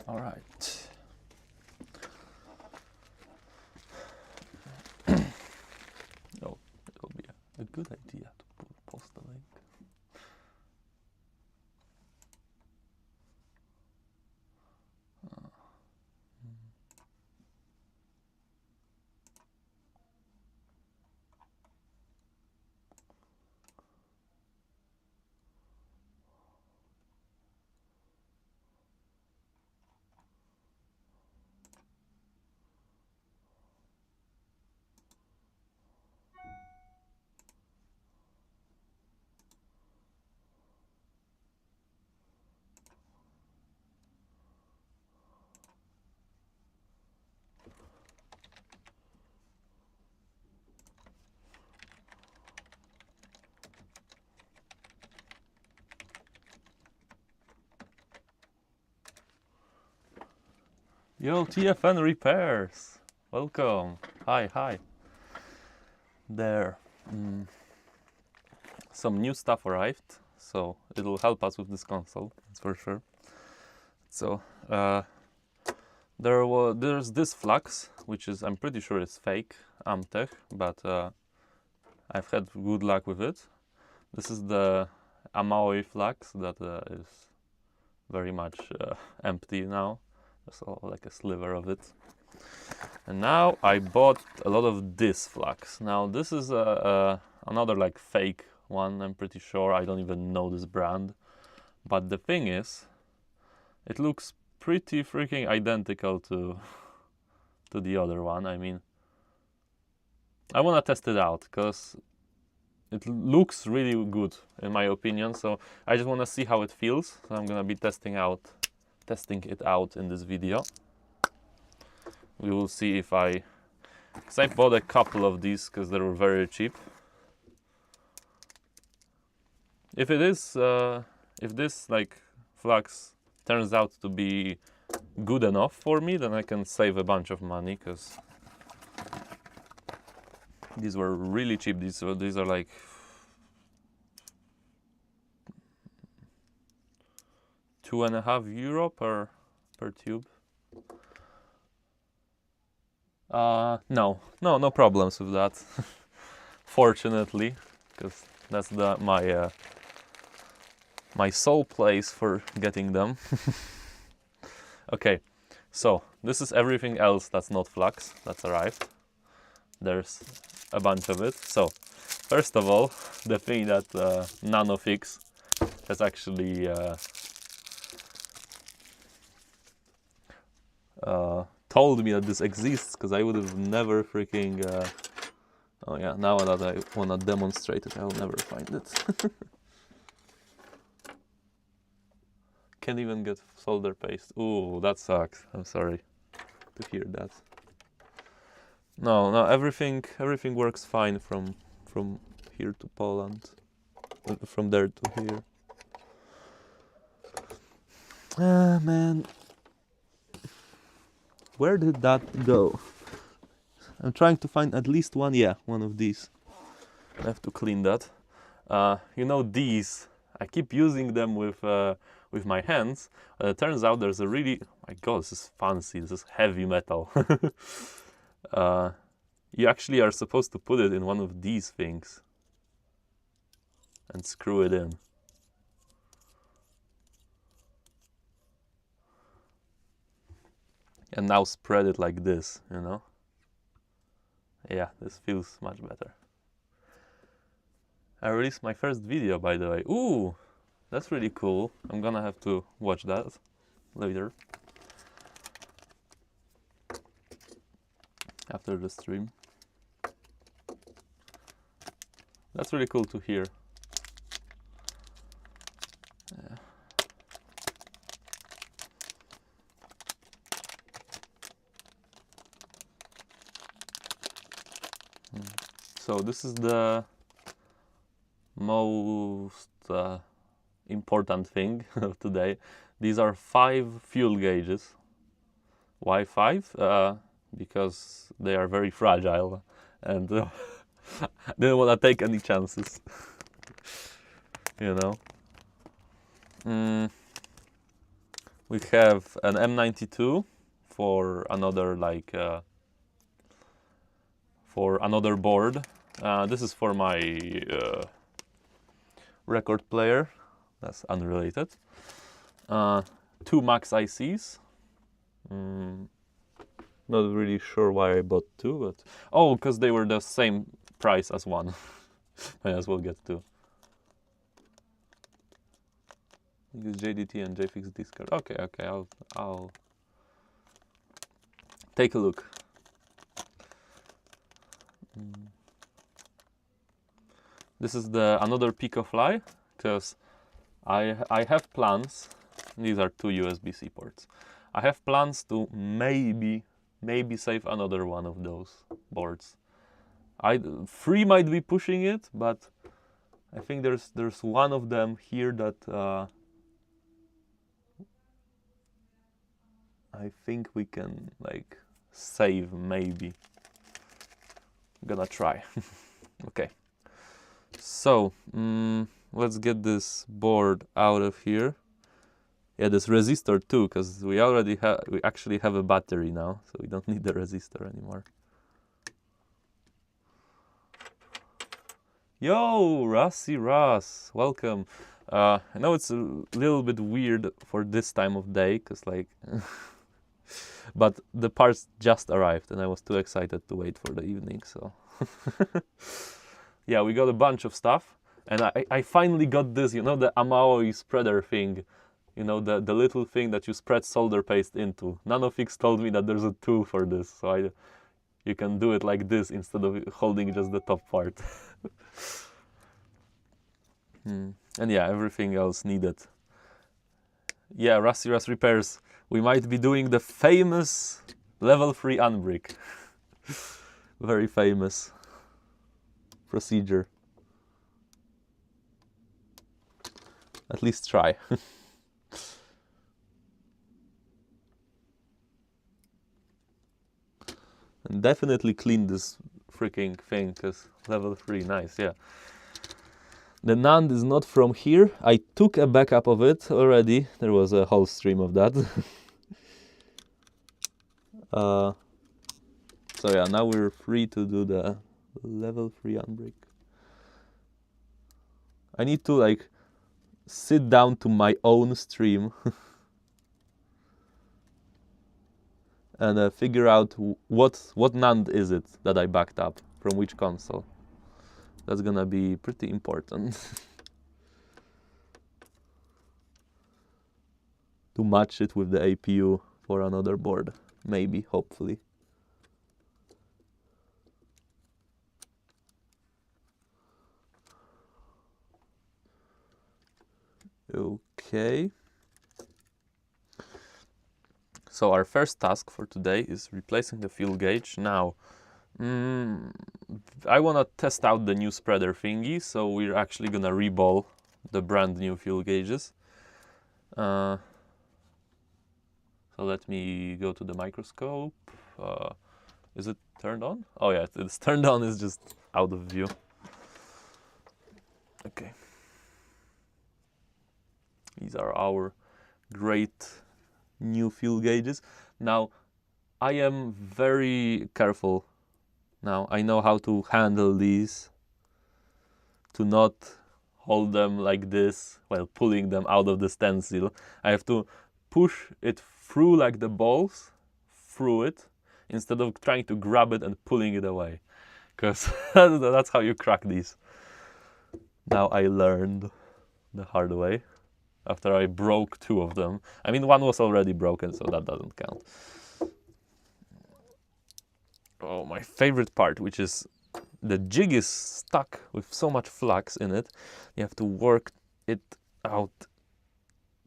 All right. Oh, it will be a good idea to post the link. Yo, TFN Repairs! Welcome! Hi. There. Some new stuff arrived, so it'll help us with this console, that's for sure. So, there's this flux, which is, I'm pretty sure it's fake, Amtech, but I've had good luck with it. This is the Amaoi flux that is very much empty now. There's like a sliver of it. And now I bought a lot of this flux. Now this is another like fake one, I'm pretty sure. I don't even know this brand. But the thing is, it looks pretty freaking identical to the other one. I mean, I want to test it out because it looks really good in my opinion. So I just want to see how it feels. So I'm gonna be testing it out in this video. We will see if because I bought a couple of these because they were very cheap. If it is, if this like flux turns out to be good enough for me, then I can save a bunch of money because these were really cheap. These are like €2.50 per tube. No problems with that. Fortunately, because that's my sole place for getting them. Okay, so this is everything else that's not flux that's arrived. There's a bunch of it. So first of all, the thing that NanoFix has actually told me that this exists, because I would have never freaking oh yeah, now that I want to demonstrate it, I'll never find it. Can't even get solder paste. Ooh, that sucks. I'm sorry to hear that. No, everything works fine from here to Poland, from there to here. Ah, man. Where did that go? I'm trying to find at least one. Yeah, one of these. I have to clean that. You know these. I keep using them with my hands. It turns out there's a really, oh my god, this is fancy. This is heavy metal. You actually are supposed to put it in one of these things and screw it in. And now spread it like this, you know? Yeah, this feels much better. I released my first video, by the way. Ooh, that's really cool. I'm gonna have to watch that later. After the stream. That's really cool to hear. Yeah. So this is the most important thing of today. These are 5 fuel gauges. Why 5? Because they are very fragile and didn't want to take any chances. You know. We have an M92 for another for another board. This is for my record player. That's unrelated. 2 Max ICs. Not really sure why I bought 2, but oh, because they were the same price as 1. Might as well get 2. Use JDT and JFix discard. Okay, I'll take a look. This is another Picofly, because I have plans. These are 2 USB-C ports. I have plans to maybe save another one of those boards. 3 might be pushing it, but I think there's one of them here that I think we can like save maybe. I'm gonna try. Okay. So let's get this board out of here. Yeah, this resistor too, because we actually have a battery now, so we don't need the resistor anymore. Yo, Rusty Russ, welcome. I know it's a little bit weird for this time of day, because like, but the parts just arrived, and I was too excited to wait for the evening, so. Yeah, we got a bunch of stuff, and I finally got this, you know, the Amaoi spreader thing. You know, the little thing that you spread solder paste into. Nanofix told me that there's a tool for this, so you can do it like this instead of holding just the top part. And yeah, everything else needed. Yeah, Rusty Rust repairs. We might be doing the famous level 3 unbrick. Very famous procedure. At least try. And definitely clean this freaking thing, because level 3, nice, yeah. The NAND is not from here. I took a backup of it already. There was a whole stream of that. So yeah, now we're free to do the level 3 unbrick. I need to like sit down to my own stream and figure out what NAND is it that I backed up from which console. That's gonna be pretty important. To match it with the APU for another board, maybe, hopefully. Okay. So our first task for today is replacing the fuel gauge. Now, I want to test out the new spreader thingy, so we're actually gonna reball the brand new fuel gauges. So let me go to the microscope. Is it turned on? Oh yeah, it's turned on, it's just out of view. Okay. These are our great new fuel gauges. Now, I am very careful now. I know how to handle these, to not hold them like this while pulling them out of the stencil. I have to push it through like the balls, through it, instead of trying to grab it and pulling it away. Because that's how you crack these. Now I learned the hard way after I broke 2 of them. I mean, one was already broken, so that doesn't count. Oh, my favorite part, which is the jig is stuck with so much flux in it. You have to work it out.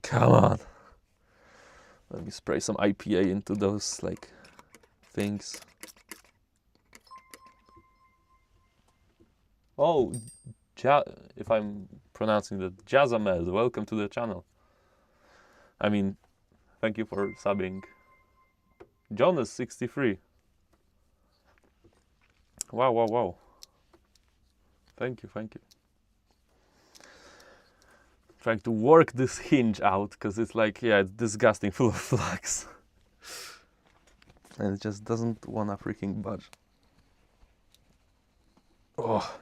Come on. Let me spray some IPA into those like things. Oh, if I'm pronouncing that, Jazamed, welcome to the channel. I mean, thank you for subbing. Jonas 63. Wow, wow, wow. Thank you, thank you. trying to work this hinge out because it's like, yeah, it's disgusting, full of flux. And it just doesn't wanna freaking budge. Oh,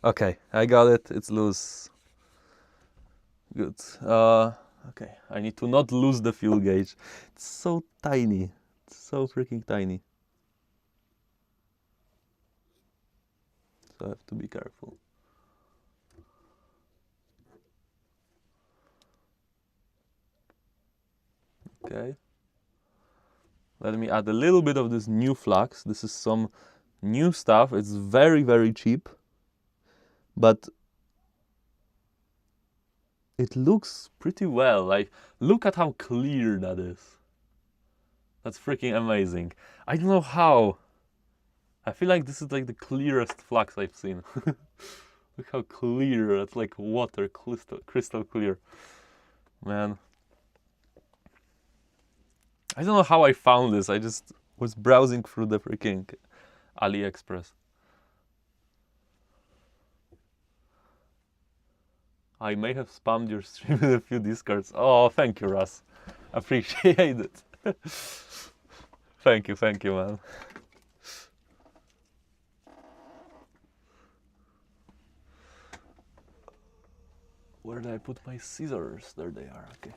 okay, I got it. It's loose. Good. Okay, I need to not lose the fuel gauge. It's so tiny. It's so freaking tiny. So I have to be careful. Okay. Let me add a little bit of this new flux. This is some new stuff. It's very, very cheap. But it looks pretty well. Like, look at how clear that is. That's freaking amazing. I don't know how. I feel like this is like the clearest flux I've seen. Look how clear. It's like water, crystal clear. Man. I don't know how I found this. I just was browsing through the freaking AliExpress. I may have spammed your stream with a few discards. Oh, thank you, Russ. Appreciate it. Thank you, man. Where did I put my scissors? There they are, okay.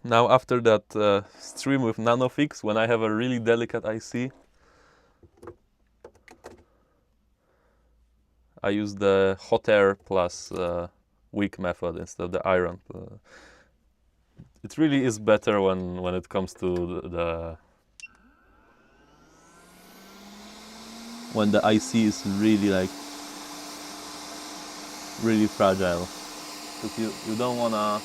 Now after that stream with Nanofix, when I have a really delicate IC, I use the hot air plus wick method instead of the iron. It really is better when it comes to when the IC is really like really fragile, because you don't wanna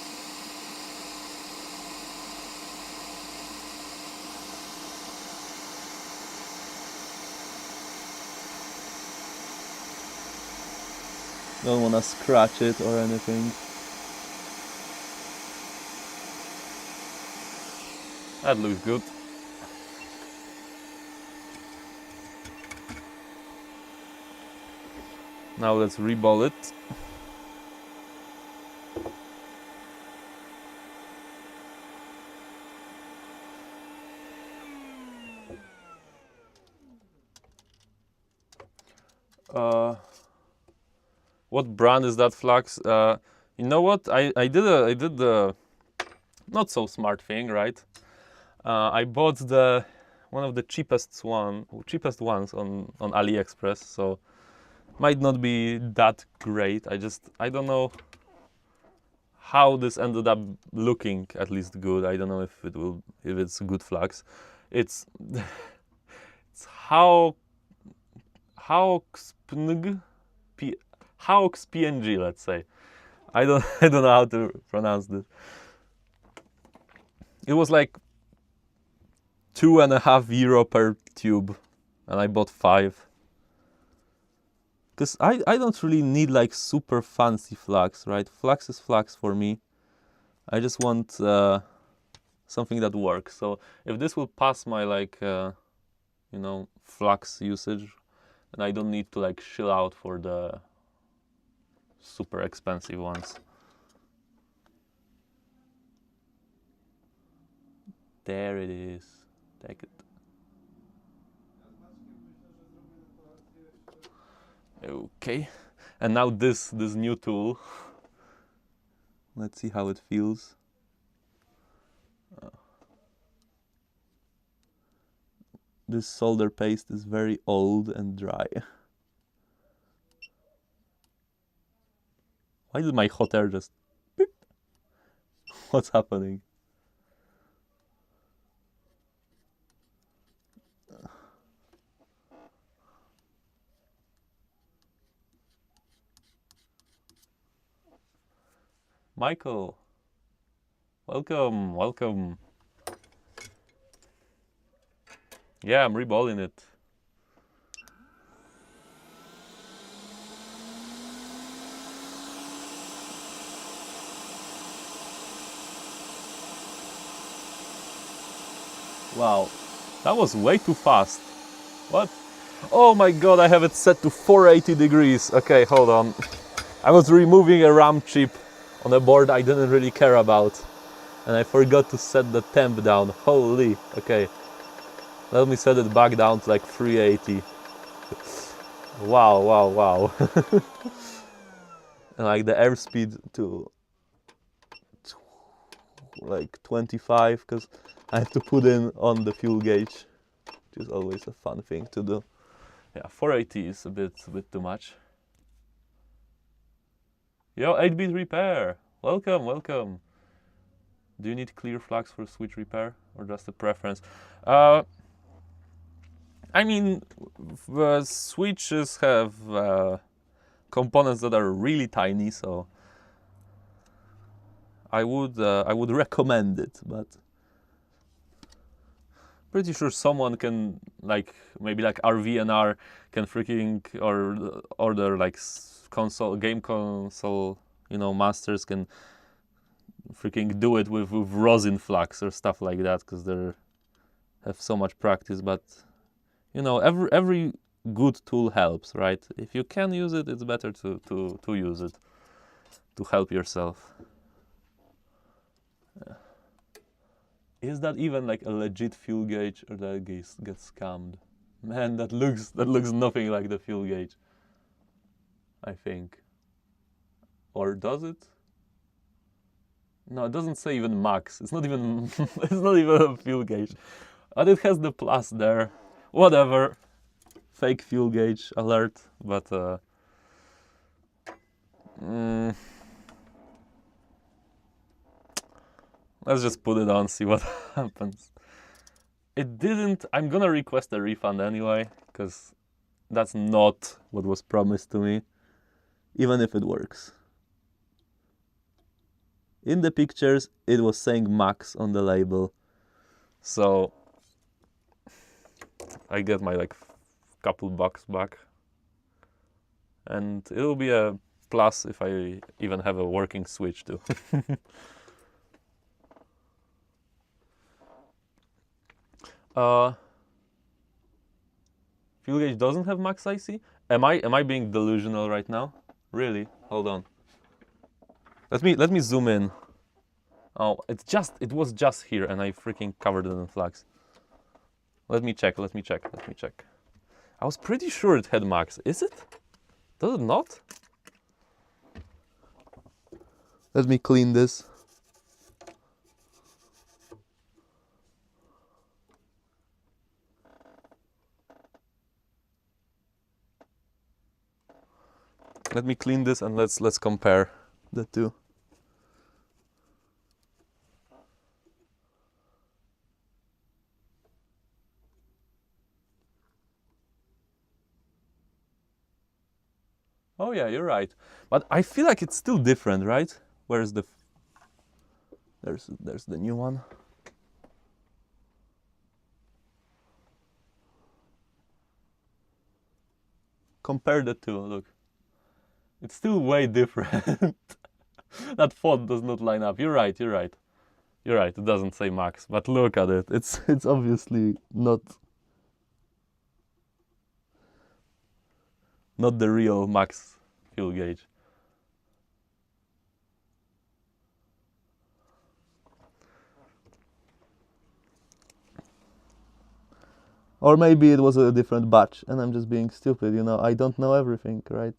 scratch it or anything. That looks good. Now let's reball it. What brand is that flux? You know what? I did the not so smart thing, right? I bought one of the cheapest ones on AliExpress, so might not be that great. I don't know how this ended up looking at least good. I don't know if it's a good flux. It's it's how PNG, let's say. I don't know how to pronounce this. It was like €2.50 per tube, and I bought 5. Because I don't really need like super fancy flux, right? Flux is flux for me. I just want something that works. So if this will pass my like flux usage, then I don't need to like shill out for the super expensive ones. There it is. Take it. Okay. And now this new tool. Let's see how it feels. This solder paste is very old and dry. Why did my hot air just beep? What's happening? Michael, welcome. Yeah, I'm reballing it. Wow, that was way too fast. What? Oh my god, I have it set to 480 degrees. Okay, hold on. I was removing a RAM chip on a board I didn't really care about. And I forgot to set the temp down. Holy. Okay. Let me set it back down to like 380. Wow, wow, wow. And like the airspeed to like 25, because I have to put in on the fuel gauge, which is always a fun thing to do. Yeah, 480 is a bit too much. Yo, 8-bit repair. Welcome, welcome. Do you need clear flags for switch repair or just a preference? I mean, the switches have components that are really tiny, so I would recommend it, but pretty sure someone can, like, maybe like RVNR can freaking or order like game console, you know, masters can freaking do it with rosin flags or stuff like that, because they have so much practice. But you know, every good tool helps, right? If you can use it, it's better to use it to help yourself. Is that even like a legit fuel gauge, or that gets scammed? Man, that looks nothing like the fuel gauge, I think. Or does it? No, it doesn't say even max. It's not even it's not even a fuel gauge. But it has the plus there. Whatever. Fake fuel gauge alert, but let's just put it on, see what happens. It didn't. I'm gonna request a refund anyway, because that's not what was promised to me, even if it works. In the pictures, it was saying max on the label, so I get my like couple bucks back, and it'll be a plus if I even have a working switch too. Fuel gauge doesn't have max IC? Am I being delusional right now? Really? Hold on. Let me zoom in. Oh, it was just here, and I freaking covered it in flags. Let me check. I was pretty sure it had max. Is it? Does it not? Let me clean this. Let me clean this, and let's compare the two. Oh yeah, you're right. But I feel like it's still different, right? Where's the... There's the new one. Compare the two, look. It's still way different. That font does not line up. You're right. It doesn't say max, but look at it. It's obviously not the real max fuel gauge. Or maybe it was a different batch and I'm just being stupid, you know, I don't know everything, right?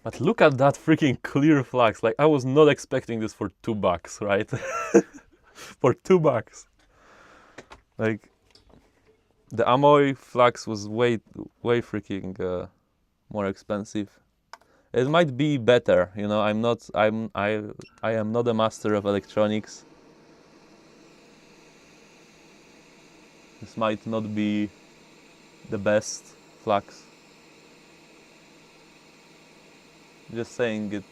But look at that freaking clear flags. Like, I was not expecting this for $2, right? For $2. Like, the Amoy flags was way freaking more expensive. It might be better, you know. I am not a master of electronics. This might not be the best flags. Just saying, it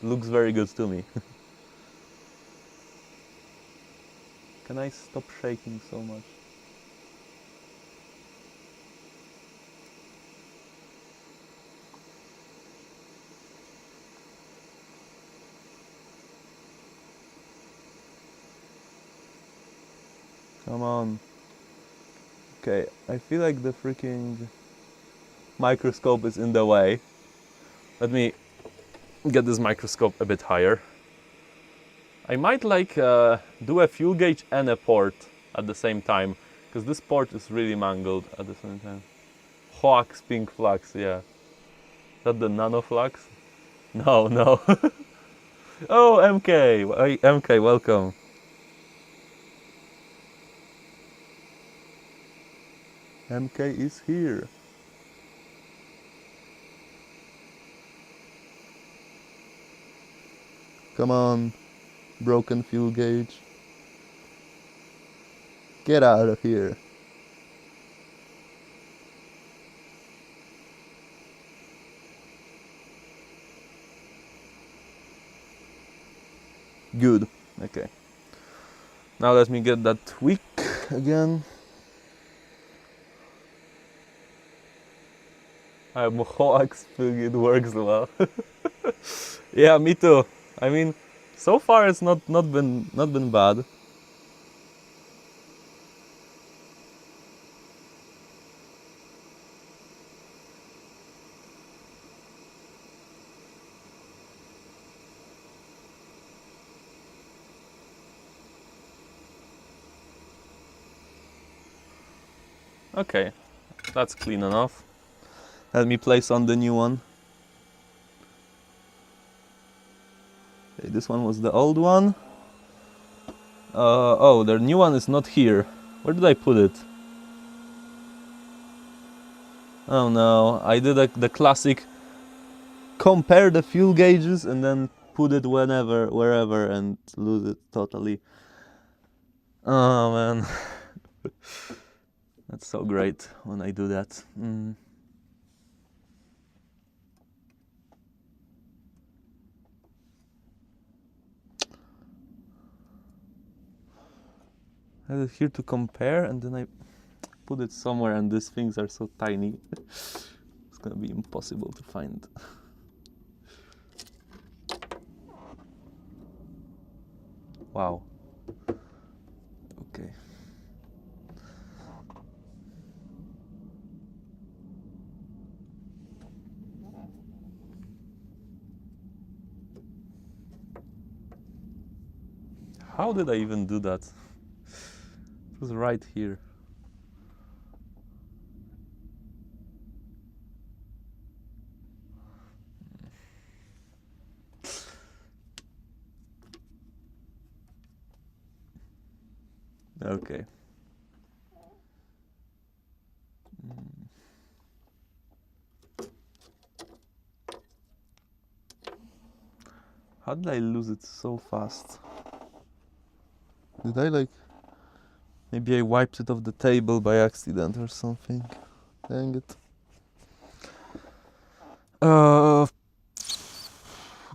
looks very good to me. Can I stop shaking so much? Come on. Okay, I feel like the freaking microscope is in the way. Let me get this microscope a bit higher. I might like do a fuel gauge and a port at the same time, because this port is really mangled at the same time. Hoax pink flux, yeah. Is that the nano flux? No, no. Oh, MK! MK, welcome. MK is here. Come on, broken fuel gauge. Get out of here. Good. Okay. Now let me get that tweak again. I'm a hoax, it works well. Yeah, me too. I mean, so far it's not been bad. Okay, that's clean enough. Let me place on the new one. Okay, this one was the old one. Oh, the new one is not here. Where did I put it? Oh no, I did the classic compare the fuel gauges and then put it wherever and lose it totally. Oh man. That's so great when I do that. I had it here to compare and then I put it somewhere and these things are so tiny. It's gonna be impossible to find. Wow. Okay. How did I even do that? It was right here. Okay. How did I lose it so fast? Did I like... Maybe I wiped it off the table by accident or something. Dang it.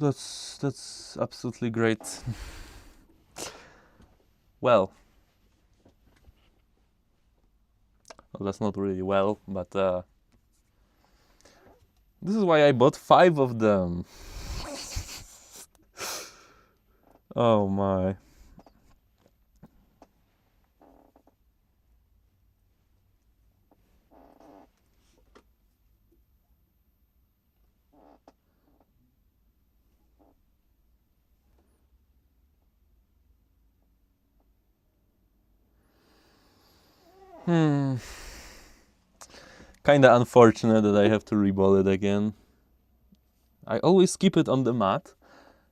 That's absolutely great. Well, that's not really well, but this is why I bought 5 of them. Oh my. Kinda unfortunate that I have to reball it again. I always keep it on the mat,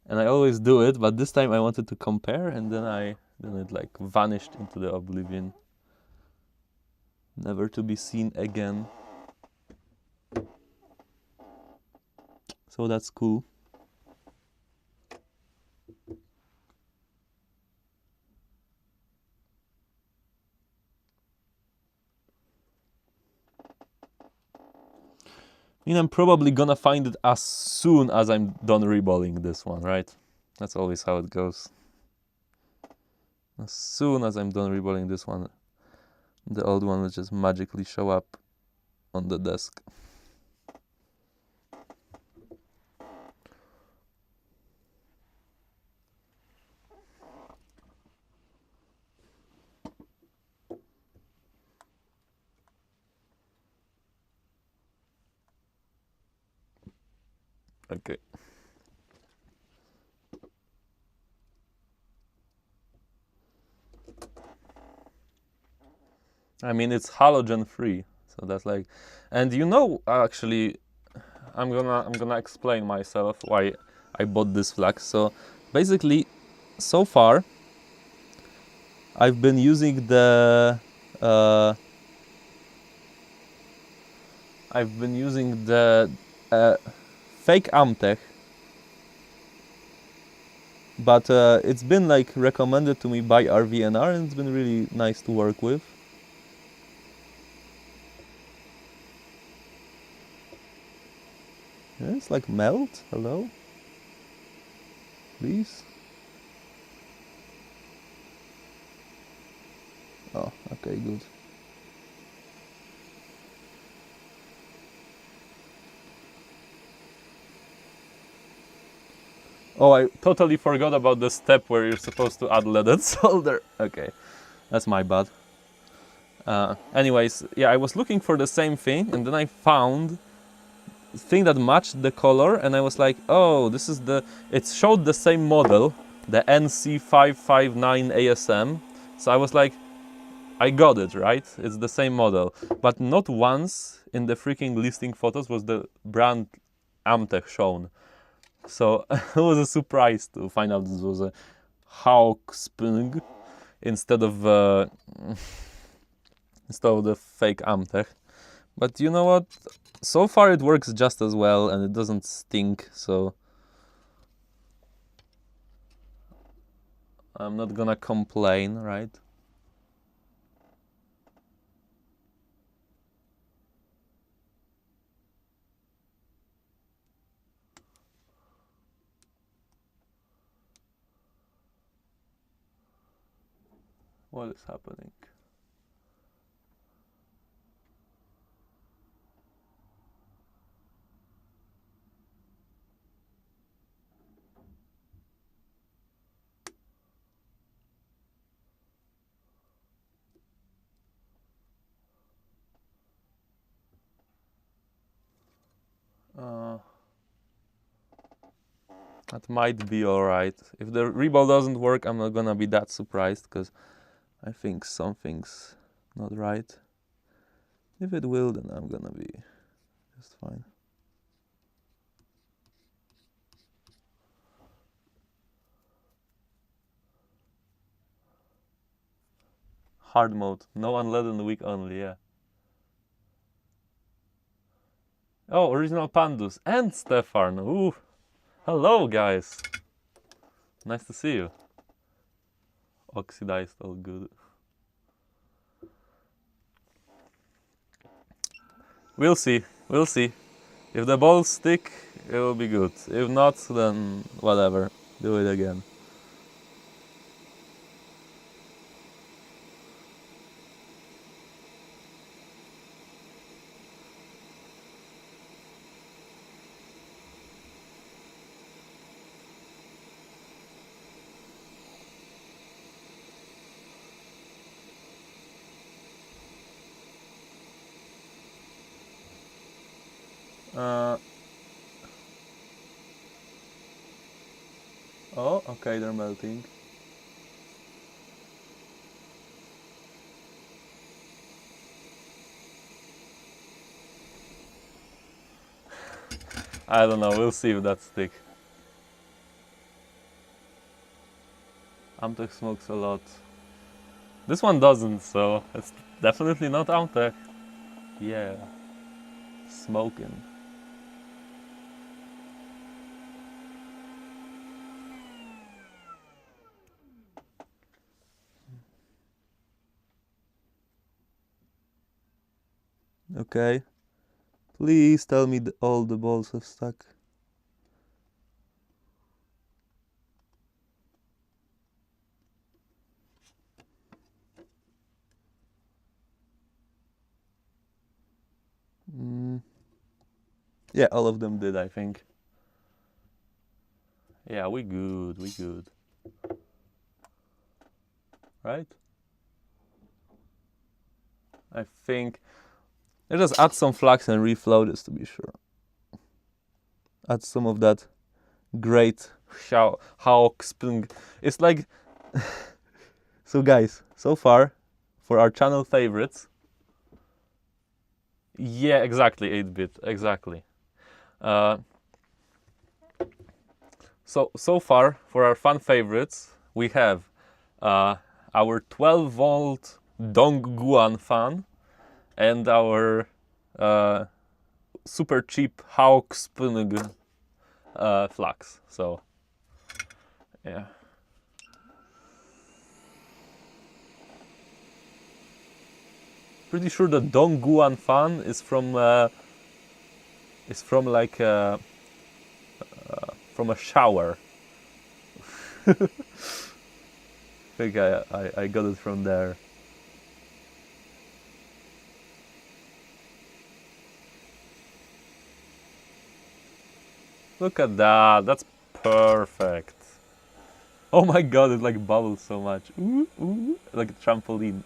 and I always do it, but this time I wanted to compare, and then it like vanished into the oblivion, never to be seen again. So that's cool. I mean, I'm probably gonna find it as soon as I'm done reballing this one, right? That's always how it goes. As soon as I'm done reballing this one, the old one will just magically show up on the desk. Okay. I mean, it's halogen free, so that's like, and actually, I'm gonna explain myself why I bought this flax. So basically, so far, I've been using uh, the fake Amtech, but it's been like recommended to me by RVNR, and it's been really nice to work with. Yeah, it's like melt. Hello, please. Oh, okay, good. Oh, I totally forgot about the step where you're supposed to add leaded solder. Okay, that's my bad. Anyways, yeah, I was looking for the same thing, and then I found a thing that matched the color, and I was like, oh, this is it showed the same model, the NC559 ASM. So I was like, I got it, right? It's the same model. But not once in the freaking listing photos was the brand Amtech shown. So it was a surprise to find out this was a Hawk Spung instead of the fake Amtech. But you know what? So far it works just as well and it doesn't stink, so I'm not gonna complain, right? What is happening? Uh, that might be alright. If the reball doesn't work, I'm not gonna be that surprised, because I think something's not right. If it will, then I'm gonna be just fine. Hard mode, no unleaden week only, yeah. Oh, original Pandus and Stefan. Ooh, hello guys. Nice to see you. Oxidized, all good. We'll see. We'll see. If the balls stick, it will be good. If not, then whatever. Do it again. Uh, oh, okay, they're melting. I don't know, we'll see if that stick. Amtech smokes a lot. This one doesn't, so it's definitely not Amtech. Yeah, smoking. Okay. Please tell me all the balls have stuck. Mm. Yeah, all of them did, I think. Yeah, we good, we good. Right? I think. Let's just add some flax and reflow this to be sure. add some of that great Hawkspring. It's like so guys, so far for our channel favorites. Yeah, exactly, 8-bit, exactly. So far for our fan favorites, we have our 12-volt Dongguan fan and our super cheap Hawkspring flax. So yeah. Pretty sure the Dongguan fan is from like from a shower. I think I got it from there. Look at that, that's perfect. Oh my god, it like bubbles so much. Ooh, ooh, like a trampoline.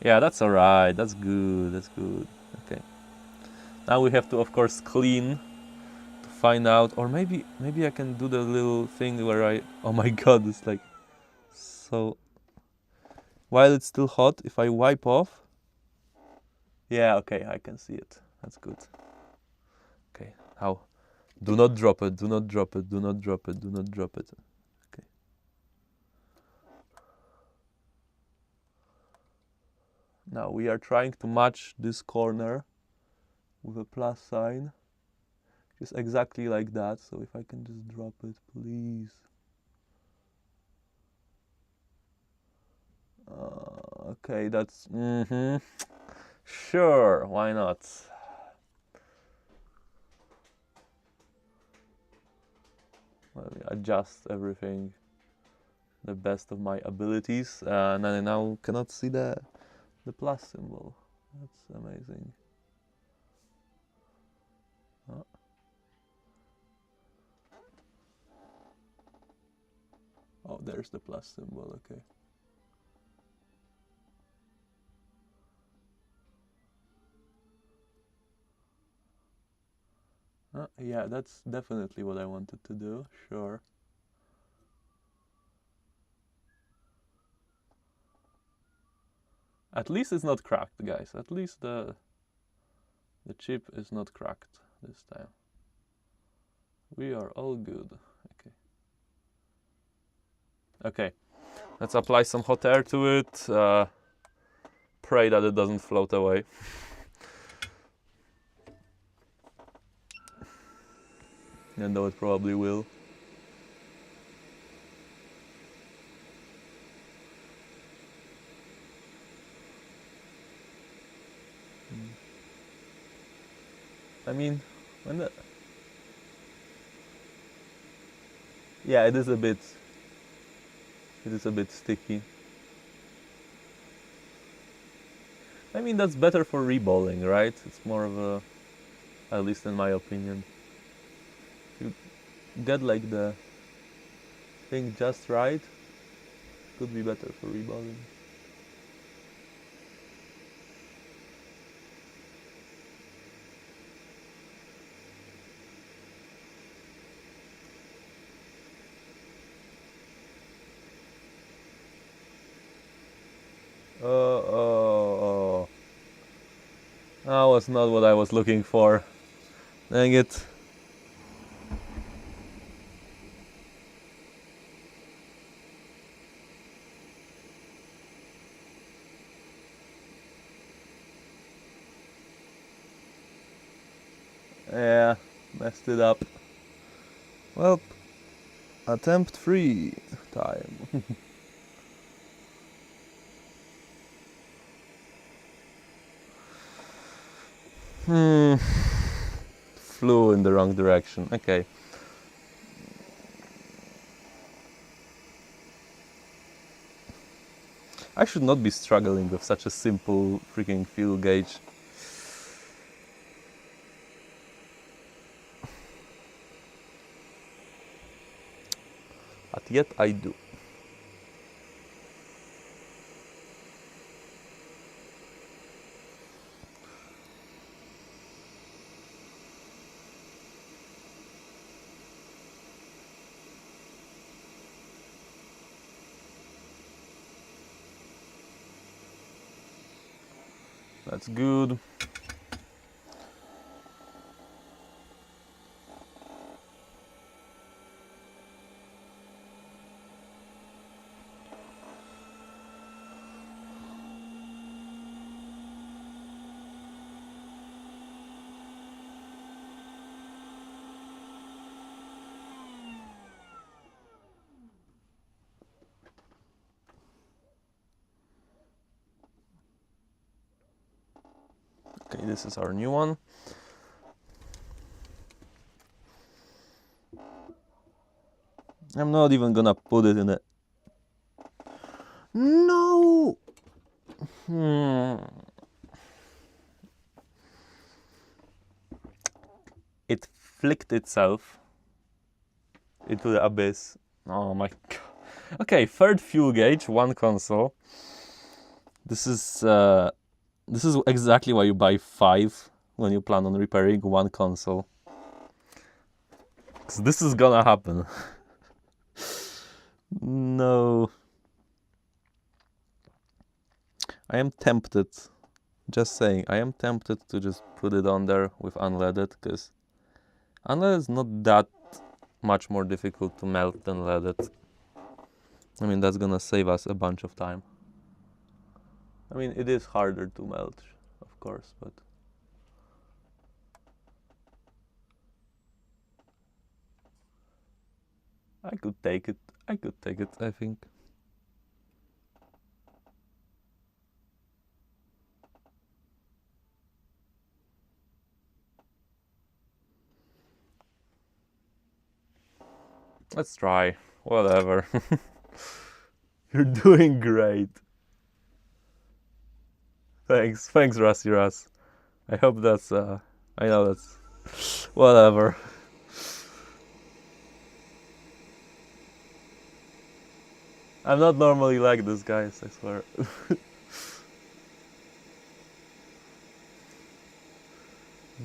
Yeah, that's alright, that's good, that's good. Okay. Now we have to, of course, clean to find out, or maybe I can do the little thing where I, oh my god, it's like, so, while it's still hot, if I wipe off, yeah, okay, I can see it, that's good. Okay, now, do not drop it, do not drop it, do not drop it, do not drop it. Okay. Now we are trying to match this corner with a plus sign, just exactly like that. So if I can just drop it, please. Okay, that's sure, why not? Let me adjust everything the best of my abilities, and I now cannot see the plus symbol. That's amazing. Oh, there's the plus symbol, okay. Yeah, that's definitely what I wanted to do, sure. At least it's not cracked, guys. At least the chip is not cracked this time. We are all good. Okay. Okay. Let's apply some hot air to it. Pray that it doesn't float away. And though it probably will. I mean, when the... Yeah, it is a bit sticky. I mean, that's better for reballing, right? It's more of a, at least in my opinion. You get like the thing just right, could be better for reballing. Oh. That was not what I was looking for. Dang it. Yeah, messed it up. Well, attempt 3 time. Flew in the wrong direction. Okay. I should not be struggling with such a simple freaking fuel gauge. But yet I do. That's good. Okay, this is our new one. I'm not even gonna put it in it. No! It flicked itself into the abyss. Oh my god. Okay, third fuel gauge, one console. This is exactly why you buy 5 when you plan on repairing one console. 'Cause this is gonna happen. No. I am tempted, just saying, I am tempted to just put it on there with unleaded, because unleaded is not that much more difficult to melt than leaded. I mean, that's gonna save us a bunch of time. I mean, it is harder to melt, of course, but I could take it. I could take it, I think. Let's try. Whatever. You're doing great. Thanks, Rusty Russ. I hope that's, I know that's, whatever. I'm not normally like this, guys, I swear. It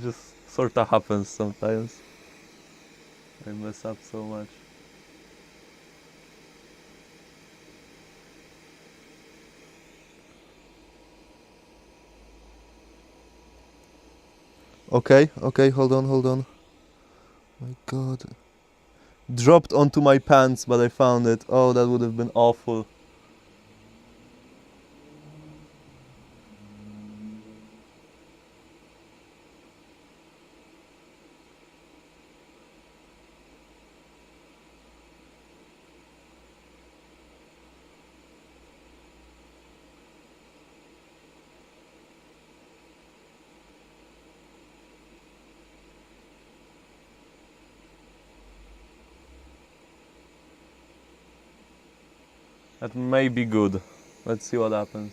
just sorta happens sometimes. I mess up so much. Okay, hold on. My god. Dropped onto my pants, but I found it. Oh, that would have been awful. That may be good. Let's see what happens.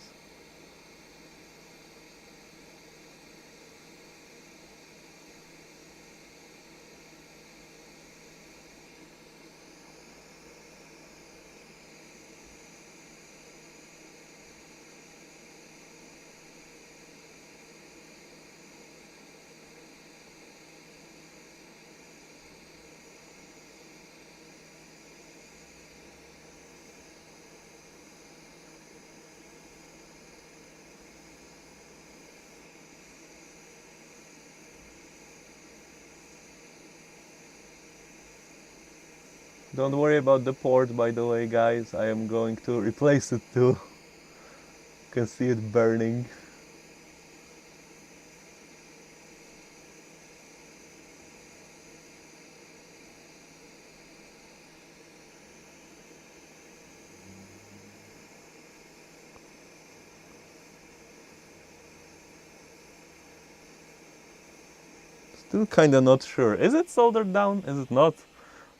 Don't worry about the port, by the way, guys. I am going to replace it too. You can see it burning. Still kinda not sure. Is it soldered down? Is it not?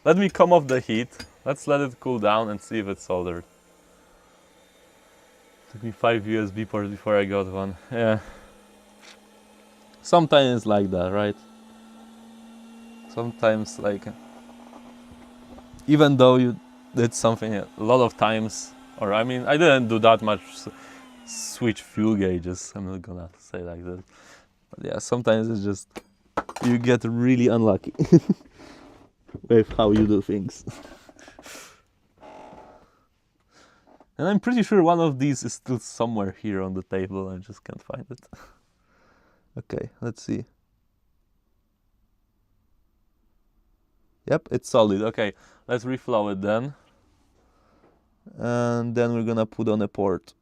Let me come off the heat. Let's let it cool down and see if it's soldered. Took me 5 USB ports before I got one. Yeah. Sometimes it's like that, right? Sometimes, like, even though you did something a lot of times, or I mean, I didn't do that much switch fuel gauges. I'm not gonna say like that. But yeah, sometimes it's just, you get really unlucky with how you do things. And I'm pretty sure one of these is still somewhere here on the table. I just can't find it. Okay, let's see. Yep, it's solid. Okay, let's reflow it then. And then we're gonna put on a port.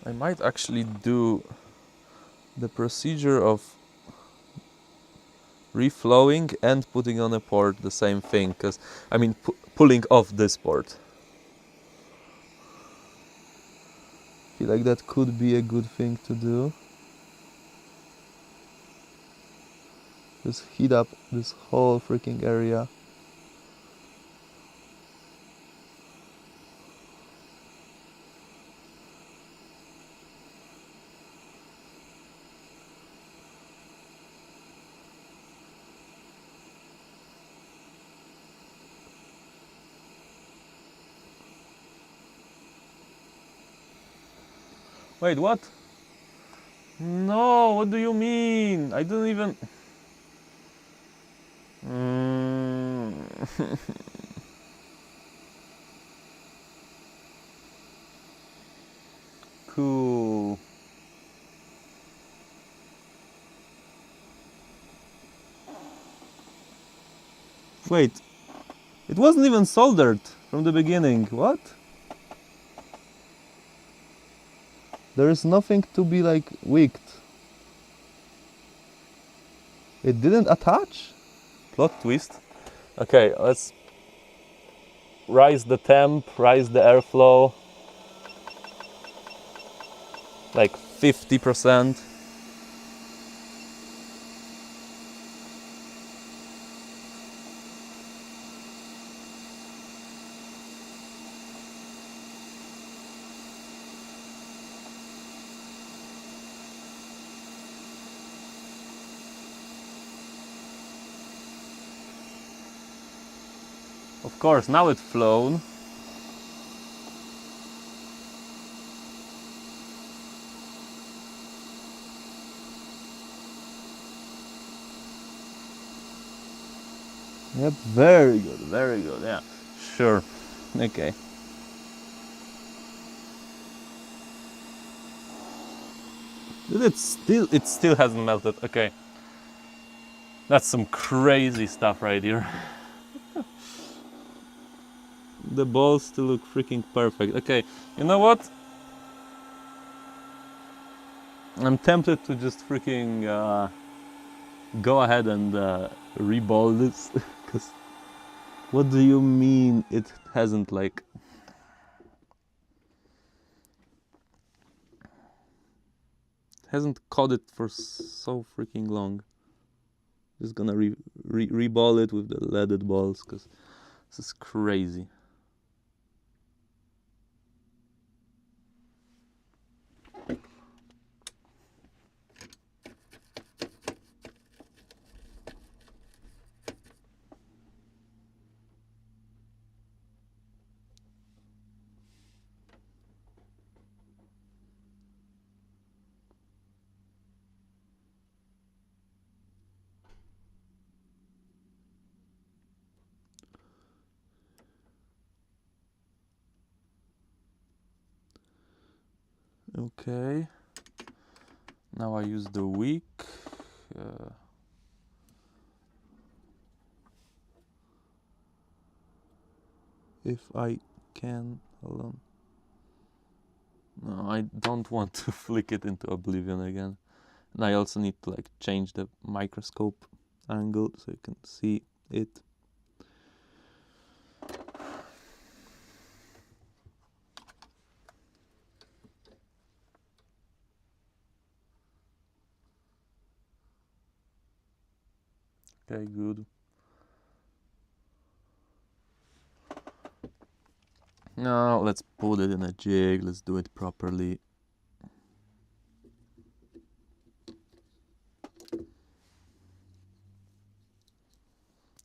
I might actually do the procedure of reflowing and putting on a port the same thing, because I mean pulling off this port. I feel like that could be a good thing to do. Just heat up this whole freaking area. Wait, what? No, what do you mean? I didn't even... Cool. Wait, it wasn't even soldered from the beginning. What? There is nothing to be like wicked. It didn't attach? Plot twist. Okay, let's rise the temp, rise the airflow. Like 50%. Of course, now it's flown. Yep, very good, yeah. Sure, okay. It still hasn't melted, okay. That's some crazy stuff right here. The balls still look freaking perfect. Okay, you know what? I'm tempted to just freaking go ahead and reball this, because what do you mean it hasn't like... hasn't caught it for so freaking long. Just gonna reball it with the leaded balls, because this is crazy. Okay, now I use the wick. If I can, hold on. No, I don't want to flick it into oblivion again. And I also need to like change the microscope angle so you can see it. Okay, good. Now let's put it in a jig, let's do it properly.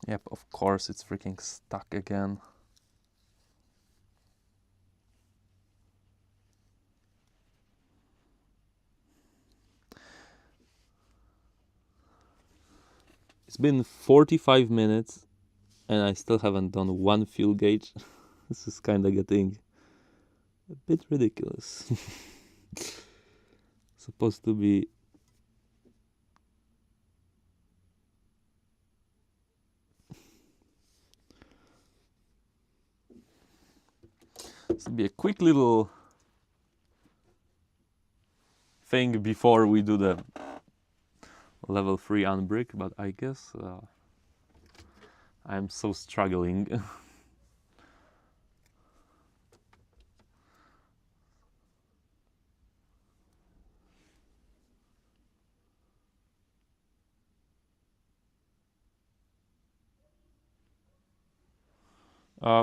Yep, of course it's freaking stuck again. It's been 45 minutes and I still haven't done one fuel gauge. This is kind of getting a bit ridiculous. Supposed to be a quick little thing before we do the level 3 unbrick, but I guess I'm so struggling.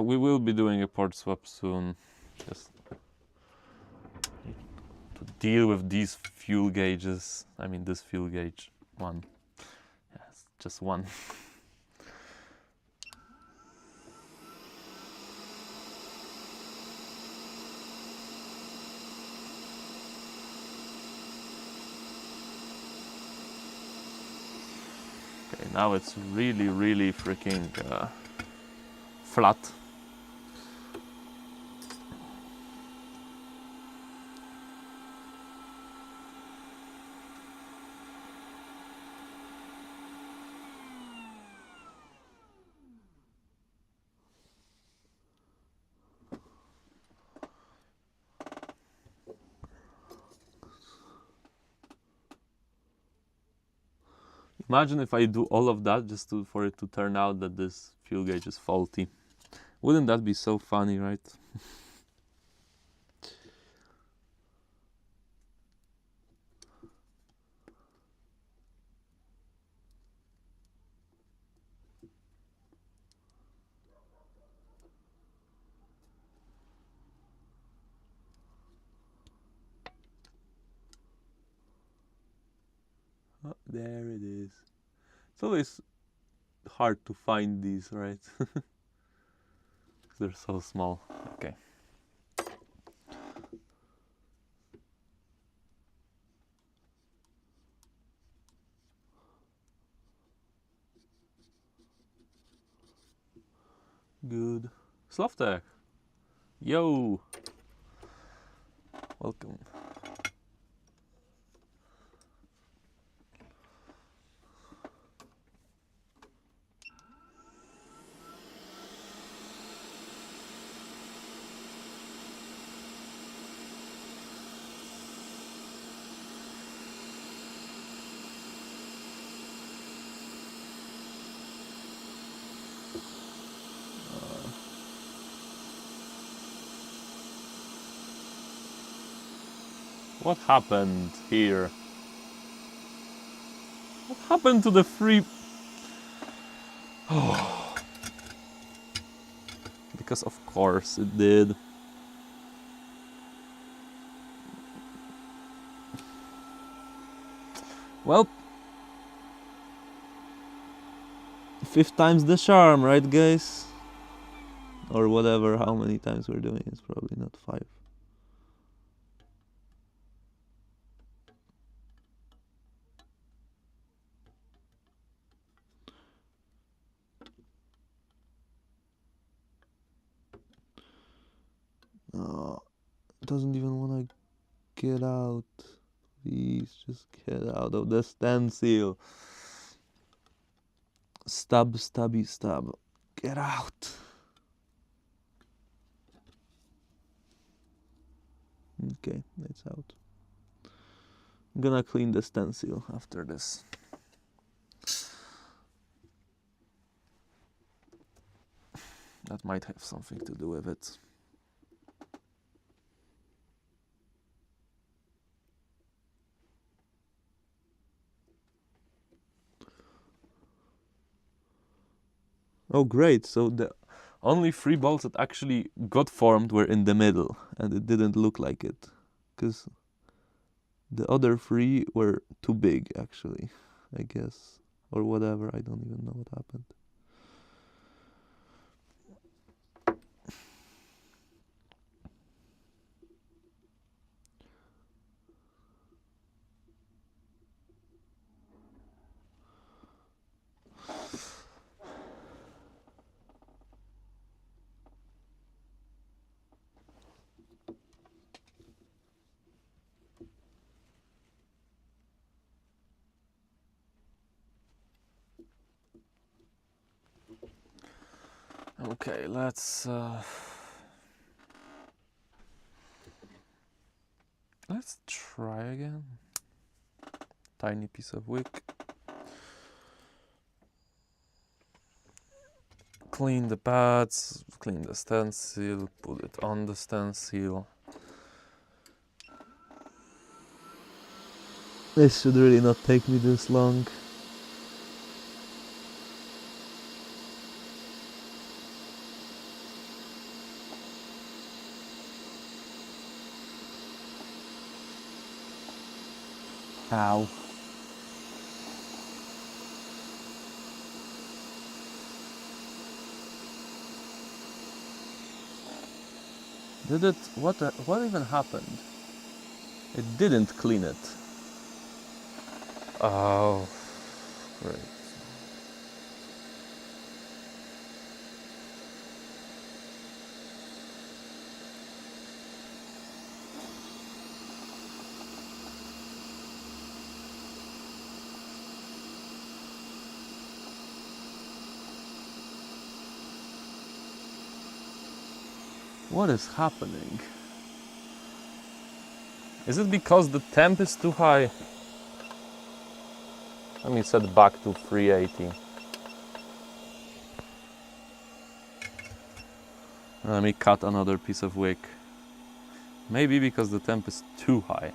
We will be doing a port swap soon, just to deal with these fuel gauges. I mean, this fuel gauge one. Yes, just one. Okay, now it's really freaking flat. Imagine if I do all of that just for it to turn out that this fuel gauge is faulty. Wouldn't that be so funny, right? Oh, there it is. It's always hard to find these, right? They're so small. Okay. Good. Slavtek. Yo. Welcome. What happened here? What happened to the free... Oh. Because of course it did. Well, fifth time's the charm, right guys? Or whatever, how many times we're doing, it's probably not 5. Oh, it doesn't even want to get out. Please just get out of the stencil. Stubby stub. Get out. Okay, it's out. I'm gonna clean the stencil after this. That might have something to do with it. Oh great, so the only 3 bolts that actually got formed were in the middle, and it didn't look like it. Because the other 3 were too big, actually, I guess. Or whatever, I don't even know what happened. Okay, let's try again. Tiny piece of wick. Clean the pads, clean the stencil, put it on the stencil. This should really not take me this long. Ow. Did it? What even happened? It didn't clean it. Oh, great. What is happening? Is it because the temp is too high? Let me set back to 380. Let me cut another piece of wick. Maybe because the temp is too high.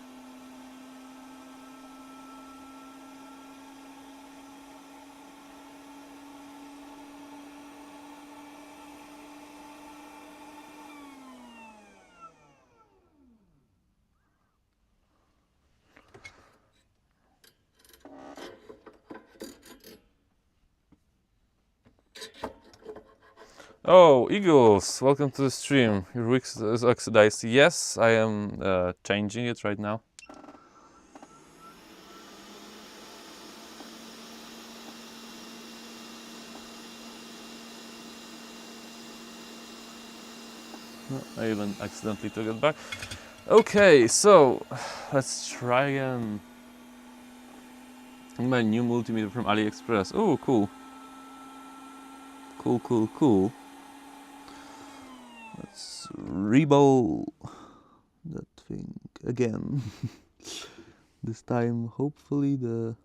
Oh, Eagles, welcome to the stream. Your wick is oxidized. Yes, I am changing it right now. I even accidentally took it back. Okay, so let's try again. My new multimeter from AliExpress. Oh, cool. Cool. Let's reball that thing again. This time, hopefully the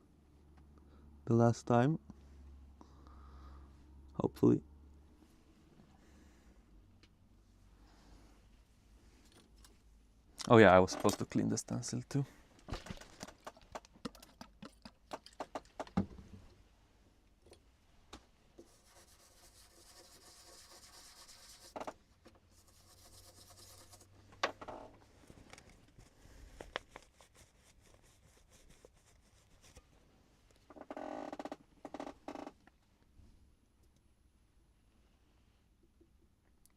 last time. Hopefully. Oh yeah, I was supposed to clean the stencil too.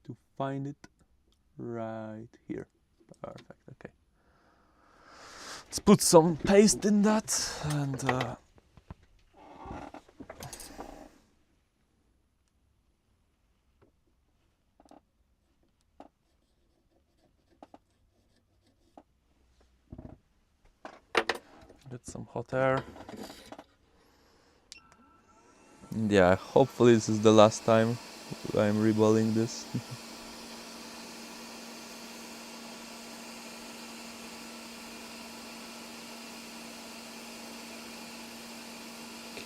To find it right here. Perfect, okay. Let's put some paste in that and get some hot air. And yeah, hopefully this is the last time I'm reballing this.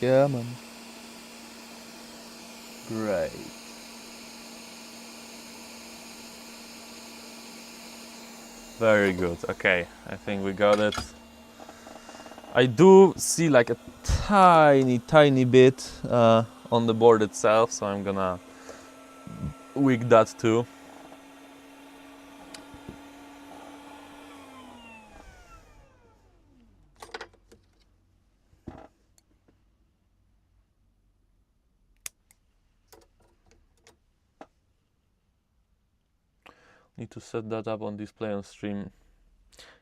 Come on. Great. Very good. Okay, I think we got it. I do see like a tiny bit on the board itself, so I'm gonna wick that too. Need to set that up on display on stream.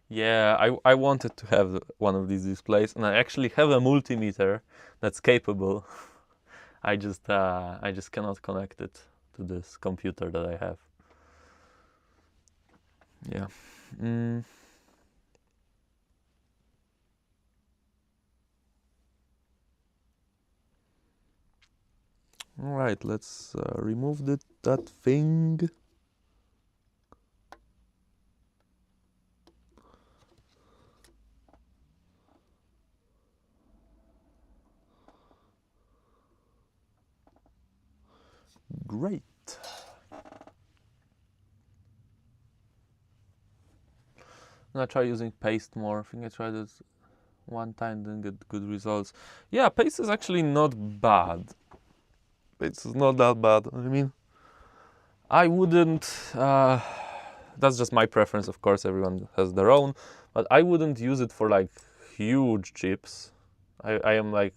Yeah, I wanted to have one of these displays, and I actually have a multimeter that's capable. I just cannot connect it to this computer that I have. Yeah. All right, let's remove that thing. Great. I'm gonna try using paste more. I think I tried it one time, didn't get good results. Yeah, paste is actually not bad. Paste is not that bad. I mean, I wouldn't. That's just my preference, of course. Everyone has their own, but I wouldn't use it for like huge chips. I am like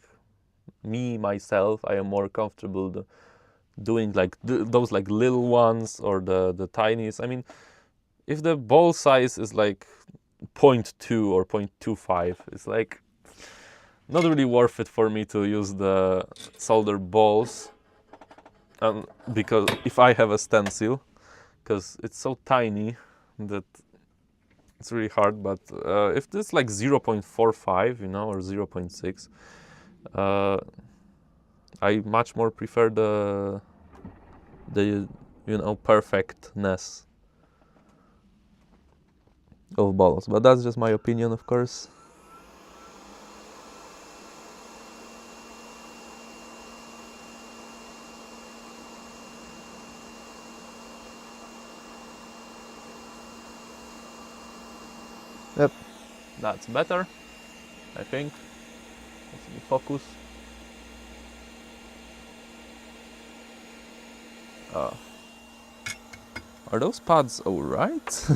me myself. I am more comfortable doing like those like little ones or the tiniest. I mean, if the ball size is like 0.2 or 0.25, it's like not really worth it for me to use the solder balls. Because if I have a stencil, because it's so tiny that it's really hard. But if it's like 0.45, you know, or 0.6, I much more prefer the you know, perfectness of balls. But that's just my opinion, of course. Yep, that's better, I think. Let's see, focus. Are those pads alright?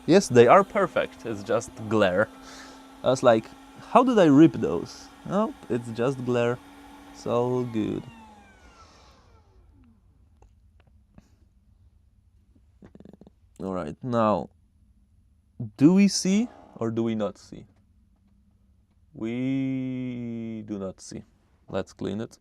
Yes, they are perfect. It's just glare. I was like, how did I rip those? Nope, it's just glare. It's all good. Alright, now, do we see or do we not see? We do not see. Let's clean it.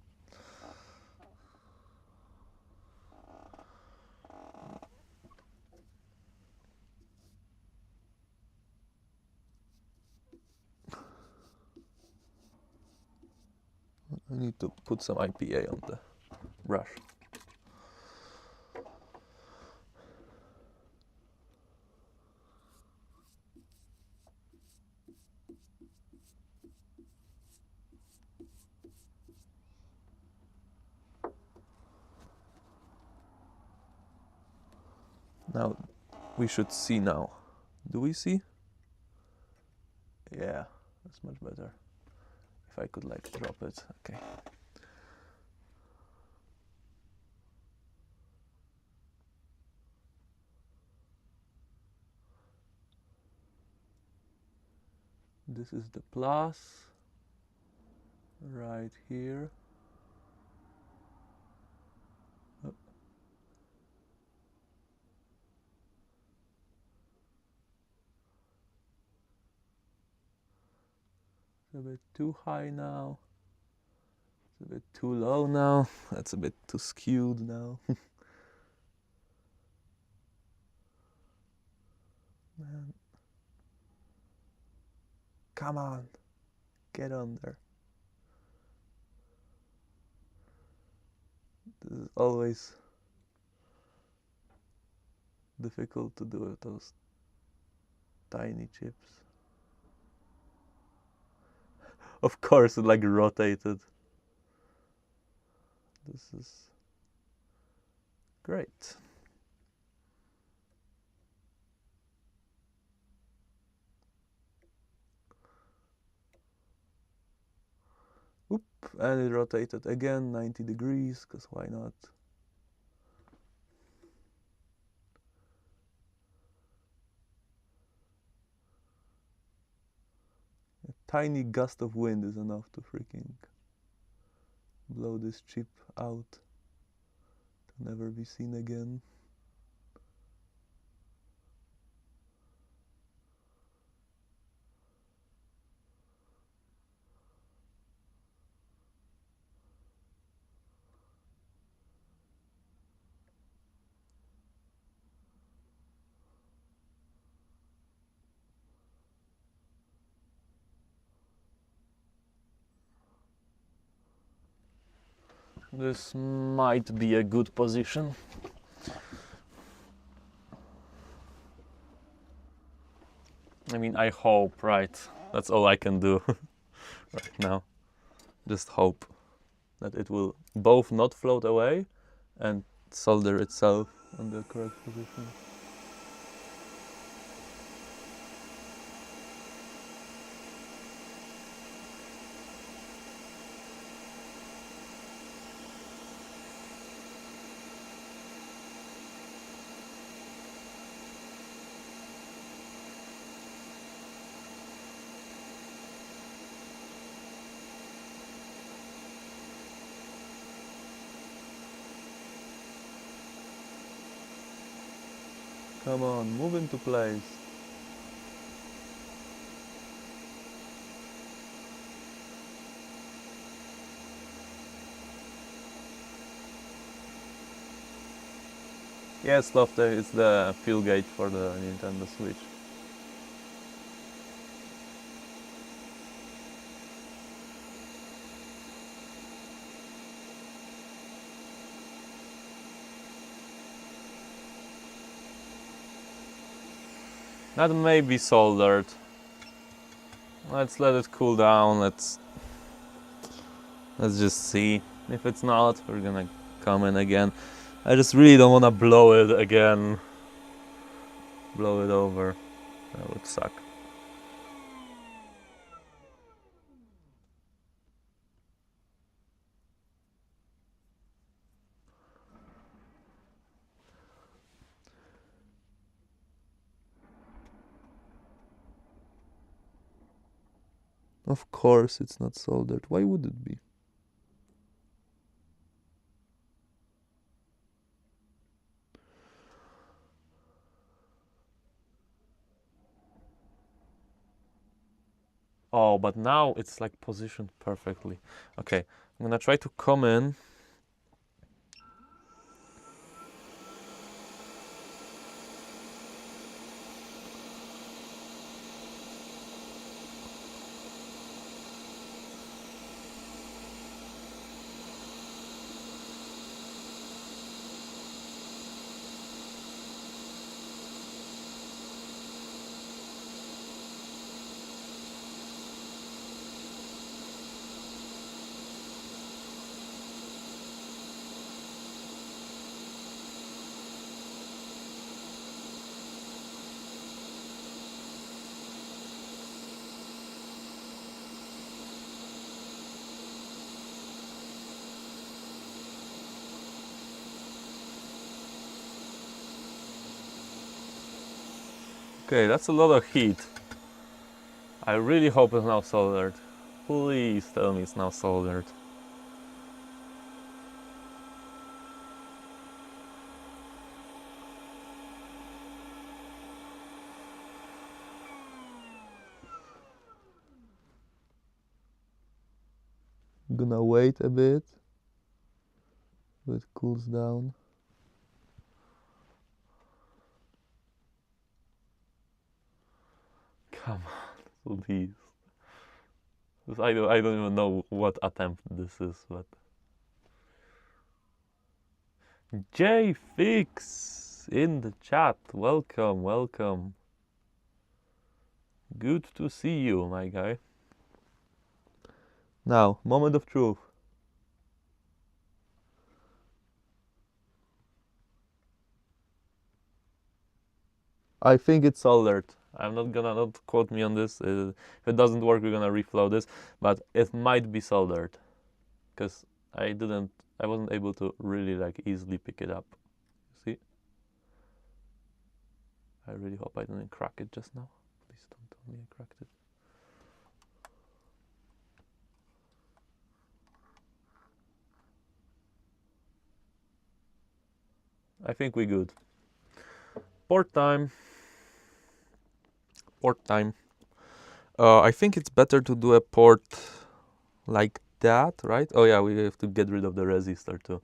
I need to put some IPA on the brush. Now, we should see now. Do we see? Yeah, that's much better. If I could like drop it, okay. This is the plus right here. Oh. It's a bit too high now. It's a bit too low now. That's a bit too skewed now. Man. Come on, get on there. This is always difficult to do with those tiny chips. Of course, it like rotated. This is great. Oop, and it rotated again 90 degrees, because why not? A tiny gust of wind is enough to freaking blow this chip out to never be seen again. This might be a good position. I mean, I hope, right? That's all I can do right now. Just hope that it will both not float away and solder itself on the correct position. Come on, move into place. Yes, Lofter, it's the fuel gauge for the Nintendo Switch. That may be soldered. Let's let it cool down. Let's just see. If it's not, we're gonna come in again. I just really don't wanna blow it again. Blow it over. That would suck. Of course it's not soldered. Why would it be? Oh, but now it's like positioned perfectly. Okay, I'm gonna try to come in. Okay, that's a lot of heat. I really hope it's now soldered. Please tell me it's now soldered. I'm gonna wait a bit so it cools down. Come on, please. I don't even know what attempt this is, but J Fix in the chat. Welcome, welcome. Good to see you, my guy. Now, moment of truth. I think it's soldered. I'm not gonna not quote me on this. If it doesn't work, we're gonna reflow this, but it might be soldered, because I wasn't able to really like easily pick it up. See? I really hope I didn't crack it just now. Please don't tell me I cracked it. I think we're good. Port time. Port time. I think it's better to do a port like that, right? Oh yeah, we have to get rid of the resistor too.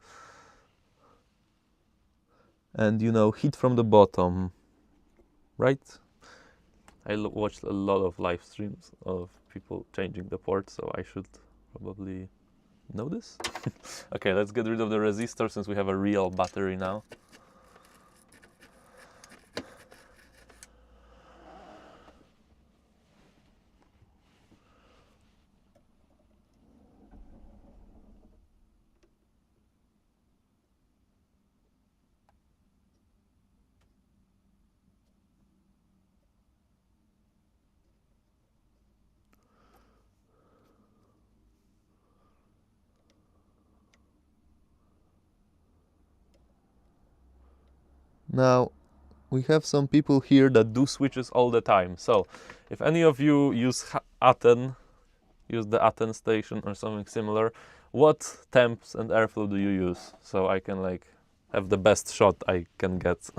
And you know, heat from the bottom, right? I watched a lot of live streams of people changing the port, so I should probably know this? Okay, let's get rid of the resistor since we have a real battery now. Now, we have some people here that do switches all the time. So, if any of you use use the Aten station or something similar, what temps and airflow do you use? So I can like have the best shot I can get.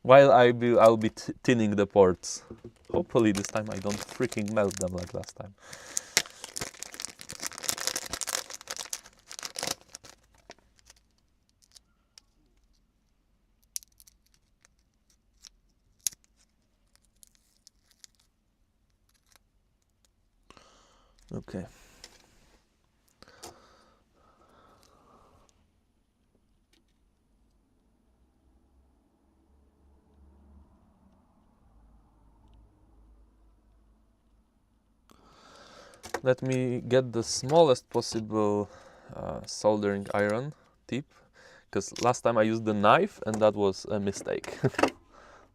While I'll be tinning the ports. Hopefully this time I don't freaking melt them like last time. Okay. Let me get the smallest possible soldering iron tip, because last time I used the knife and that was a mistake.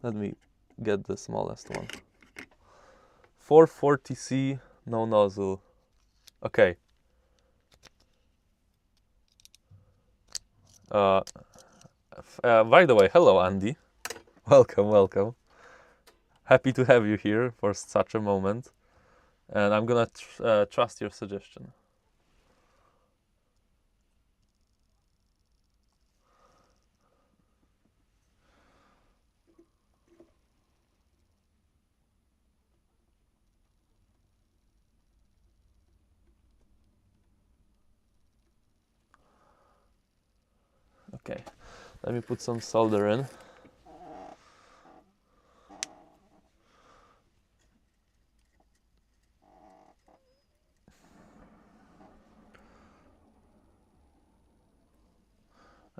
Let me get the smallest one. 440C, no nozzle. Okay. By the way, hello Andy. Welcome, welcome. Happy to have you here for such a moment. And I'm gonna trust your suggestion. Okay, let me put some solder in.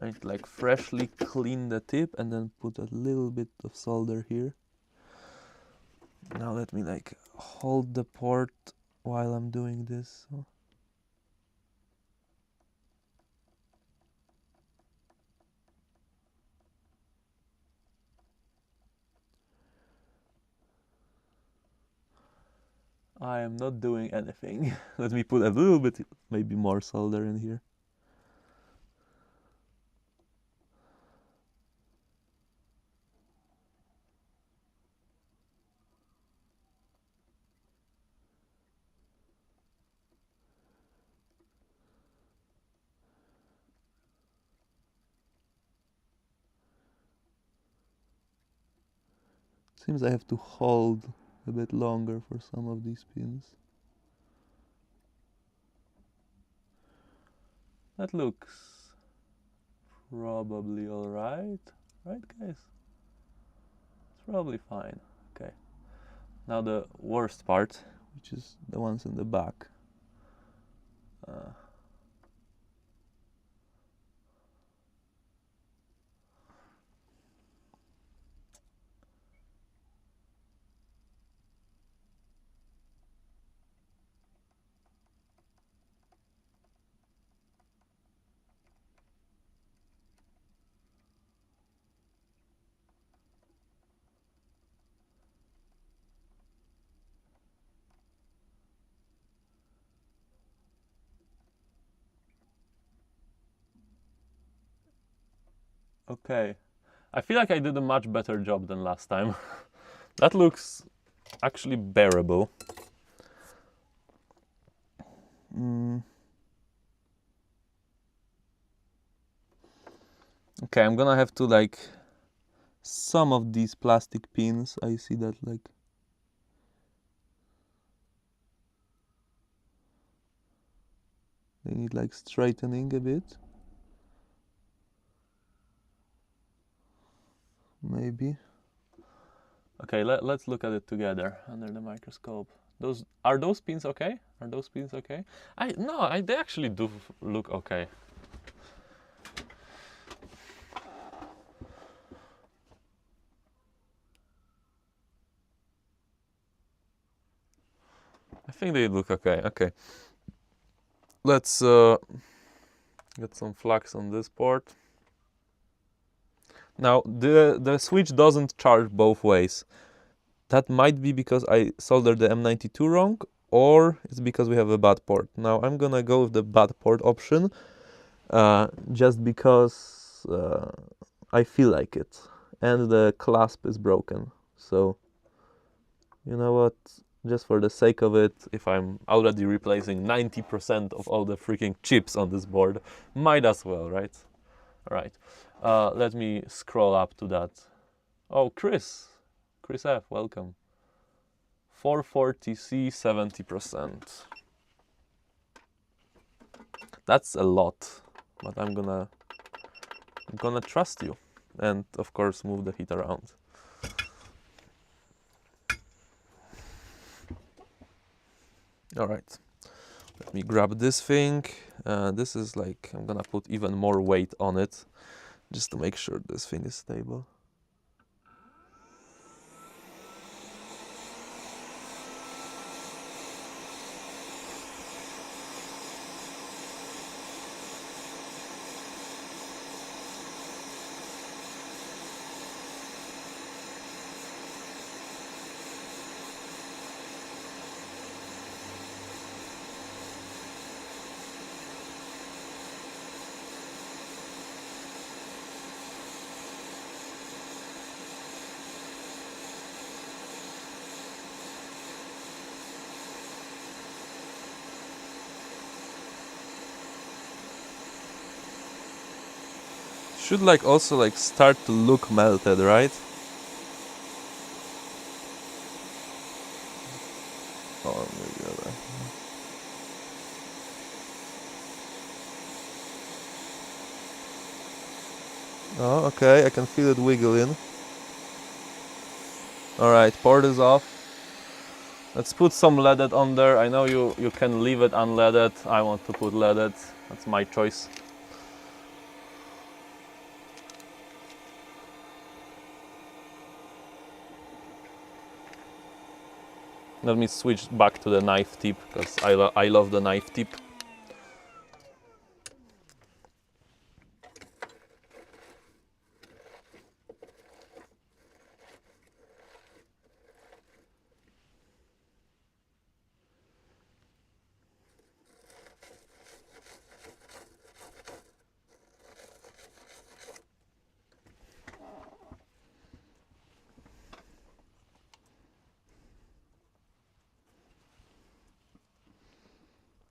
I need to like freshly clean the tip and then put a little bit of solder here. Now let me like hold the port while I'm doing this. I am not doing anything. Let me put a little bit, maybe more solder in here. Seems I have to hold a bit longer for some of these pins. That looks probably alright, right guys? It's probably fine. Okay. Now the worst part, which is the ones in the back. Okay. I feel like I did a much better job than last time. That looks actually bearable. Okay, I'm gonna have to like some of these plastic pins. I see that like they need like straightening a bit. Maybe. Okay, let's look at it together under the microscope Those pins okay? Are those pins okay? They actually do look okay. I think they look okay. Okay. Let's get some flux on this port. Now the switch doesn't charge both ways. That might be because I soldered the M92 wrong, or it's because we have a bad port. Now I'm gonna go with the bad port option, just because I feel like it, and the clasp is broken. So you know what? Just for the sake of it, if I'm already replacing 90% of all the freaking chips on this board, might as well, right? All right. Let me scroll up to that. Oh, Chris F, welcome. 440C, 70%. That's a lot, but I'm gonna trust you, and of course move the heat around. All right, let me grab this thing. This is like, I'm gonna put even more weight on it, just to make sure this thing is stable. Should like also like start to look melted, right? Or maybe other. Oh, okay, I can feel it wiggling. All right, port is off. Let's put some leaded on there. I know you can leave it unleaded. I want to put leaded. That's my choice. Let me switch back to the knife tip, because I love the knife tip.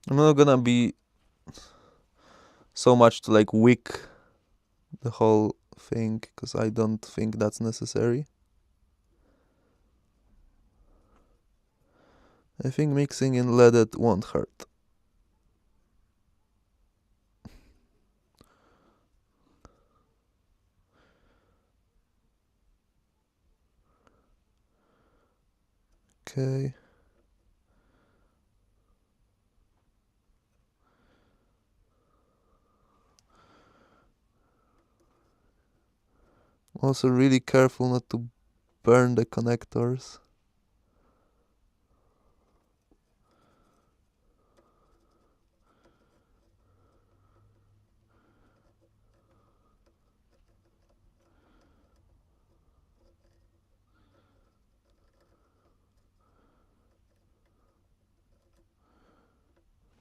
I'm not gonna be so much to like wick the whole thing, because I don't think that's necessary. I think mixing in leaded won't hurt. Okay. Also really careful not to burn the connectors.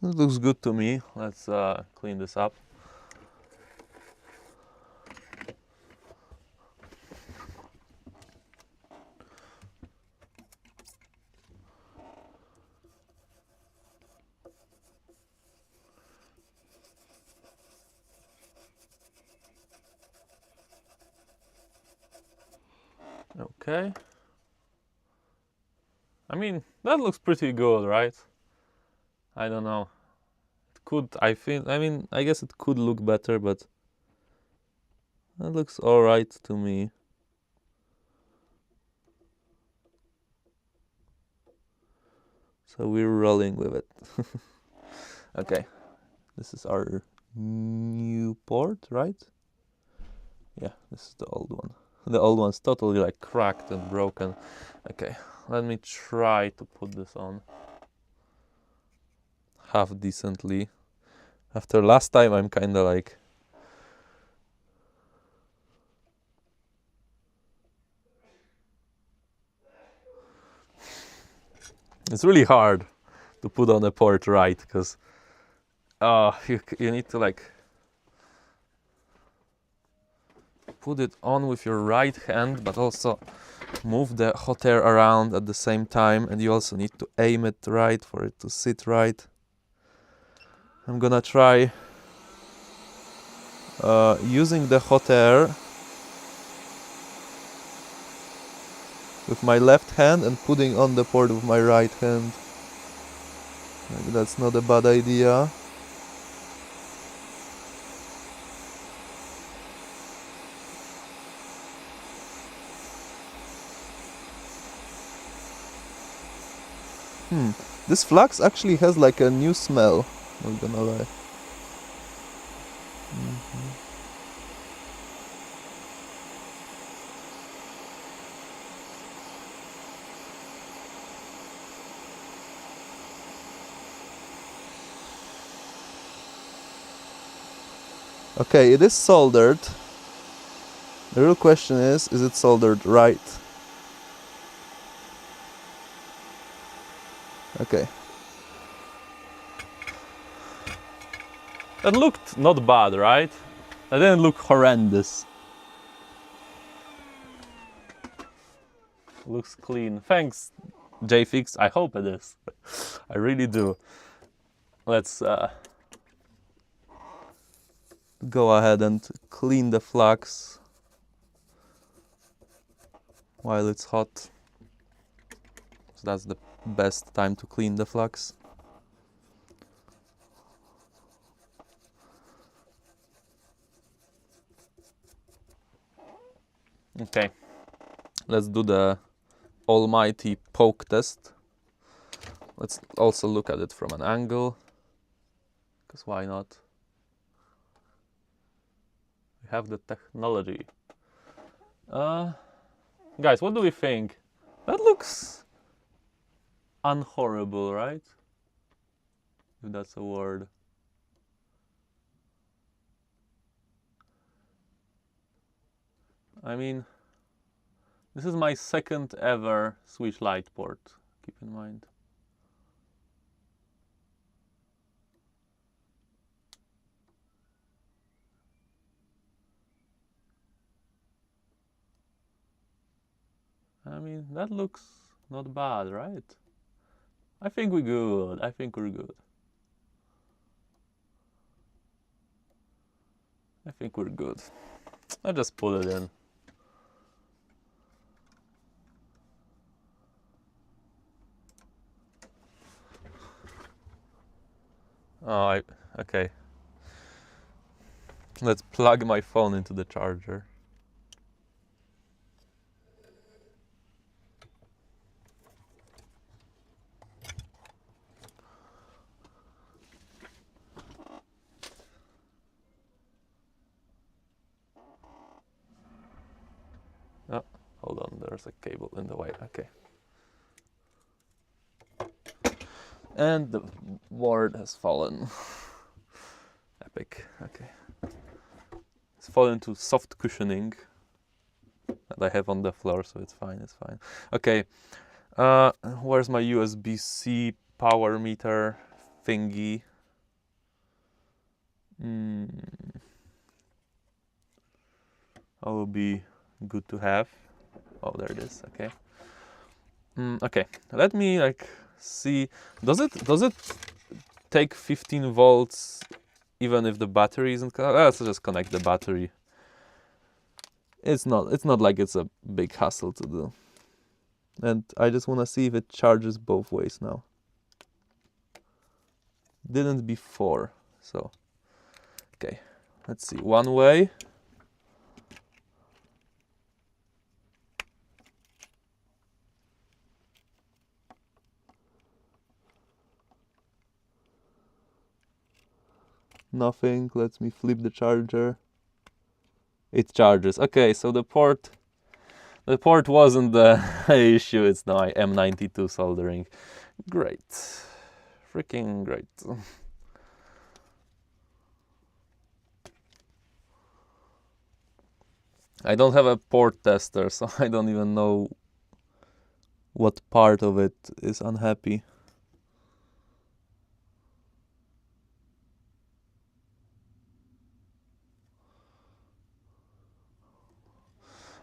It looks good to me. Let's clean this up. Okay. I mean, that looks pretty good, right? I don't know. It could, I guess it could look better, but that looks alright to me. So we're rolling with it. Okay, this is our new port, right? Yeah, this is the old one. The old one's totally like cracked and broken. Okay, let me try to put this on half decently. After last time, I'm kind of like... It's really hard to put on a port right, because you need to like put it on with your right hand, but also move the hot air around at the same time, and you also need to aim it right for it to sit right. I'm gonna try using the hot air with my left hand and putting on the port with my right hand. Maybe that's not a bad idea. This flax actually has like a new smell, not gonna lie. Okay, it is soldered. The real question is it soldered right? Okay. That looked not bad, right? That didn't look horrendous. Looks clean. Thanks, JFix. I hope it is. I really do. Let's go ahead and clean the flax while it's hot. So that's the best time to clean the flax. Okay, let's do the almighty poke test. Let's also look at it from an angle, because why not? We have the technology. Guys, what do we think? That looks unhorrible, right? If that's a word. I mean, this is my second ever Switch Lite port, keep in mind. I mean, that looks not bad, right? I think we're good. I think we're good. I think we're good. I'll just put it in. Oh, okay. Let's plug my phone into the charger. Oh, hold on, there's a cable in the way. Okay. And the board has fallen. Epic. Okay. It's fallen to soft cushioning that I have on the floor, so it's fine. It's fine. Okay. Where's my USB-C power meter thingy? That will be good to have. Oh, there it is. Okay. Okay. Let me like see. Does it take 15 volts even if the battery isn't connected? Let's just connect the battery. It's not like it's a big hassle to do. And I just want to see if it charges both ways now. Didn't before, so okay. Let's see. One way. nothing. Let me flip the charger. It charges. Okay, so the port wasn't the issue. It's now M92 soldering. Great, freaking great. I don't have a port tester, so I don't even know what part of it is unhappy.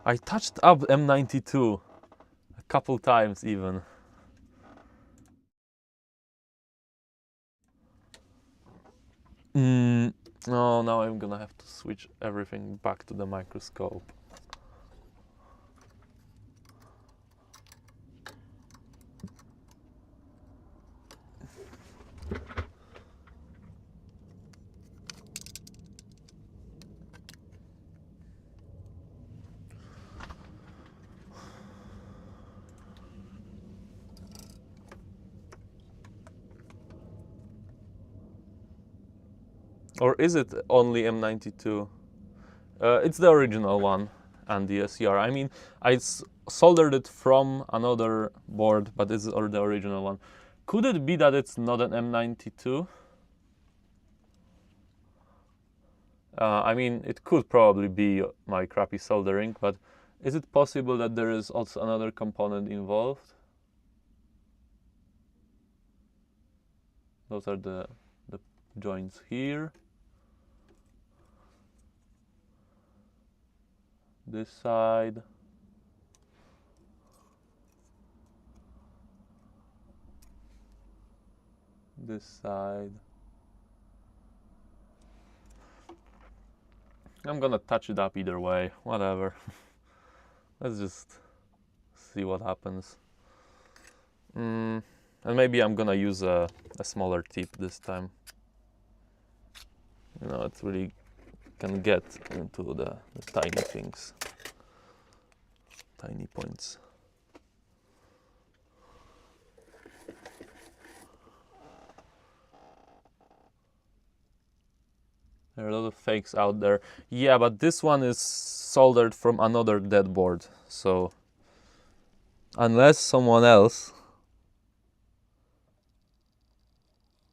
I touched up M92 a couple times even. Oh, now I'm gonna have to switch everything back to the microscope. Or is it only M92? It's the original one and the SCR. I mean, I soldered it from another board, but it's the original one. Could it be that it's not an M92? I mean, it could probably be my crappy soldering, but is it possible that there is also another component involved? Those are the joints here. This side. This side. I'm gonna touch it up either way, whatever. Let's just see what happens. And maybe I'm gonna use a smaller tip this time. You know, it really can get into the tiny things, tiny points. There are a lot of fakes out there. Yeah, but this one is soldered from another dead board, so unless someone else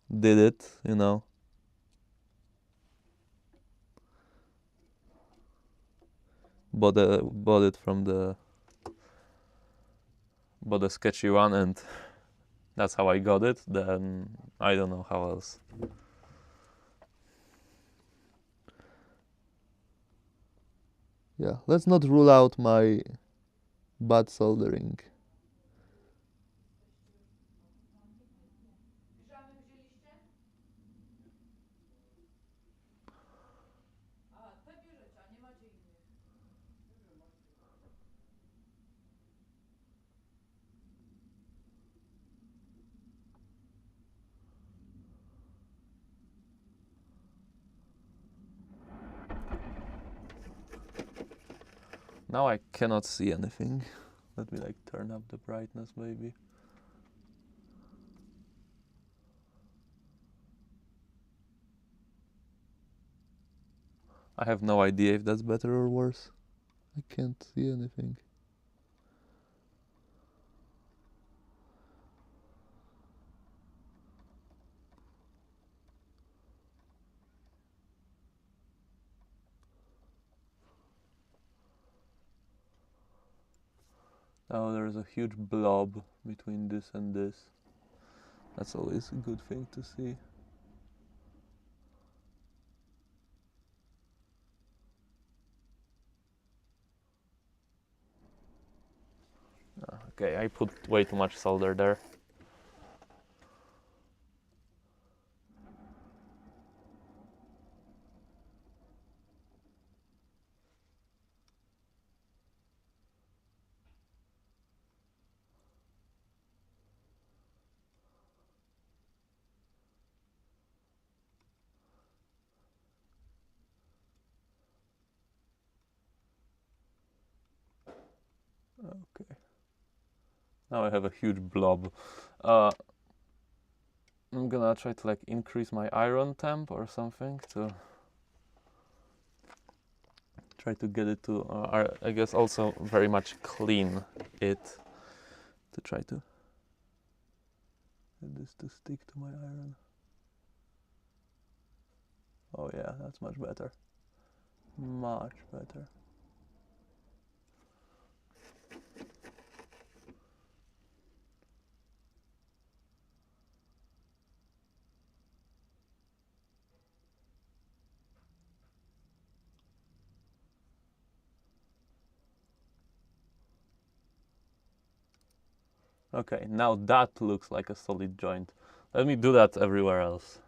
did it, you know. Bought it from the sketchy one, and that's how I got it. Then I don't know how else. Yeah, let's not rule out my bad soldering. Now I cannot see anything. Let me turn up the brightness maybe. I have no idea if that's better or worse. I can't see anything. Now there's a huge blob between this and this. That's always a good thing to see. Okay, I put way too much solder there. Okay. Now I have a huge blob. I'm gonna try to like increase my iron temp or something to try to get it to, I guess also very much clean it to try to get this to stick to my iron. Oh yeah, that's much better. Much better. Okay, now that looks like a solid joint. Let me do that everywhere else.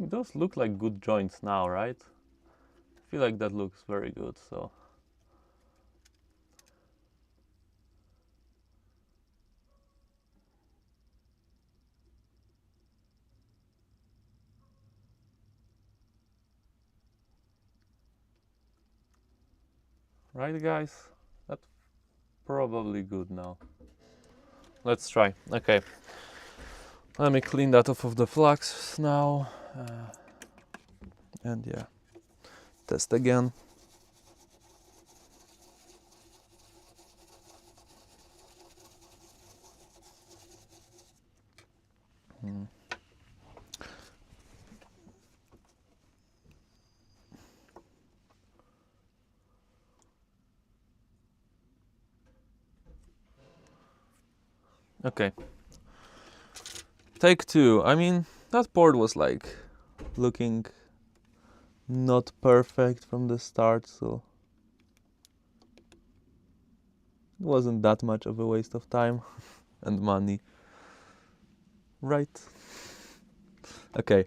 Those look like good joints now, right? I feel like that looks very good, so. Right guys? That's probably good now. Let's try. Okay. Let me clean that off of the flux now. And yeah, test again. Okay. Take two. I mean, that board was like looking not perfect from the start, so it wasn't that much of a waste of time and money. Right. Okay.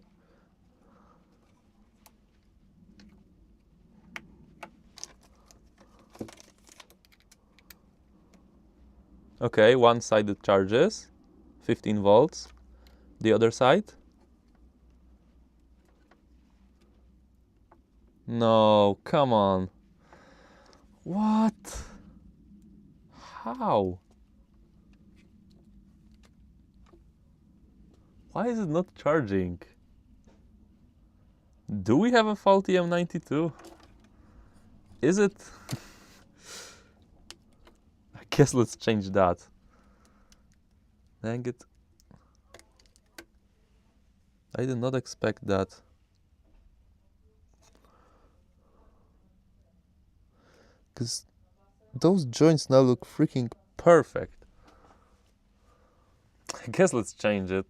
Okay, one side it charges, 15 volts. The other side? No, come on. What? How? Why is it not charging? Do we have a faulty M92? Is it? I guess let's change that. Dang it. I did not expect that. Because those joints now look freaking perfect. I guess let's change it.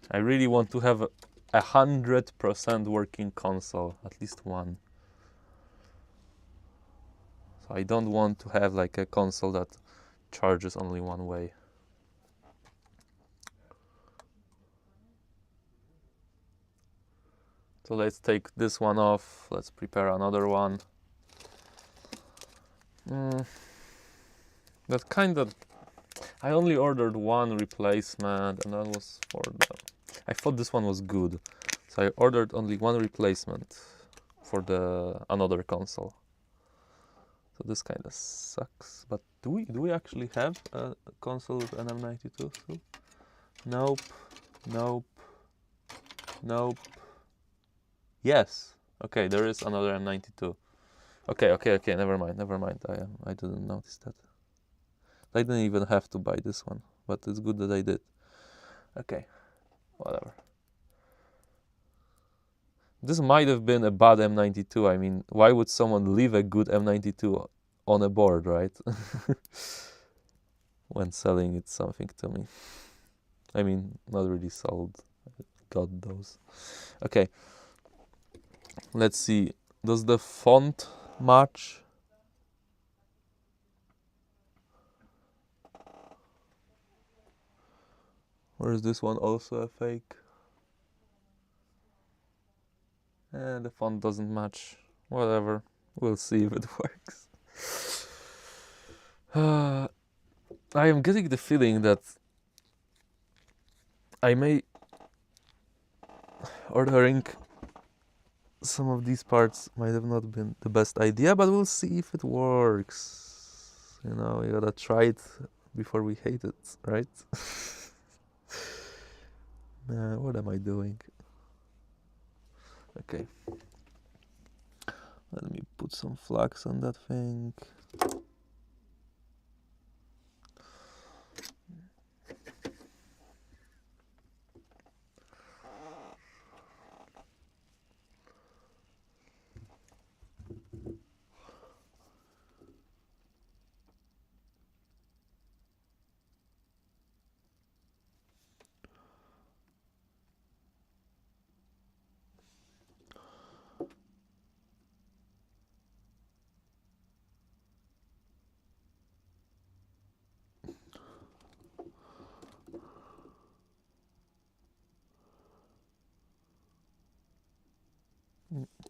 I really want to have 100% working console, at least one. So I don't want to have like a console that charges only one way. So let's take this one off. Let's prepare another one. That kind of... I only ordered one replacement and that was for the... I thought this one was good. So I ordered only one replacement for the another console. So this kind of sucks. But do we actually have a console with an M92 still? Nope. Nope. Nope. Yes. Okay, there is another M92. Okay. Never mind. I didn't notice that. I didn't even have to buy this one, but it's good that I did. Okay, whatever. This might have been a bad M92. I mean, why would someone leave a good M92 on a board, right? When selling it something to me. I mean, not really sold. Got those. Okay. Let's see. Does the font match? Or is this one also a fake? The font doesn't match. Whatever. We'll see if it works. I am getting the feeling that I may ordering some of these parts might have not been the best idea, but we'll see if it works. You know, you gotta try it before we hate it, right? What am I doing? Okay. Let me put some flags on that thing.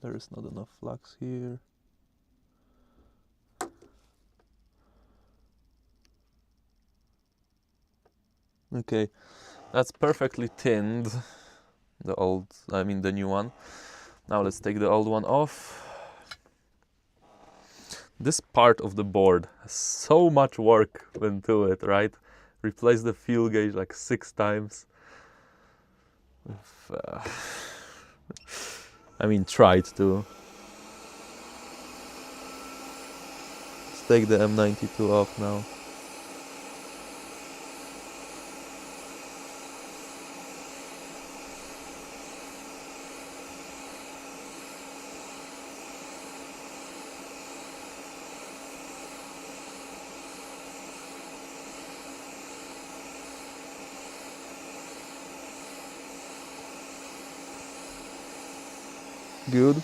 There is not enough flags here. Okay, that's perfectly tinned. The new one. Now let's take the old one off. This part of the board has so much work into it, right? Replace the fuel gauge like 6 times. Tried to. Let's take the M92 off now. Good.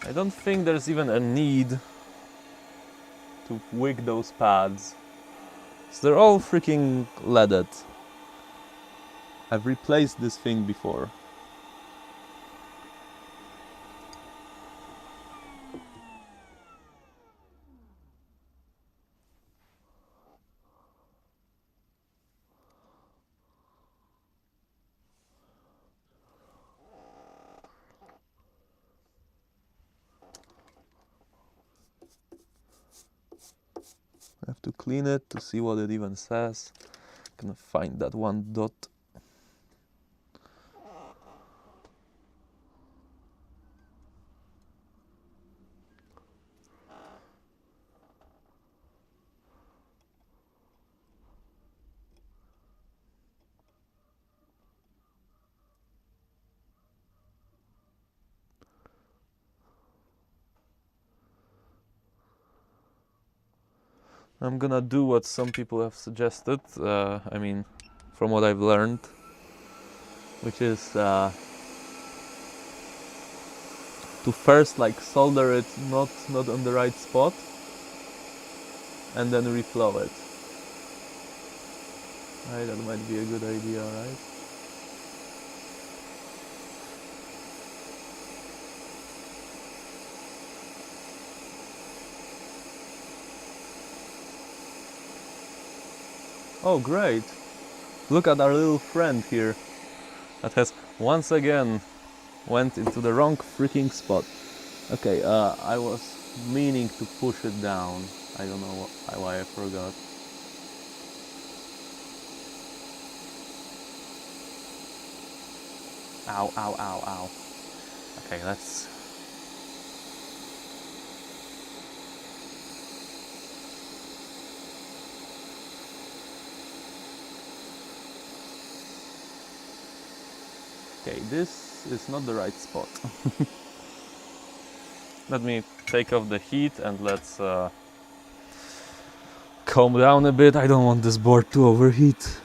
I don't think there's even a need to wig those pads. So they're all freaking leaded. I've replaced this thing before. I have to clean it to see what it even says. Gonna find that one dot. I'm gonna do what some people have suggested, from what I've learned, which is to first solder it not on the right spot and then reflow it. Right, that might be a good idea, right? Oh, great! Look at our little friend here that has once again went into the wrong freaking spot. Okay, I was meaning to push it down. I don't know why I forgot. Ow, ow, ow, ow. Okay, let's... Okay, this is not the right spot. let me take off the heat and let's calm down a bit. I don't want this board to overheat.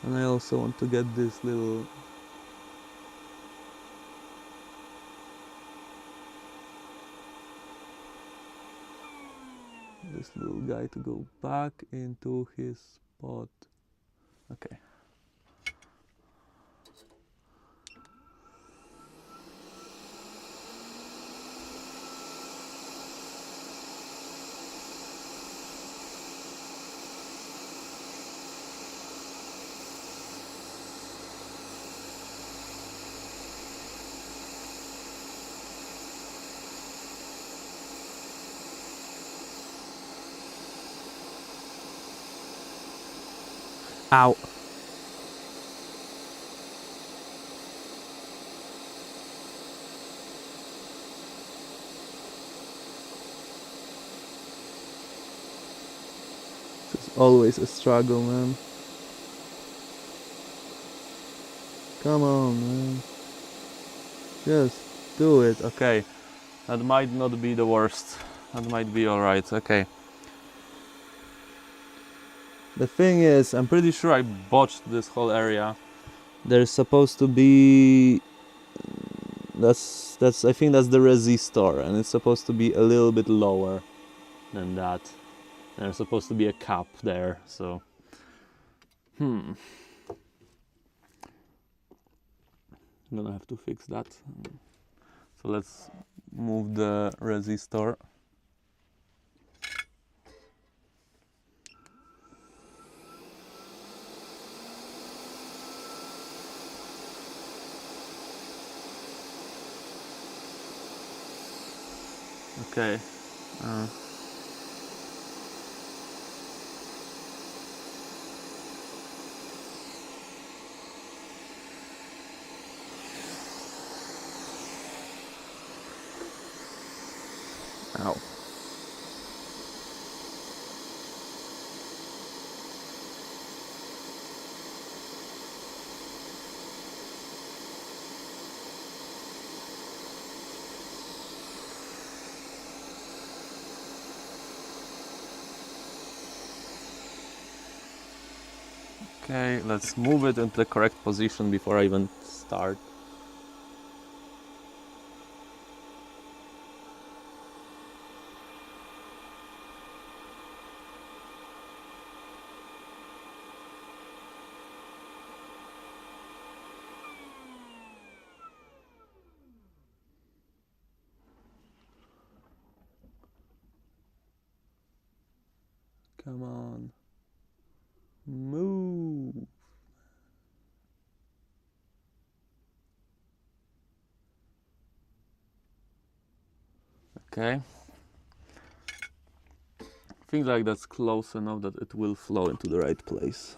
And I also want to get this little guy to go back into his spot. Okay. Ow. It's always a struggle, man. Come on, man. Just do it. Okay. That might not be the worst. That might be alright. Okay. The thing is, I'm pretty sure I botched this whole area. There's supposed to be... That's I think that's the resistor, and it's supposed to be a little bit lower than that. There's supposed to be a cap there, so... I'm gonna have to fix that. So let's move the resistor. Okay. Ow. Okay, let's move it into the correct position before I even start. Come on. Move. Okay. I think like that's close enough that it will flow into the right place.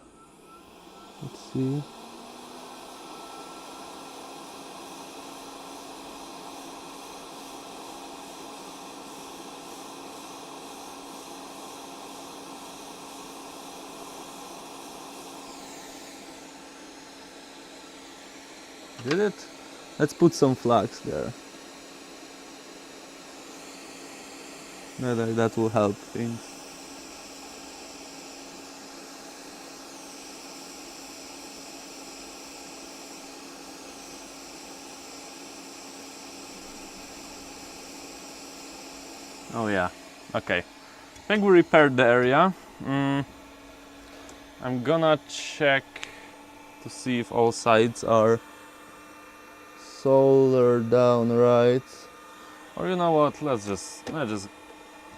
Let's see. Did it? Let's put some flags there. That will help things. Oh yeah, okay. I think we repaired the area. I'm gonna check to see if all sides are soldered down right. Or you know what, let's just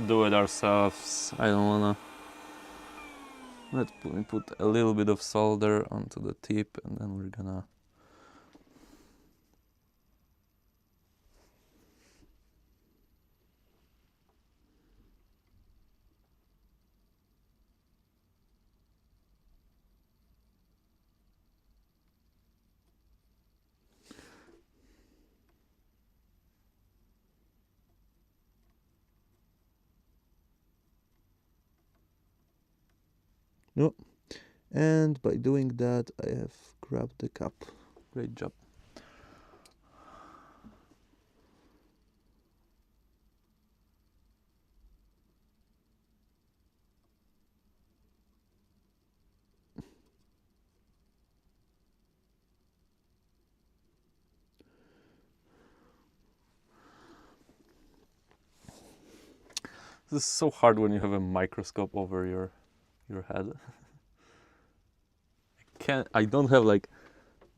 do it ourselves. I don't wanna... Let's put a little bit of solder onto the tip, and then we're gonna... No. And by doing that, I have grabbed the cap. Great job. This is so hard when you have a microscope over your head. I don't have like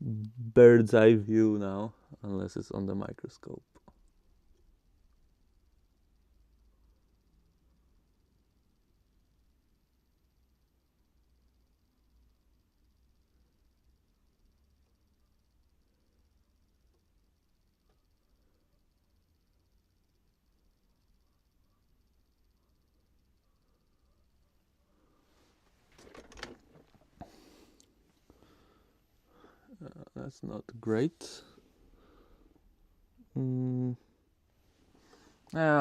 bird's eye view now unless it's on the microscope. That's not great. Yeah,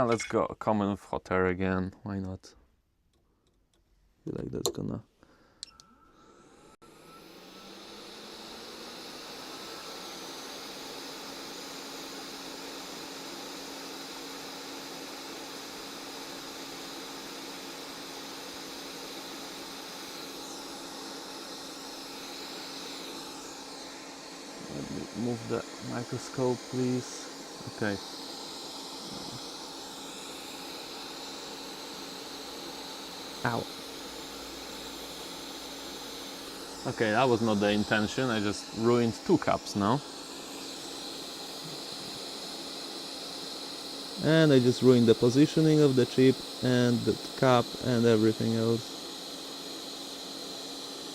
let's go common with hot air again. Why not? I feel like that's gonna. Let me move the microscope, please. Okay. Ow. Okay, that was not the intention. I just ruined 2 cups now. And I just ruined the positioning of the chip and the cup and everything else.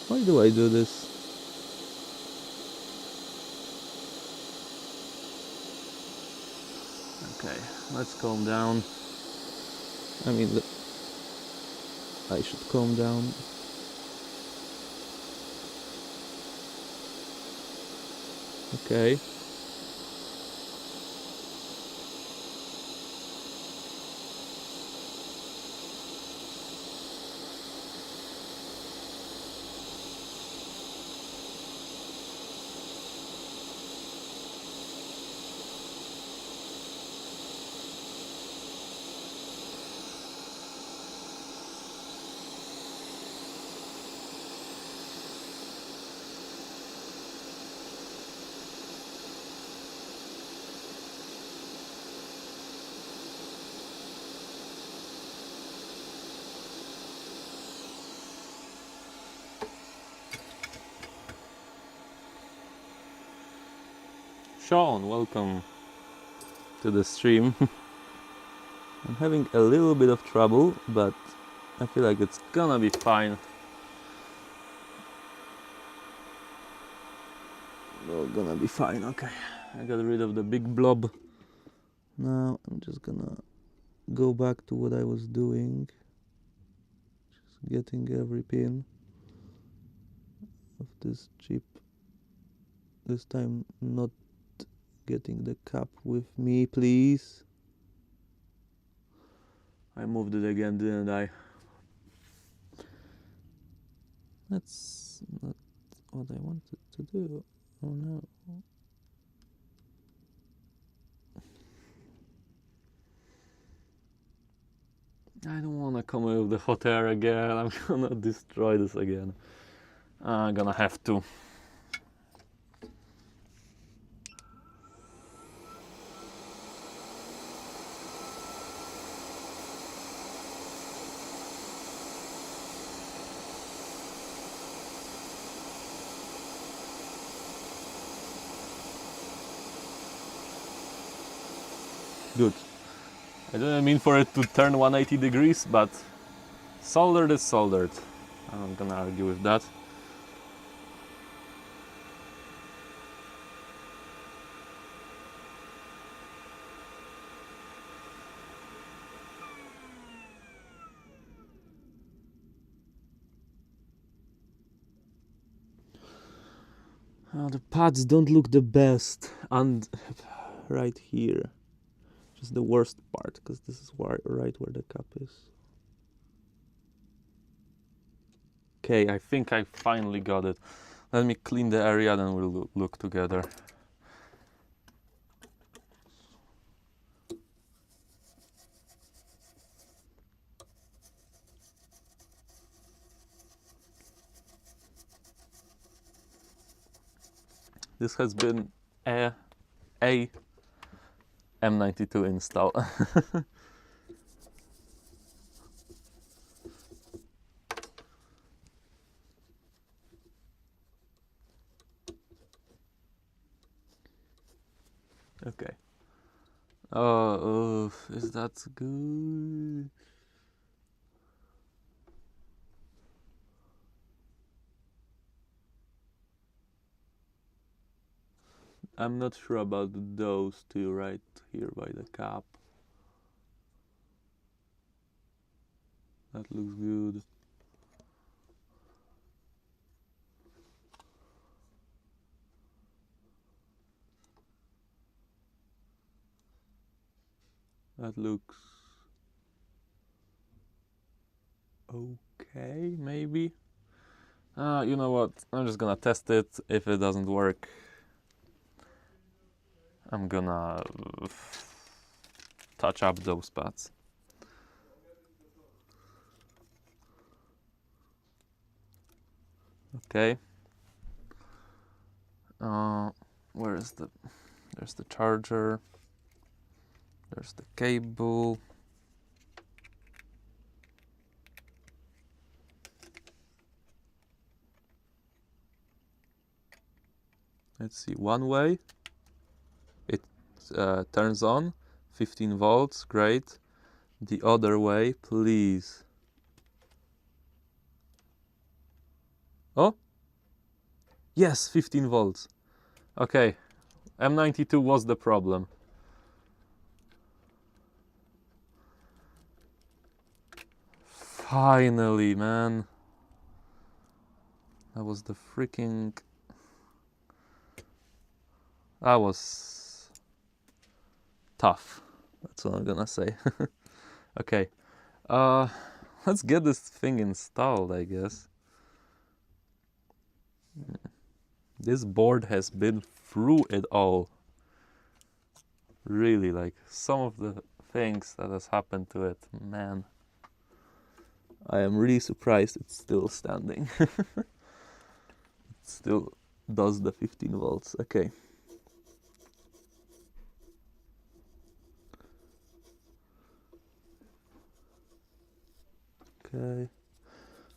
Why do I do this? Okay, let's calm down. I mean, I should calm down. Okay. Sean, welcome to the stream. I'm having a little bit of trouble, but I feel like it's gonna be fine. We're gonna be fine, okay. I got rid of the big blob. Now I'm just gonna go back to what I was doing. Just getting every pin of this chip. This time not getting the cup with me, please. I moved it again, didn't I? That's not what I wanted to do. Oh no. I don't want to come with the hot air again. I'm gonna destroy this again. I'm gonna have to. Good. I didn't mean for it to turn 180 degrees, but soldered is soldered. I'm not gonna argue with that. The pads don't look the best, and right here, just the worst part, because this is right where the cup is. Okay, I think I finally got it. Let me clean the area, then we'll look together. This has been a M92 install. Okay. Oh, is that good? I'm not sure about those two right here by the cap. That looks good. That looks okay, maybe. You know what? I'm just gonna test it. If it doesn't work, I'm gonna touch up those spots. Okay. Where is the? There's the charger. There's the cable. Let's see. One way. It turns on. 15 volts. Great. The other way, please. Oh. Yes, 15 volts. Okay. M92 was the problem. Finally, man. That was the freaking... That was tough. That's what I'm gonna say. Okay. Let's get this thing installed, I guess. This board has been through it all. Really, like some of the things that has happened to it, man. I am really surprised it's still standing. It still does the 15 volts. Okay. Okay.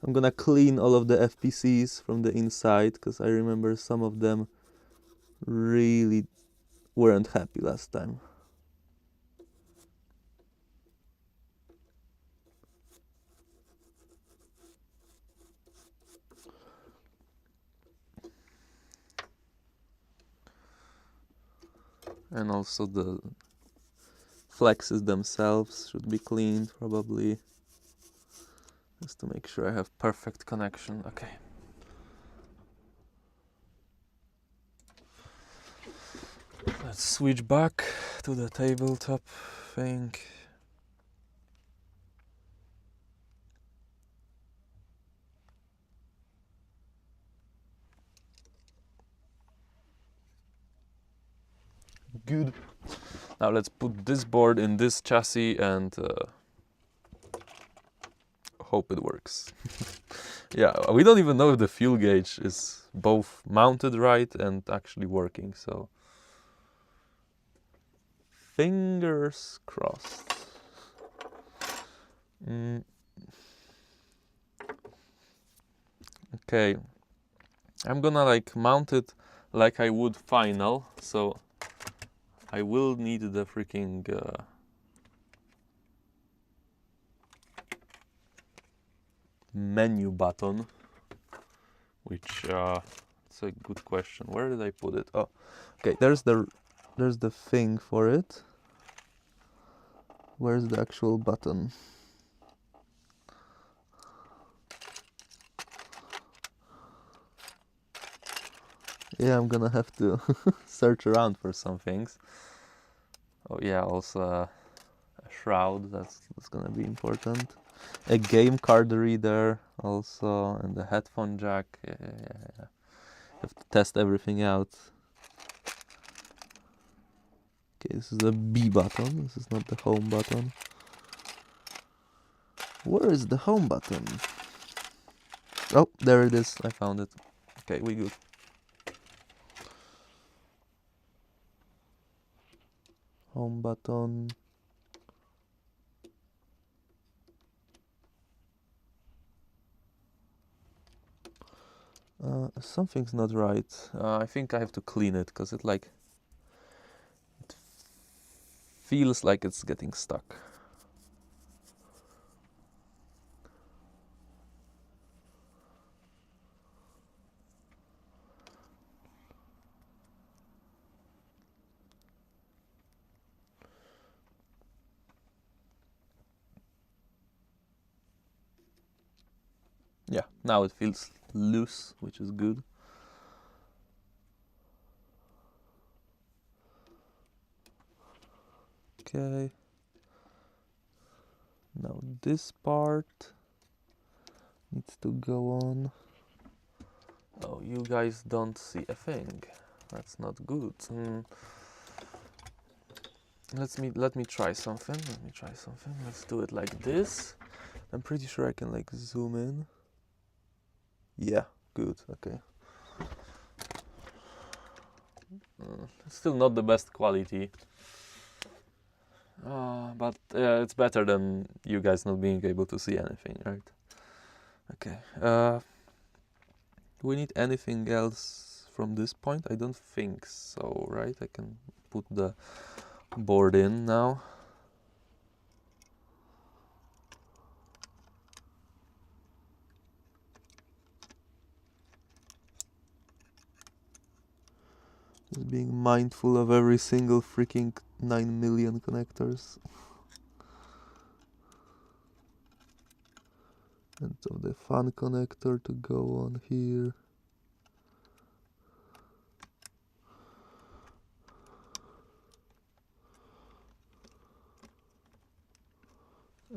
I'm gonna clean all of the FPCs from the inside because I remember some of them really weren't happy last time. And also the flexes themselves should be cleaned probably, just to make sure I have perfect connection. Okay. Let's switch back to the tabletop thing. Good. Now let's put this board in this chassis and hope it works. Yeah, we don't even know if the fuel gauge is both mounted right and actually working, so fingers crossed. Okay, I'm gonna like mount it like I would final, so I will need the freaking menu button, which it's a good question. Where did I put it? Oh, okay, there's the thing for it. Where's the actual button? Yeah, I'm gonna have to search around for some things. Oh yeah, also a shroud, that's gonna be important. A game card reader also, and the headphone jack. Yeah. Have to test everything out. Okay, this is the B button. This is not the home button. Where is the home button? Oh, there it is. I found it. Okay, we good. Home button. Something's not right. I think I have to clean it because it feels like it's getting stuck. Yeah, now it feels loose, which is good. Okay. Now this part needs to go on. Oh, you guys don't see a thing. That's not good. Let me try something. Let's do it like this. I'm pretty sure I can like zoom in. Yeah, good. Okay. Still not the best quality. But it's better than you guys not being able to see anything, right? Okay. Do we need anything else from this point? I don't think so, right? I can put the board in now. Just being mindful of every single freaking 9 million connectors. And of the fan connector to go on here.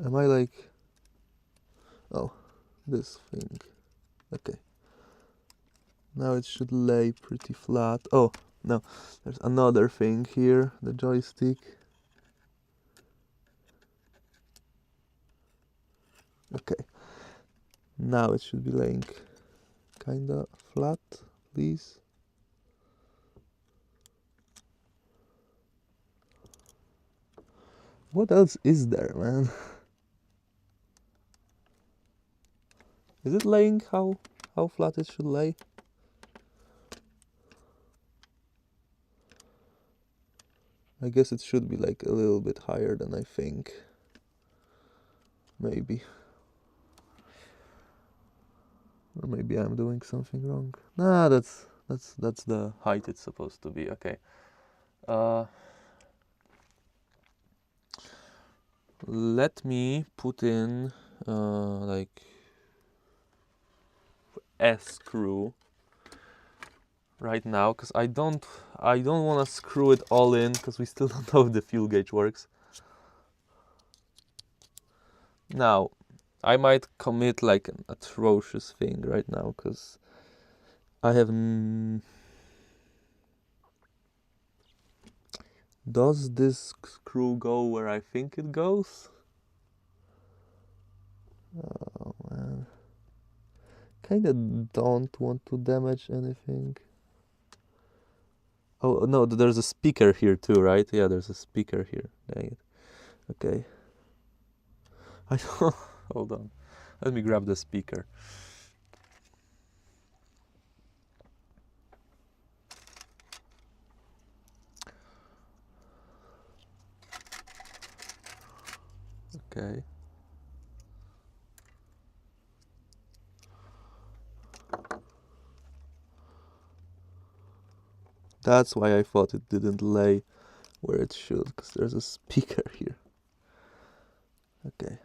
Am I like... Oh, this thing. Okay. Now it should lay pretty flat. Oh, no. There's another thing here. The joystick. Okay. Now it should be laying kinda flat, please. What else is there, man? Is it laying how flat it should lay? I guess it should be like a little bit higher than I think. Maybe. Or maybe I'm doing something wrong. Nah, that's the height it's supposed to be. Okay. Let me put in like a screw right now, because I don't want to screw it all in, because we still don't know if the fuel gauge works. Now, I might commit like an atrocious thing right now, because I have... Does this screw go where I think it goes? Oh man. Kinda don't want to damage anything. Oh no, there's a speaker here too, right? Yeah, there's a speaker here. Dang it. Okay. I don't... Hold on. Let me grab the speaker. Okay. That's why I thought it didn't lay where it should, because there's a speaker here. Okay.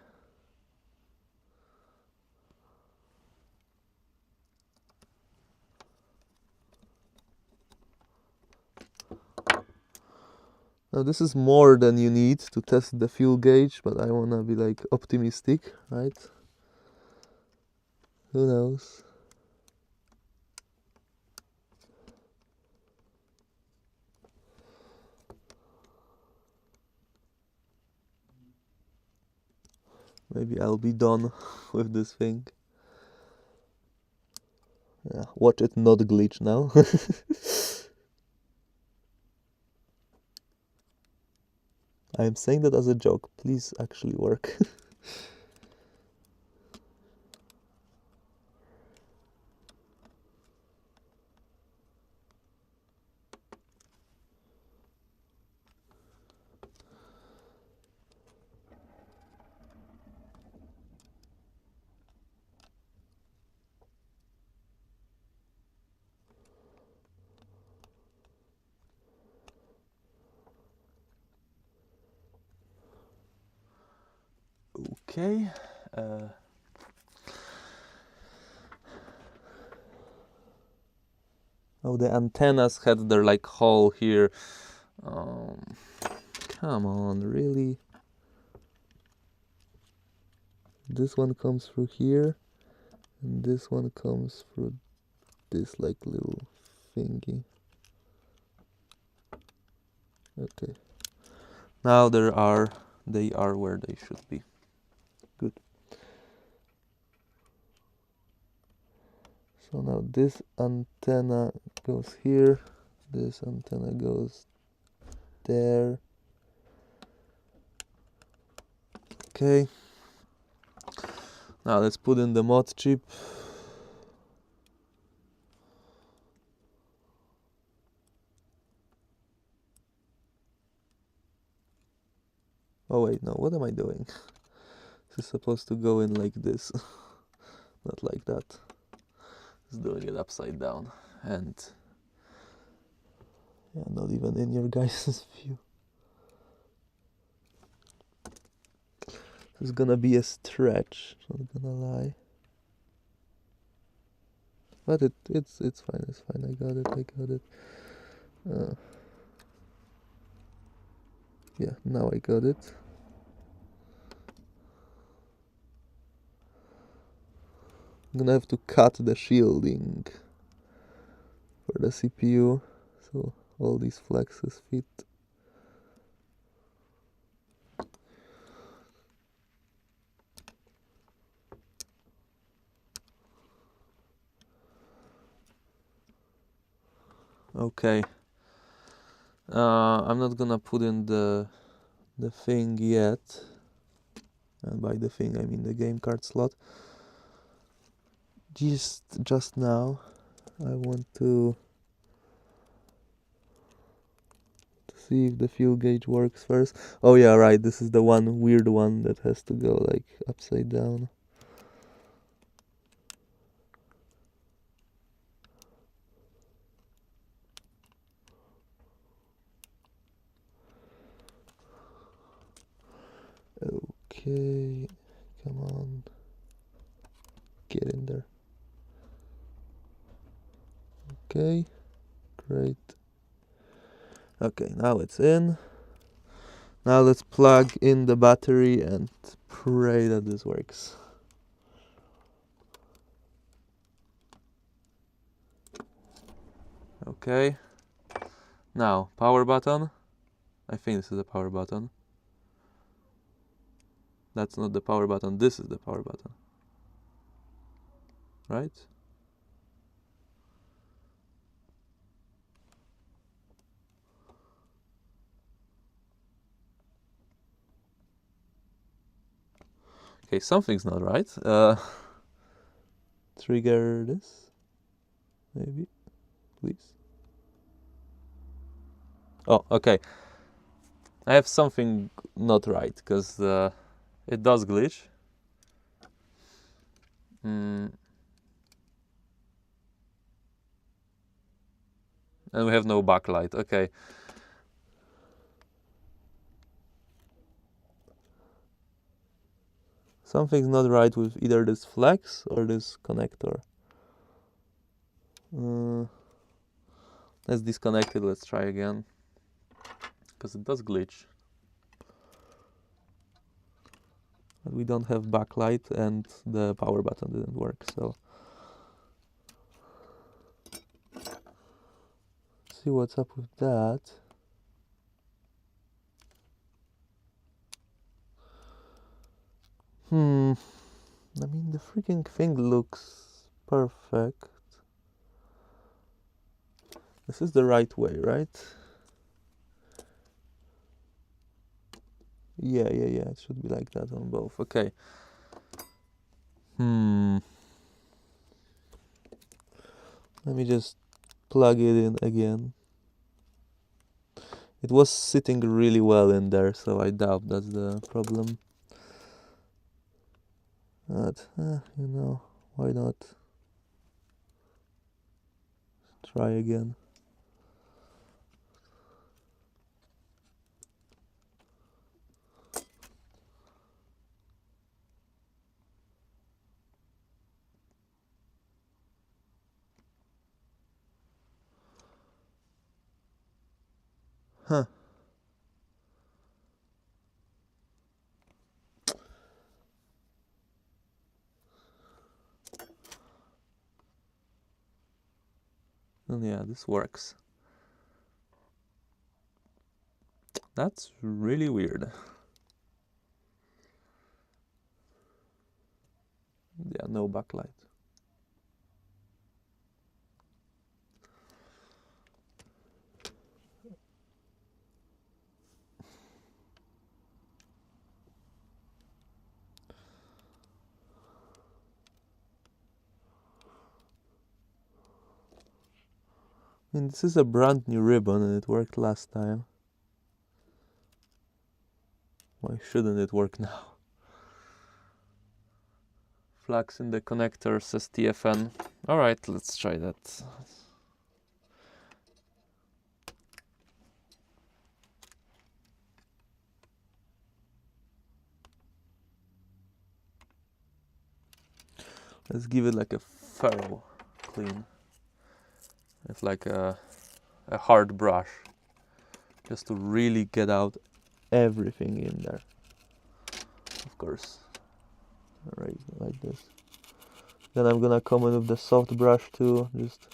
Now this is more than you need to test the fuel gauge, but I wanna be like optimistic, right? Who knows? Maybe I'll be done with this thing. Yeah, watch it not glitch now. I'm saying that as a joke. Please actually work. Okay. Oh, the antennas had their like hole here. Come on, really? This one comes through here, and this one comes through this like little thingy. Okay. Now they are where they should be. Good. So now this antenna goes here, this antenna goes there. Okay. Now let's put in the mod chip. Oh wait, no, what am I doing? This is supposed to go in like this, not like that. It's doing it upside down, and yeah, not even in your guys' view. This is gonna be a stretch, not gonna lie. But it's fine, it's fine. I got it. Yeah, now I got it. I'm gonna have to cut the shielding for the CPU, so all these flexes fit. Okay. I'm not gonna put in the thing yet, and by the thing I mean the game card slot. Just now, I want to see if the fuel gauge works first. Oh yeah, right. This is the one weird one that has to go like upside down. Okay, come on, get in there. Okay, great. Okay, now it's in. Now let's plug in the battery and pray that this works. Okay. Now, power button. I think this is the power button. That's not the power button, this is the power button. Right? Okay, something's not right. Trigger this, maybe, please. Oh, okay. I have something not right, because it does glitch. And we have no backlight, okay. Something's not right with either this flex or this connector. Let's disconnect it, let's try again. Because it does glitch. But we don't have backlight and the power button didn't work, so. Let's see what's up with that. I mean, the freaking thing looks perfect. This is the right way, right? Yeah, it should be like that on both. Okay. Let me just plug it in again. It was sitting really well in there, so I doubt that's the problem. But, you know, why not? Try again. Huh. And yeah, this works. That's really weird. Yeah, no backlight. I mean, this is a brand new ribbon and it worked last time. Why shouldn't it work now? Flux in the connector, says TFN. Alright, let's try that. Let's give it like a thorough clean. It's like a hard brush. Just to really get out everything in there. Of course. Alright, like this. Then I'm gonna come in with the soft brush too, just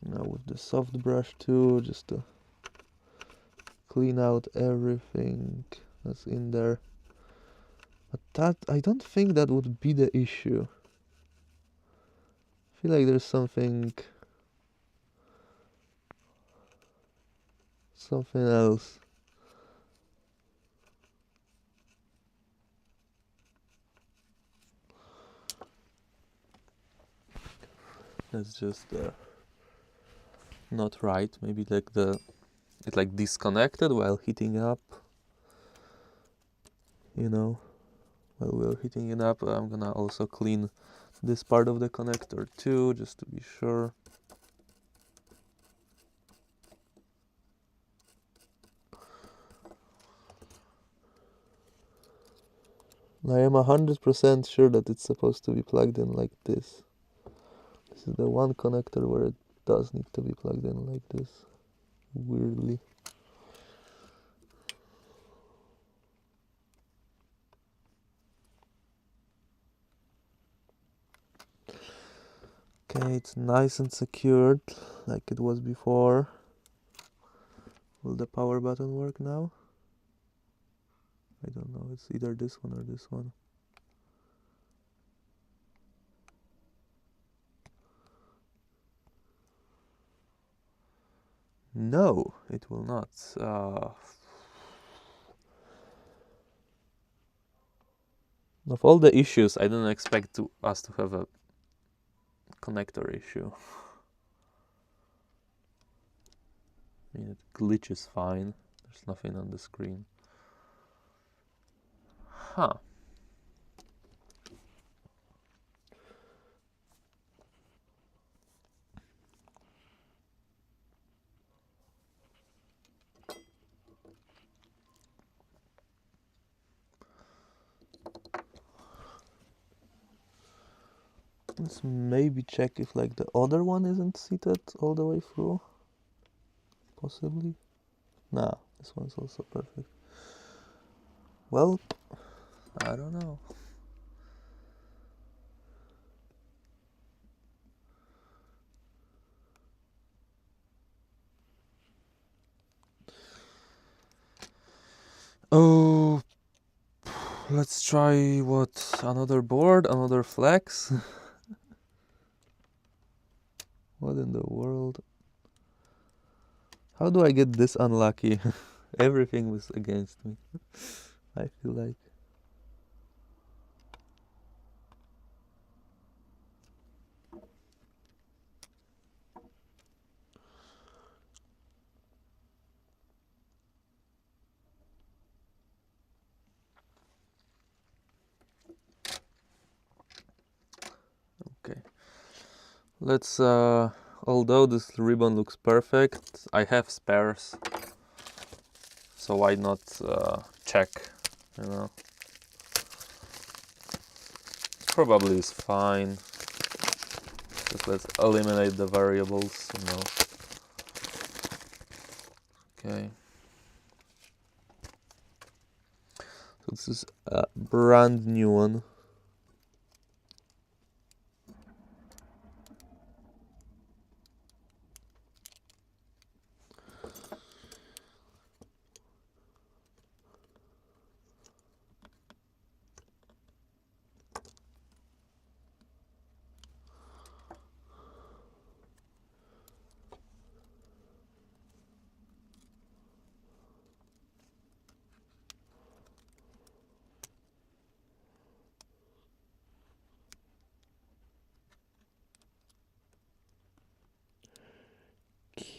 now with the soft brush too, just to clean out everything that's in there. But that, I don't think that would be the issue. I feel like there's something else. That's just not right. Maybe like it like disconnected while heating up. You know, while we're heating it up, I'm gonna also clean this part of the connector too, just to be sure. I am 100% sure that it's supposed to be plugged in like this. This is the one connector where it does need to be plugged in like this, weirdly. Okay, it's nice and secured like it was before. Will the power button work now? I don't know, it's either this one or this one. No, it will not. Of all the issues, I didn't expect us to have a connector issue. I mean, it glitches fine. There's nothing on the screen. Huh. Let's maybe check if like the other one isn't seated all the way through. Possibly. Nah, this one's also perfect. Well, I don't know. Oh, let's try what? Another board, another flex? What in the world? How do I get this unlucky? Everything was against me. I feel like. Okay. Let's, although this ribbon looks perfect, I have spares. So why not check, you know? probably is fine. Just let's eliminate the variables, you know. Okay. So this is a brand new one.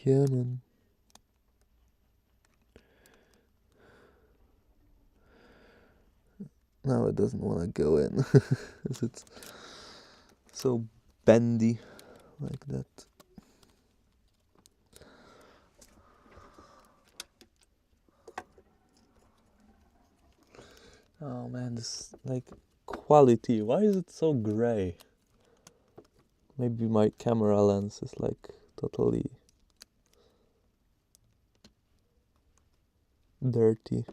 Come on. No, it doesn't want to go in. It's so bendy like that. Oh man, this like quality. Why is it so gray? Maybe my camera lens is like totally dirty.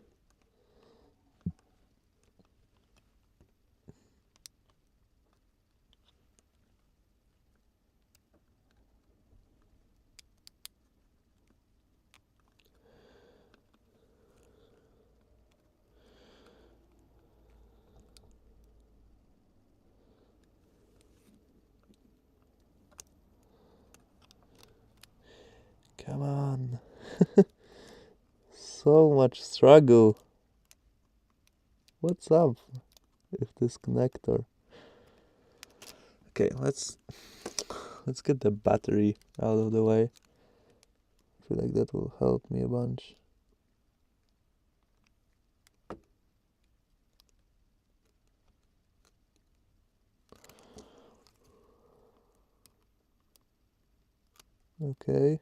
Come on. So much struggle. What's up with this connector? Okay, let's get the battery out of the way. I feel like that will help me a bunch. Okay.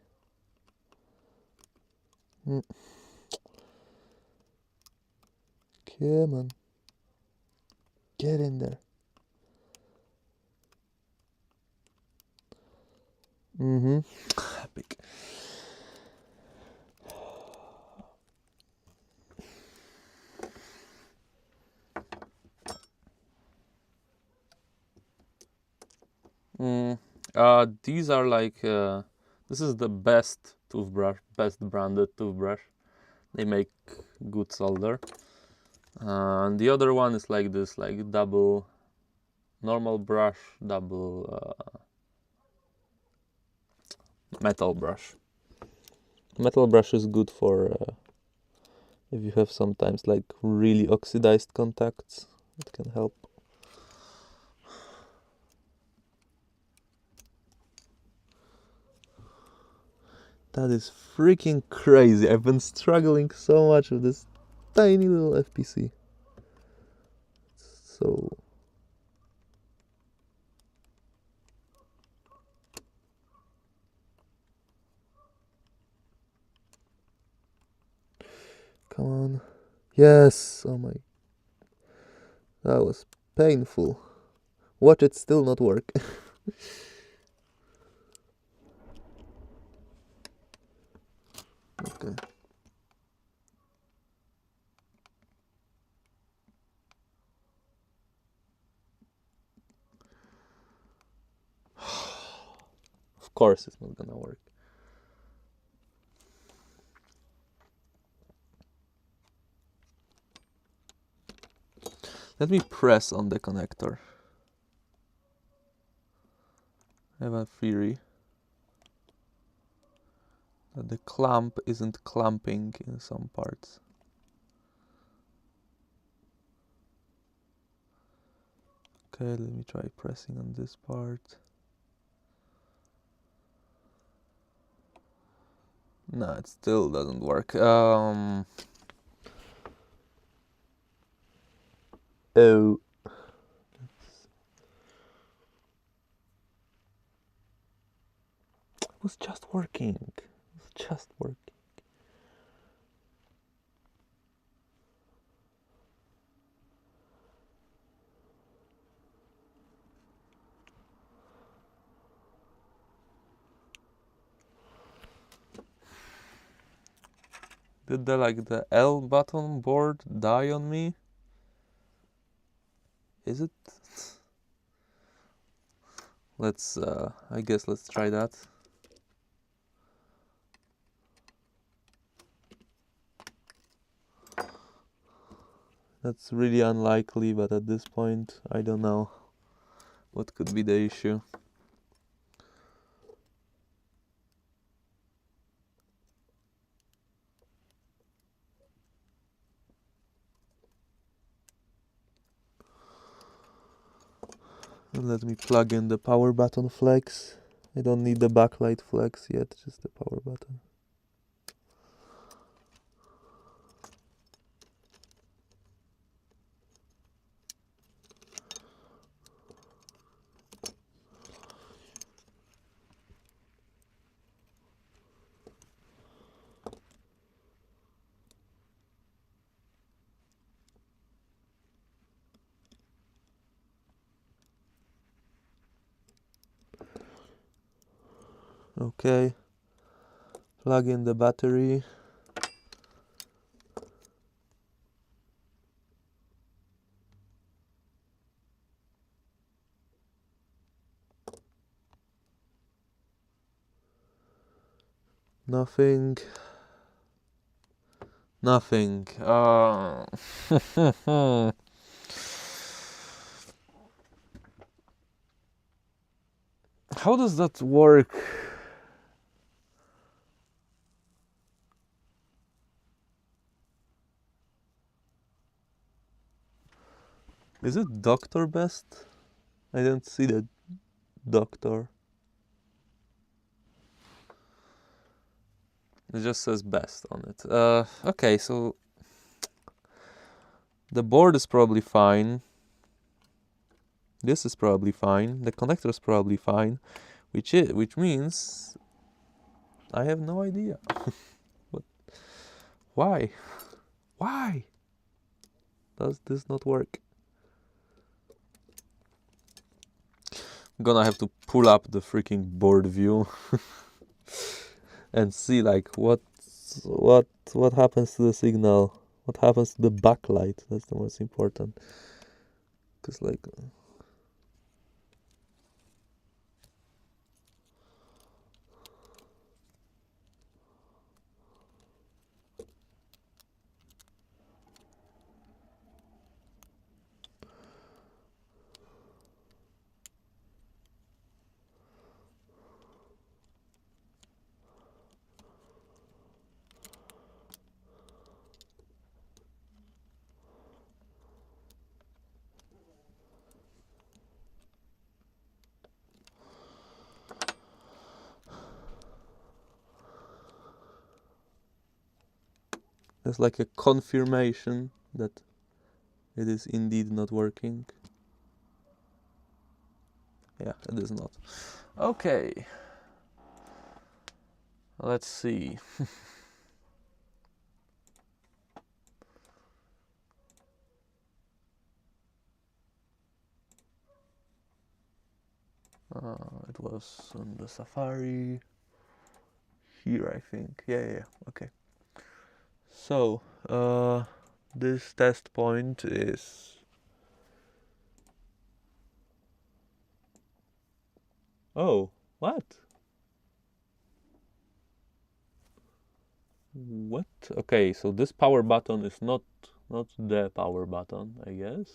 Come on. Get in there. Epic. These are like this is the best toothbrush, best branded toothbrush. They make good solder. And the other one is like this, like double normal brush, double metal brush. Metal brush is good for if you have sometimes like really oxidized contacts. It can help. That is freaking crazy. I've been struggling so much with this tiny little FPC. So come on. Yes. Oh my. That was painful. Watch it still not work. Okay. Of course it's not gonna work. Let me press on the connector. I have a theory that the clamp isn't clamping in some parts. Okay, let me try pressing on this part. No, it still doesn't work. Oh. It was just working. It was just working. Did the L button board die on me? Is it? Let's I guess let's try that. That's really unlikely, but at this point I don't know what could be the issue. Let me plug in the power button flex. I don't need the backlight flex yet, just the power button. Okay, plug in the battery. Nothing. Nothing. How does that work? Is it doctor best? I don't see the doctor. It just says best on it. Okay, so the board is probably fine. This is probably fine. The connector is probably fine, which means I have no idea. What? Why? Why does this not work? I'm gonna have to pull up the freaking board view and see like what happens to the signal. What happens to the backlight? That's the most important. Cause like. There's like a confirmation that it is indeed not working. Yeah, it is not. Okay. Let's see. It was on the Safari. Here, I think. Yeah. Okay. So, this test point is. Oh, what? What? Okay, so this power button is not the power button, I guess.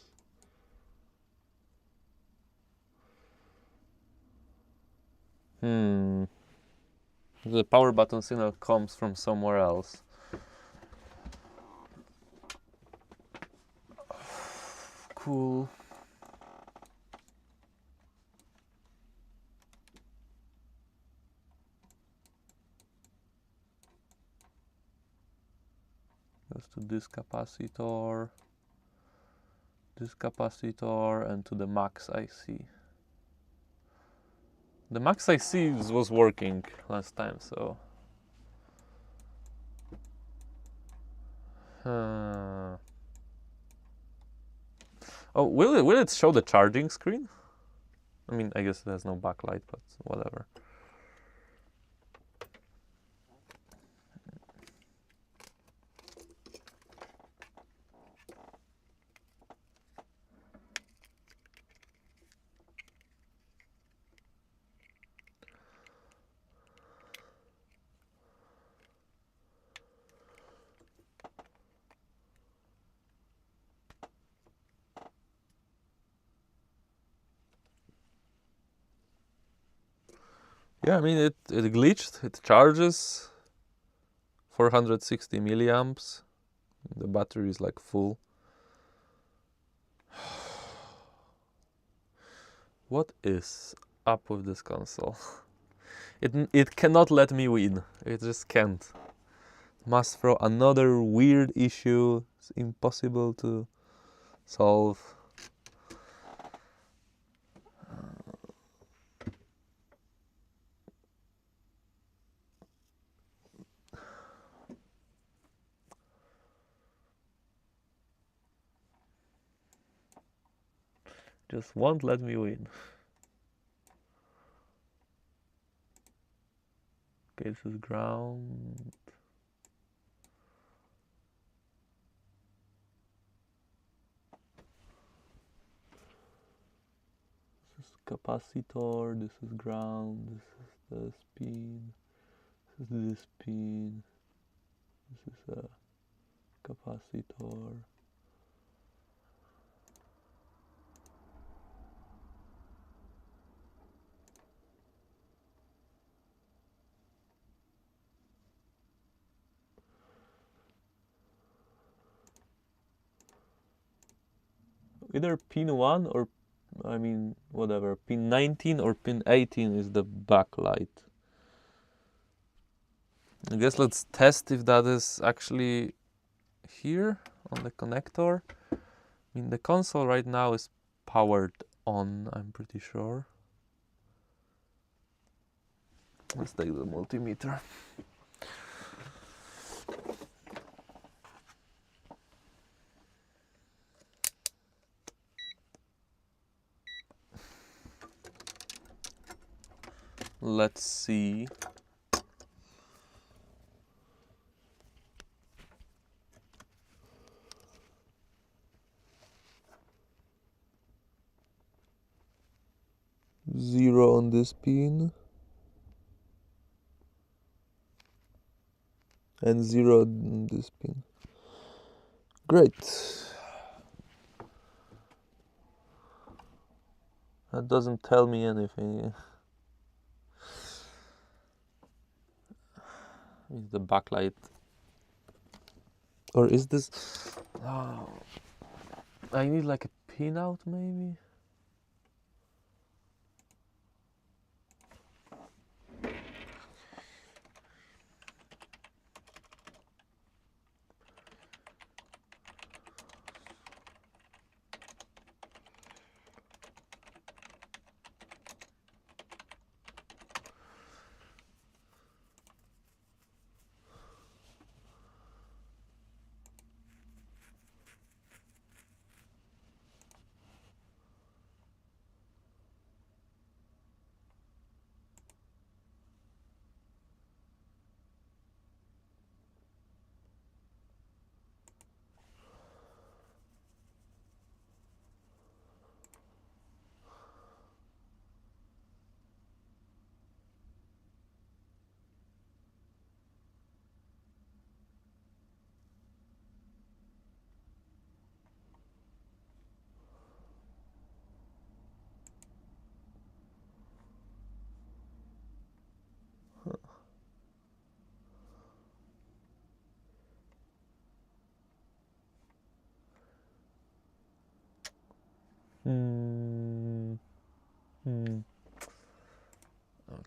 The power button signal comes from somewhere else. Cool. Goes to this capacitor, and to the max IC. The max IC was working last time, so. Oh, will it show the charging screen? I mean, I guess it has no backlight, but whatever. Yeah, I mean it glitched. It charges 460 milliamps. The battery is like full. What is up with this console? It cannot let me win. It just can't. Must throw another weird issue. It's impossible to solve. Just won't let me win. Okay, this is ground. This is capacitor, this is ground, this is the spin, this is the spin, this is a capacitor. Either pin 1 or, I mean, whatever, pin 19 or pin 18 is the backlight. I guess let's test if that is actually here on the connector. I mean, the console right now is powered on, I'm pretty sure. Let's take the multimeter. Let's see. Zero on this pin. And zero on this pin. Great. That doesn't tell me anything. Is the backlight, or is this? Oh, I need like a pinout maybe.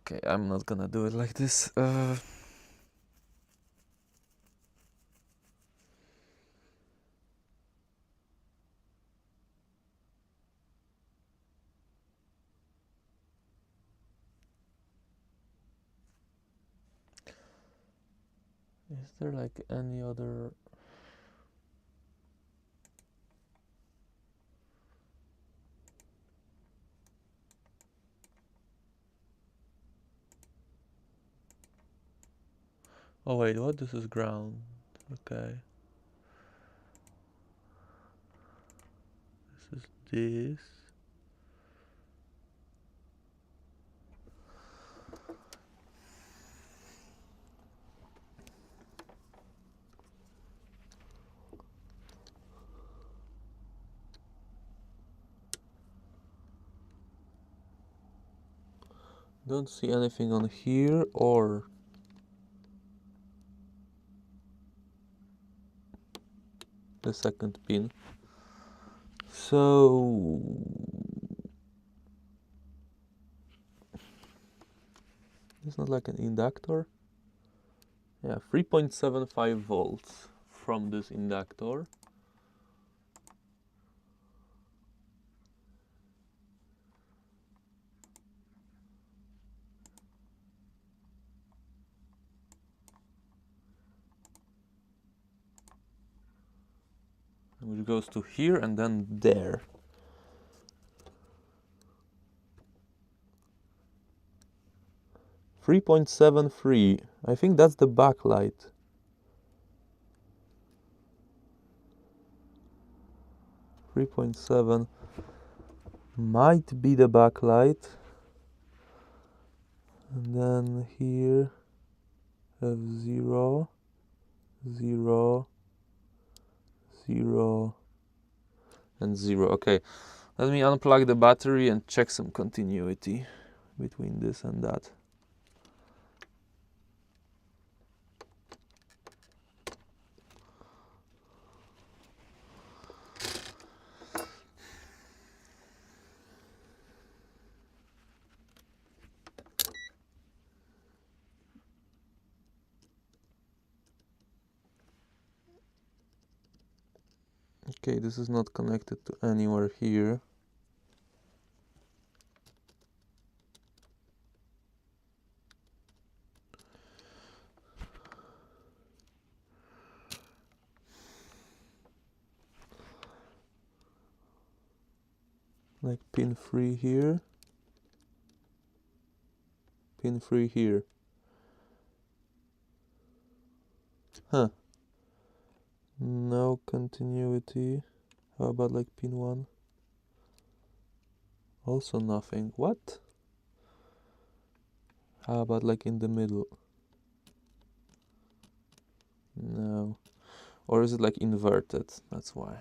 Okay, I'm not gonna do it like this. Is there like any other? Oh wait, what? This is ground. Okay. This is this. Don't see anything on here or the second pin. So it's not like an inductor. Yeah, 3.75 volts from this inductor. Which goes to here and then there. .73. I think that's the backlight. .7 might be the backlight. And then here have 0, 0, 0, and 0. Okay, let me unplug the battery and check some continuity between this and that. Okay, this is not connected to anywhere here. Like pin 3 here, pin 3 here. Huh. No continuity. How about like pin 1? Also nothing. What? How about like in the middle? No. Or is it like inverted? That's why.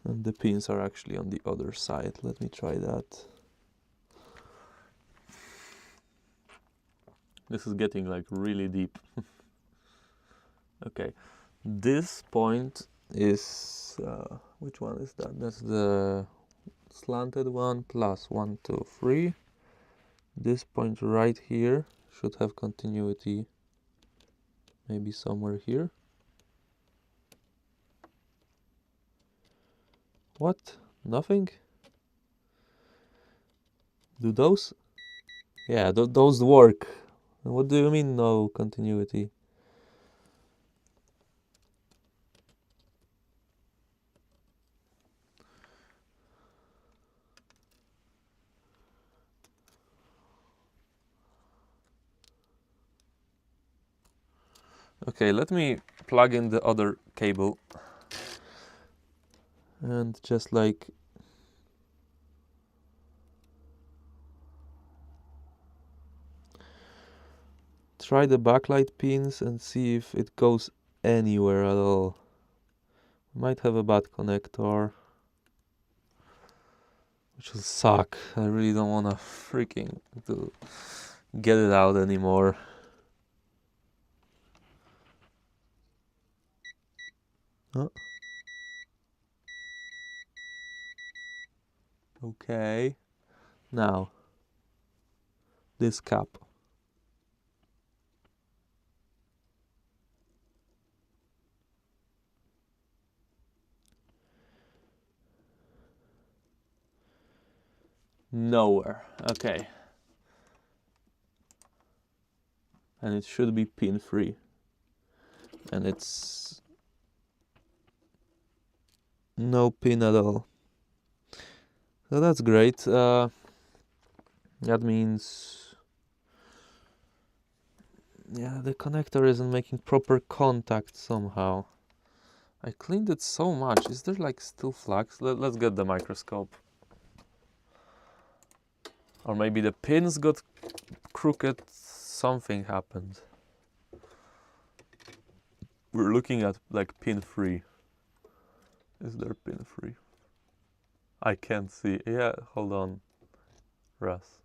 And the pins are actually on the other side. Let me try that. This is getting like really deep. Okay, this point is, which one is that? That's the slanted one plus 1, 2, 3. This point right here should have continuity, maybe somewhere here. What? Nothing? Do those? Yeah, those work. What do you mean no continuity? Okay, let me plug in the other cable and just like try the backlight pins and see if it goes anywhere at all. Might have a bad connector, which will suck. I really don't want to freaking to get it out anymore. Oh. Okay, now this cap. Nowhere. Okay. And it should be pin free. And it's no pin at all. So that's great. That means, yeah, the connector isn't making proper contact somehow. I cleaned it so much. Is there like still flux? Let's get the microscope. Or maybe the pins got crooked. Something happened. We're looking at like pin 3. Is there pin 3? I can't see. Yeah, hold on. Russ.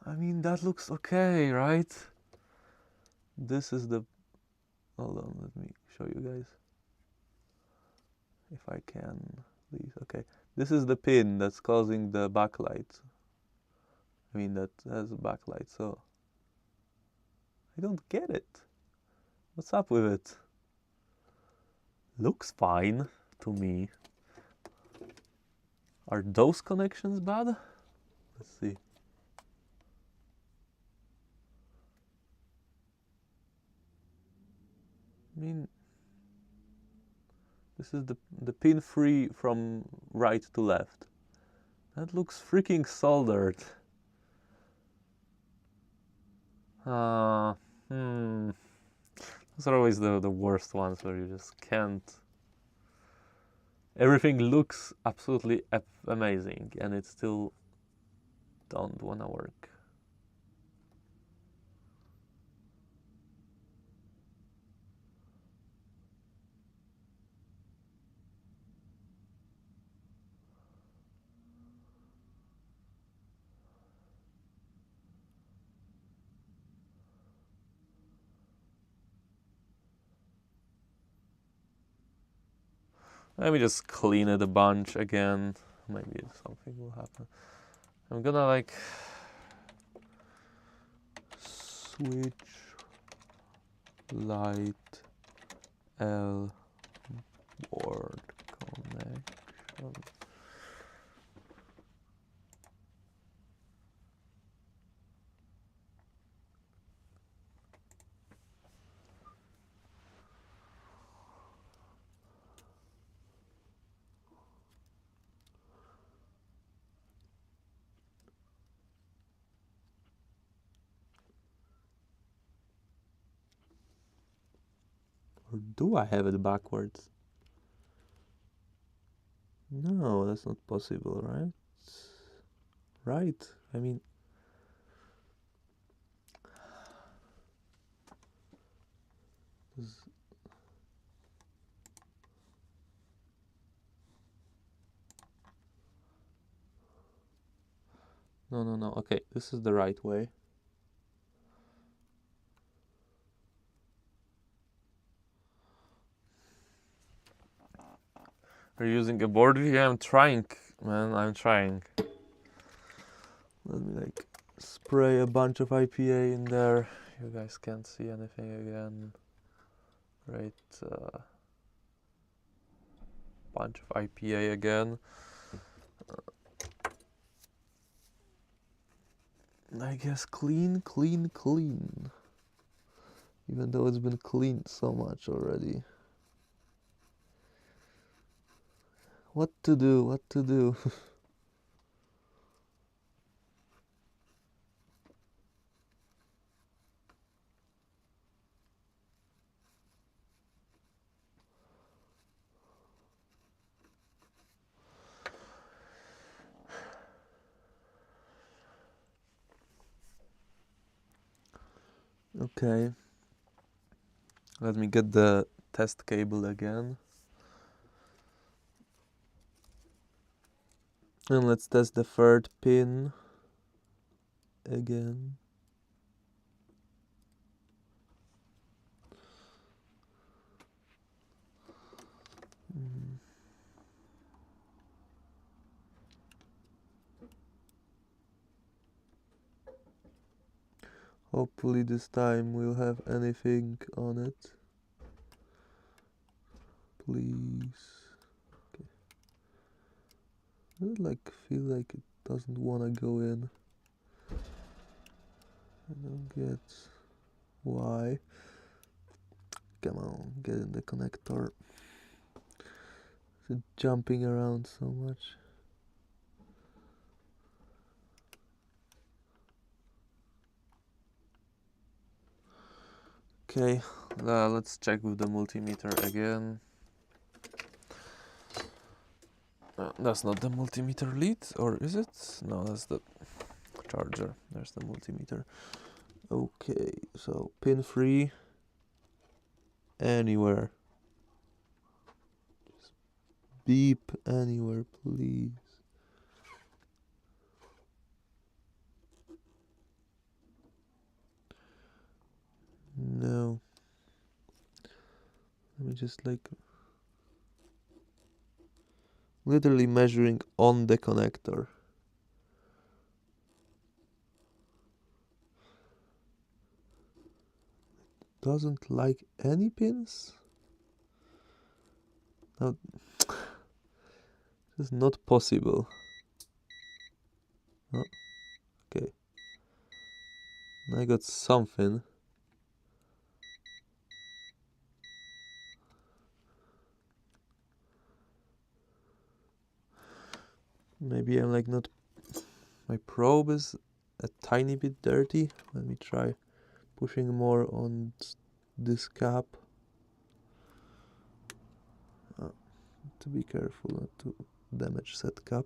I mean, that looks okay, right? This is the... Hold on, let me show you guys. If I can, please. Okay. This is the pin that's causing the backlight. I mean, that has a backlight, so... I don't get it. What's up with it? Looks fine to me. Are those connections bad? Let's see. I mean, this is the pin free from right to left. That looks freaking soldered. Those are always the worst ones where you just can't. Everything looks absolutely amazing and it still don't wanna work. Let me just clean it a bunch again. Maybe something will happen. I'm gonna like switch light L board connection. Or do I have it backwards? No, that's not possible, right? Right, I mean... No, okay, this is the right way. Are you using a board? Yeah, I'm trying, man, I'm trying. Let me like spray a bunch of IPA in there. You guys can't see anything again. Right, bunch of IPA again. I guess clean. Even though it's been cleaned so much already. What to do? Okay. Let me get the test cable again. And let's test the third pin again. Hopefully this time we'll have anything on it. Please. Okay. I feel like it doesn't want to go in. I don't get why. Come on, get in the connector. Is it jumping around so much? Okay, let's check with the multimeter again. That's not the multimeter lead, or is it? No, that's the charger. There's the multimeter. Okay, so pin 3 anywhere. Just beep anywhere, please. No. Let me just like literally measuring on the connector. Doesn't like any pins? No, this is not possible. Oh, okay. I got something. Maybe I'm like not... My probe is a tiny bit dirty. Let me try pushing more on this cap. To be careful not to damage that cap.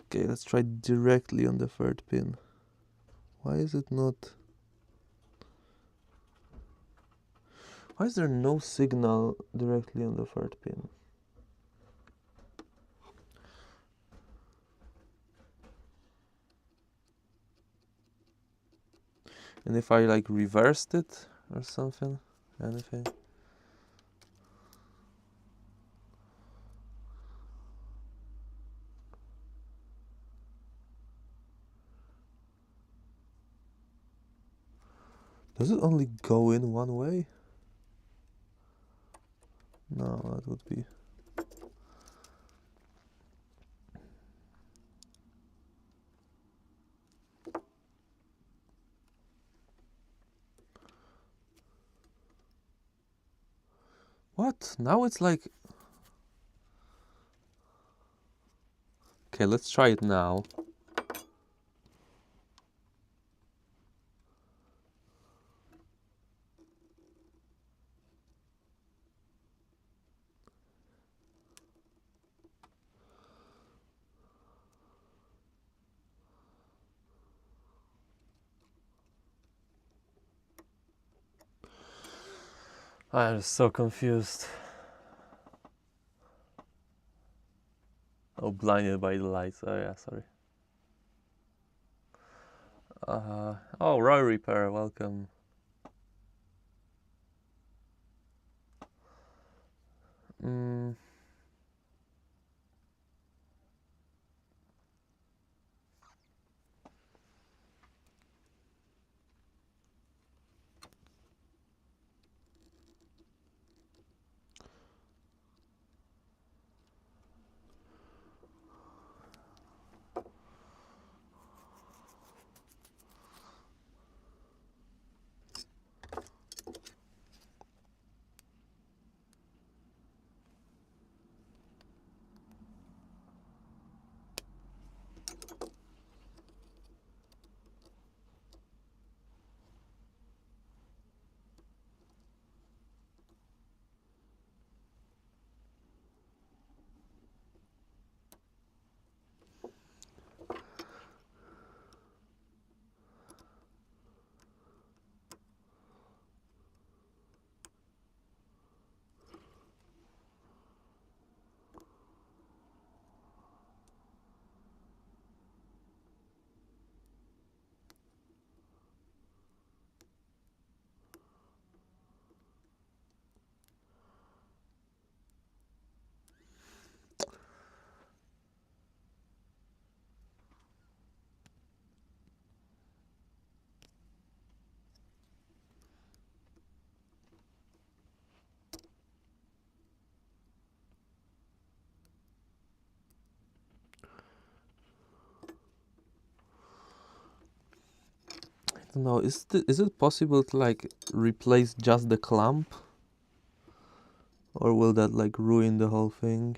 Okay, let's try directly on the third pin. Why is it not... Why is there no signal directly on the third pin? And if I like reversed it or something, anything? Does it only go in one way? No, that would be... What? Now it's like... Okay, let's try it now. I'm so confused. Oh, blinded by the lights. Oh yeah, sorry. Oh, Roy Repair, welcome. I don't know, is it possible to like replace just the clamp? Or will that like ruin the whole thing?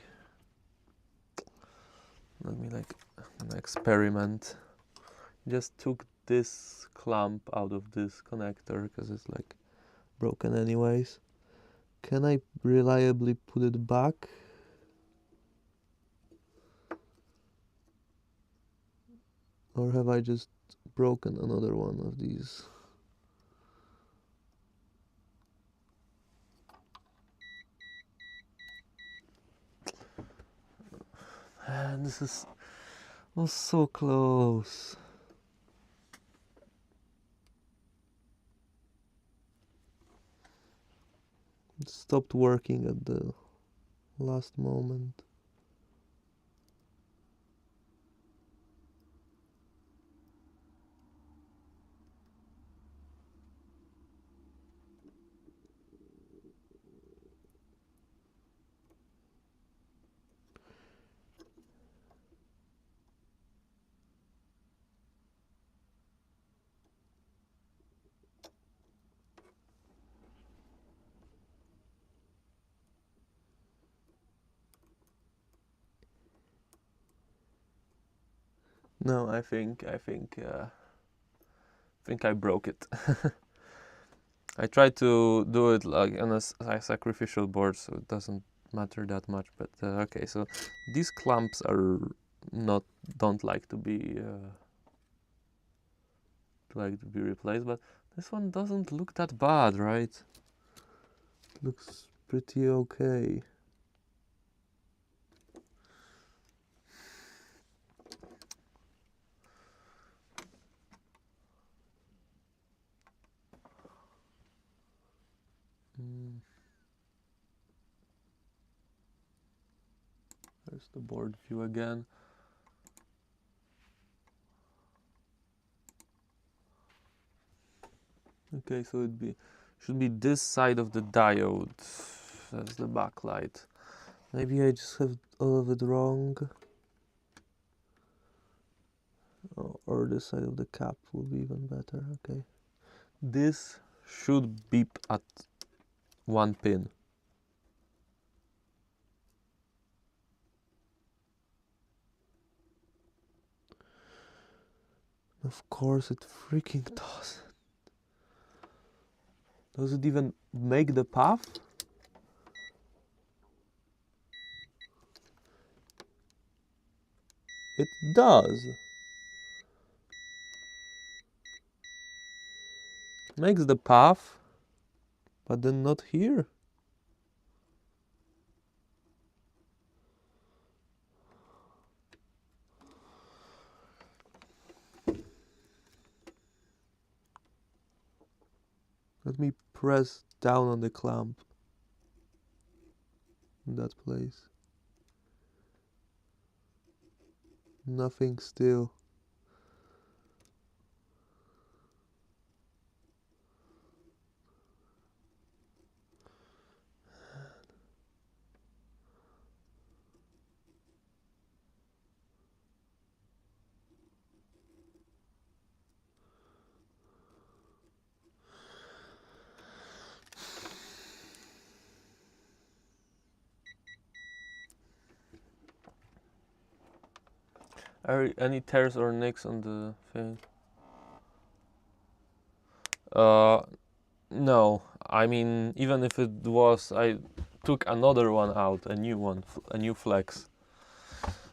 Let me like experiment. Just took this clamp out of this connector because it's like broken anyways. Can I reliably put it back? Or have I just broken another one of these? And this was so close. It stopped working at the last moment. No, I think I broke it. I tried to do it like on a sacrificial board, so it doesn't matter that much. But okay, so these clamps are don't like to be replaced, but this one doesn't look that bad, right? Looks pretty okay. There's the board view again. Okay, so should be this side of the diode. That's the backlight. Maybe I just have all of it wrong. Oh, or this side of the cap will be even better. Okay. This should beep at one pin. Of course it freaking doesn't. Does it even make the path? It does. Makes the path, but then not here. Let me press down on the clamp in that place. Nothing still. Are any tears or nicks on the thing? No. I mean, even if it was, I took another one out, a new flex,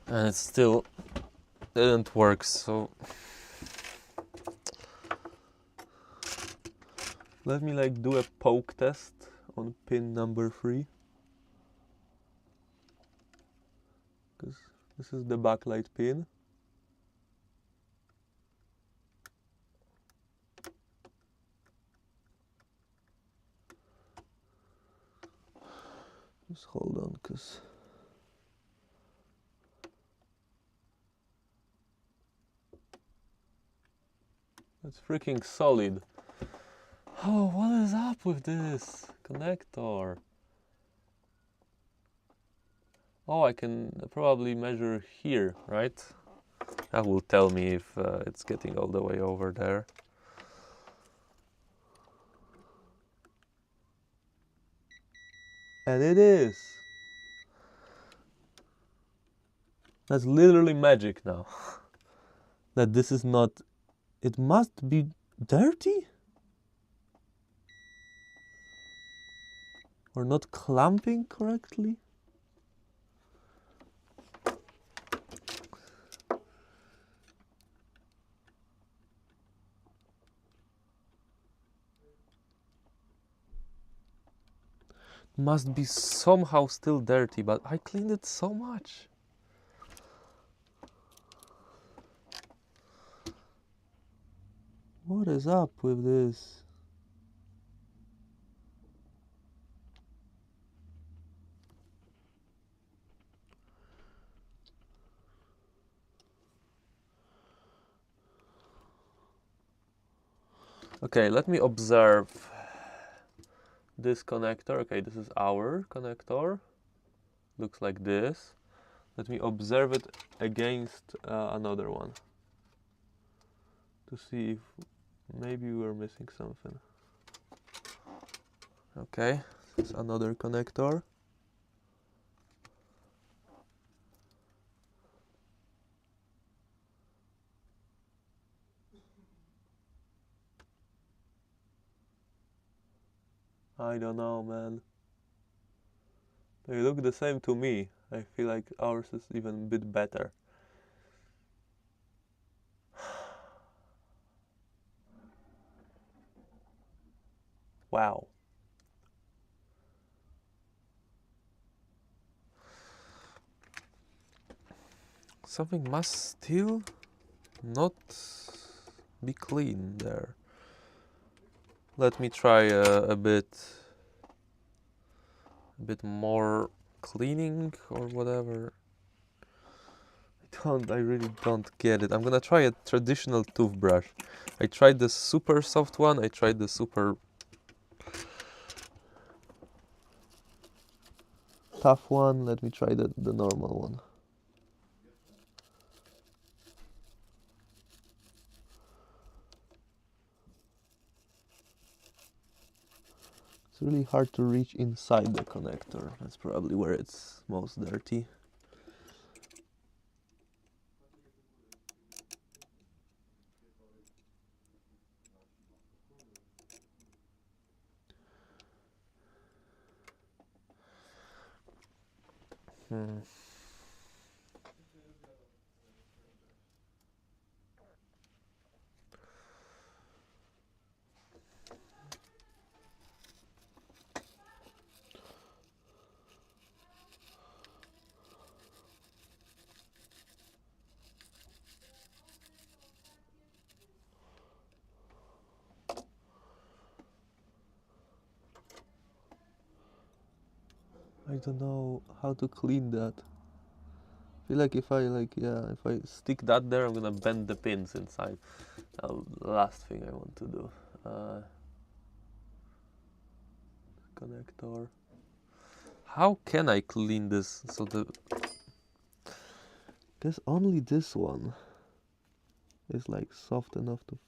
and it still didn't work. So let me like do a poke test on pin number 3, because this is the backlight pin. Just hold on, cause that's freaking solid. Oh, what is up with this connector? Oh, I can probably measure here, right? That will tell me if it's getting all the way over there. And it is. That's literally magic now. That this is not... It must be dirty? Or not clamping correctly? must be somehow still dirty, but I cleaned it so much. What is up with this? Okay, let me observe this connector. Okay, this is our connector. Looks like this. Let me observe it against another one to see if maybe we're missing something. Okay, this is another connector. I don't know, man. They look the same to me. I feel like ours is even a bit better. Wow. Something must still not be clean there. Let me try a bit more cleaning or whatever. I really don't get it. I'm gonna try a traditional toothbrush. I tried the super soft one, I tried the super tough one. Let me try the normal one. It's really hard to reach inside the connector. That's probably where it's most dirty. I don't know how to clean that. I feel like if I stick that there, I'm gonna bend the pins inside. Last thing I want to do. Connector. How can I clean this so the? Guess only this one is like soft enough to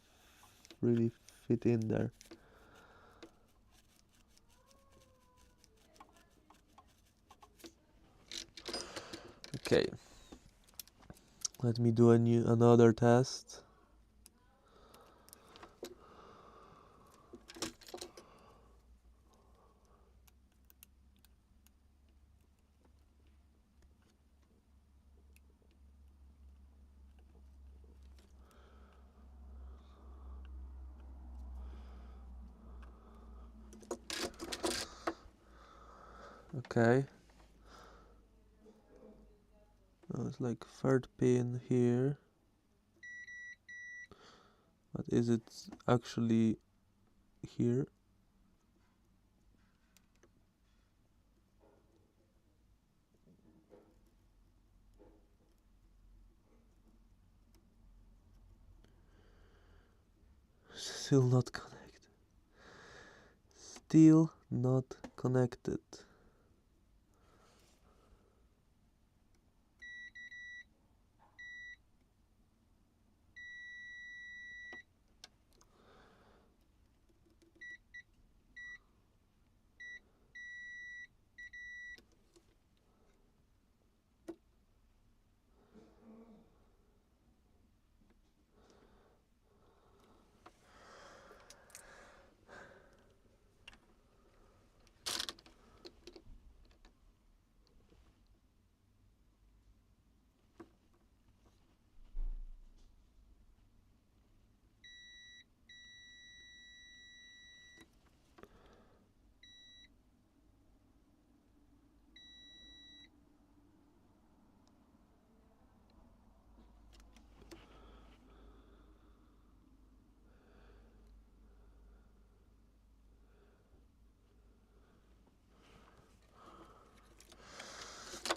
really fit in there. Okay. Let me do another test. Okay. Now it's like third pin here. But is it actually here? Still not connected. Still not connected.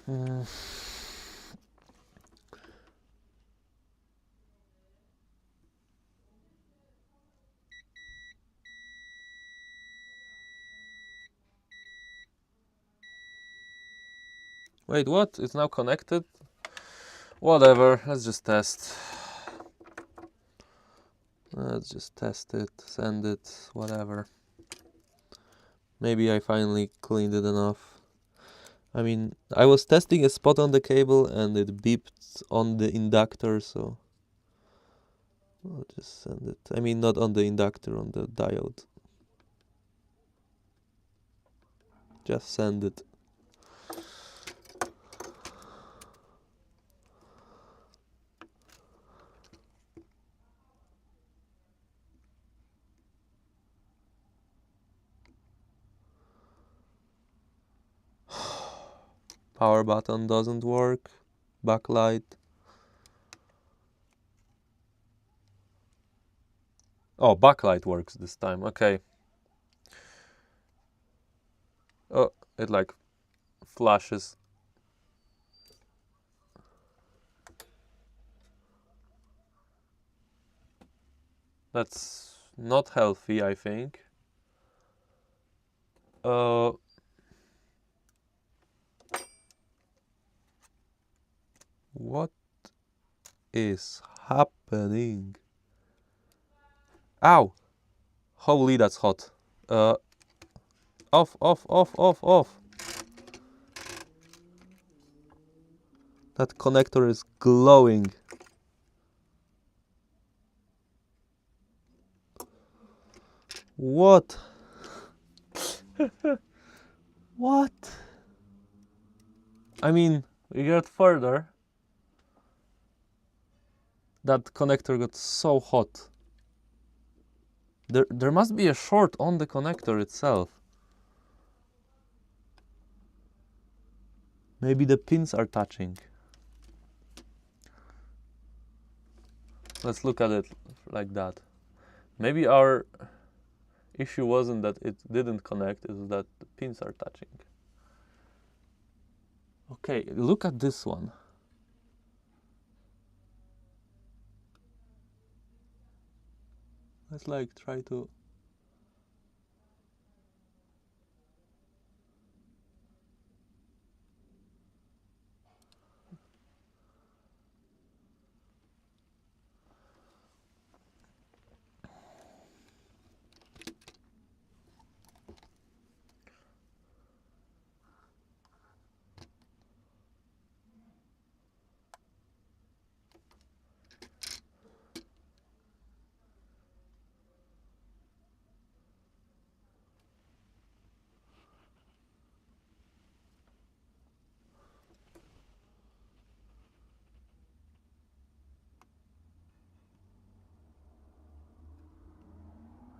Mm. Wait, what? It's now connected? Whatever, let's just test. Let's just test it, send it, whatever. Maybe I finally cleaned it enough. I mean, I was testing a spot on the cable and it beeped on the inductor, so I'll just send it. I mean, not on the inductor, on the diode. Just send it. Power button doesn't work. Backlight. Oh, backlight works this time. Okay. Oh, it like flashes. That's not healthy, I think. What is happening? Ow! Holy, that's hot. Off, off, off, off, off. That connector is glowing. What? What? I mean, we get further. That connector got so hot. There must be a short on the connector itself. Maybe the pins are touching. Let's look at it like that. Maybe our issue wasn't that it didn't connect, it's that the pins are touching. Okay, look at this one. Let's like try to...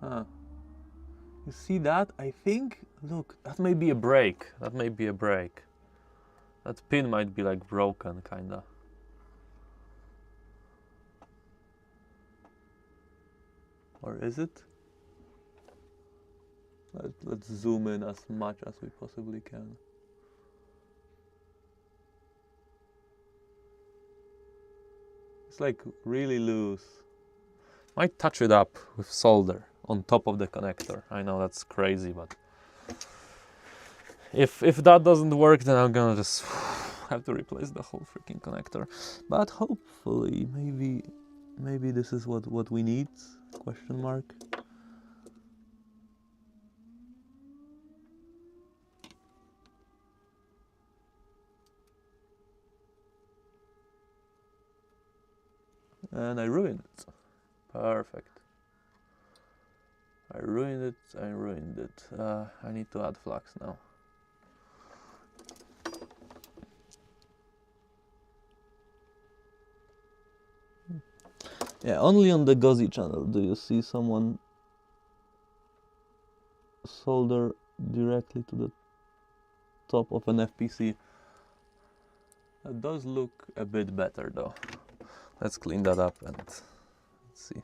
Huh. You see that? I think, look, that may be a break. That may be a break. That pin might be like broken, kinda. Or is it? Let's zoom in as much as we possibly can. It's like really loose. Might touch it up with solder on top of the connector. I know that's crazy, but if that doesn't work, then I'm gonna just have to replace the whole freaking connector. But hopefully, maybe this is what we need? Question mark. And I ruined it. Perfect. I ruined it. I ruined it. I need to add flux now. Yeah, only on the Gozi channel do you see someone solder directly to the top of an FPC. That does look a bit better though. Let's clean that up and let's see.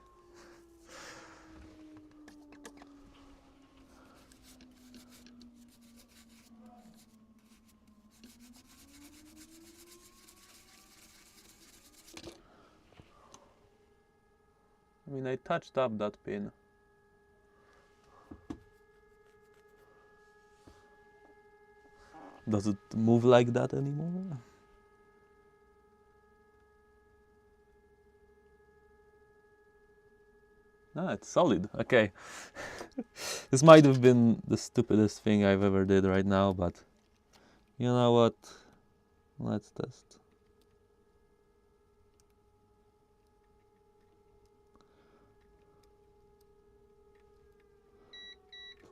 mean, I touched up that pin. Does it move like that anymore? Ah, it's solid. Okay. This might have been the stupidest thing I've ever did right now, but you know what? Let's test.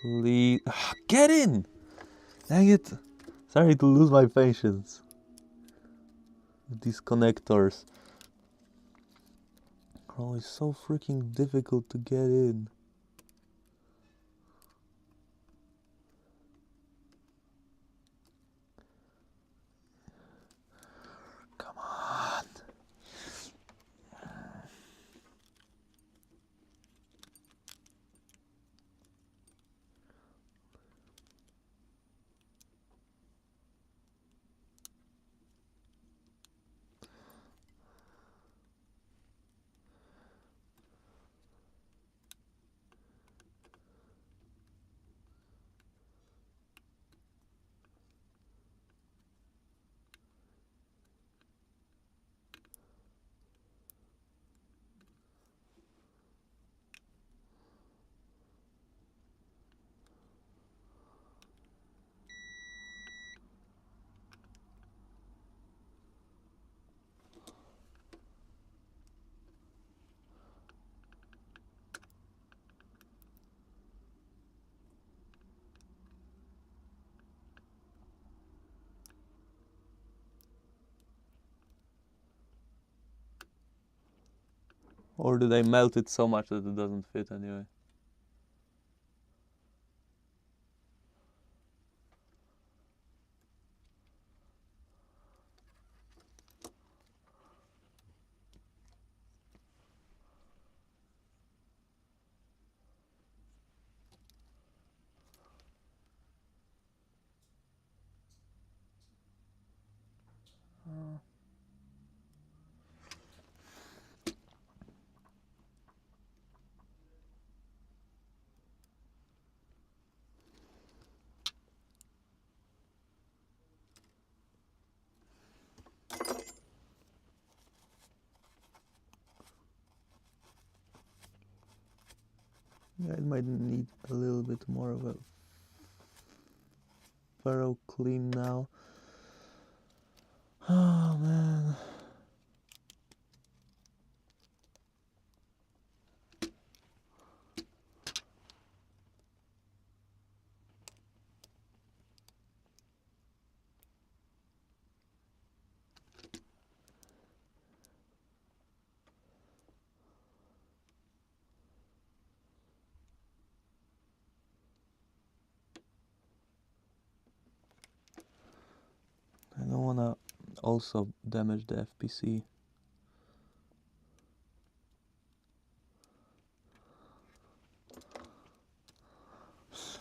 Please. Get in! Dang it. Sorry to lose my patience with these connectors. Oh, it's so freaking difficult to get in. Come on. Or did I melt it so much that it doesn't fit anyway? Yeah, it might need a little bit more of a thorough clean now. Oh man. I don't wanna also damage the FPC.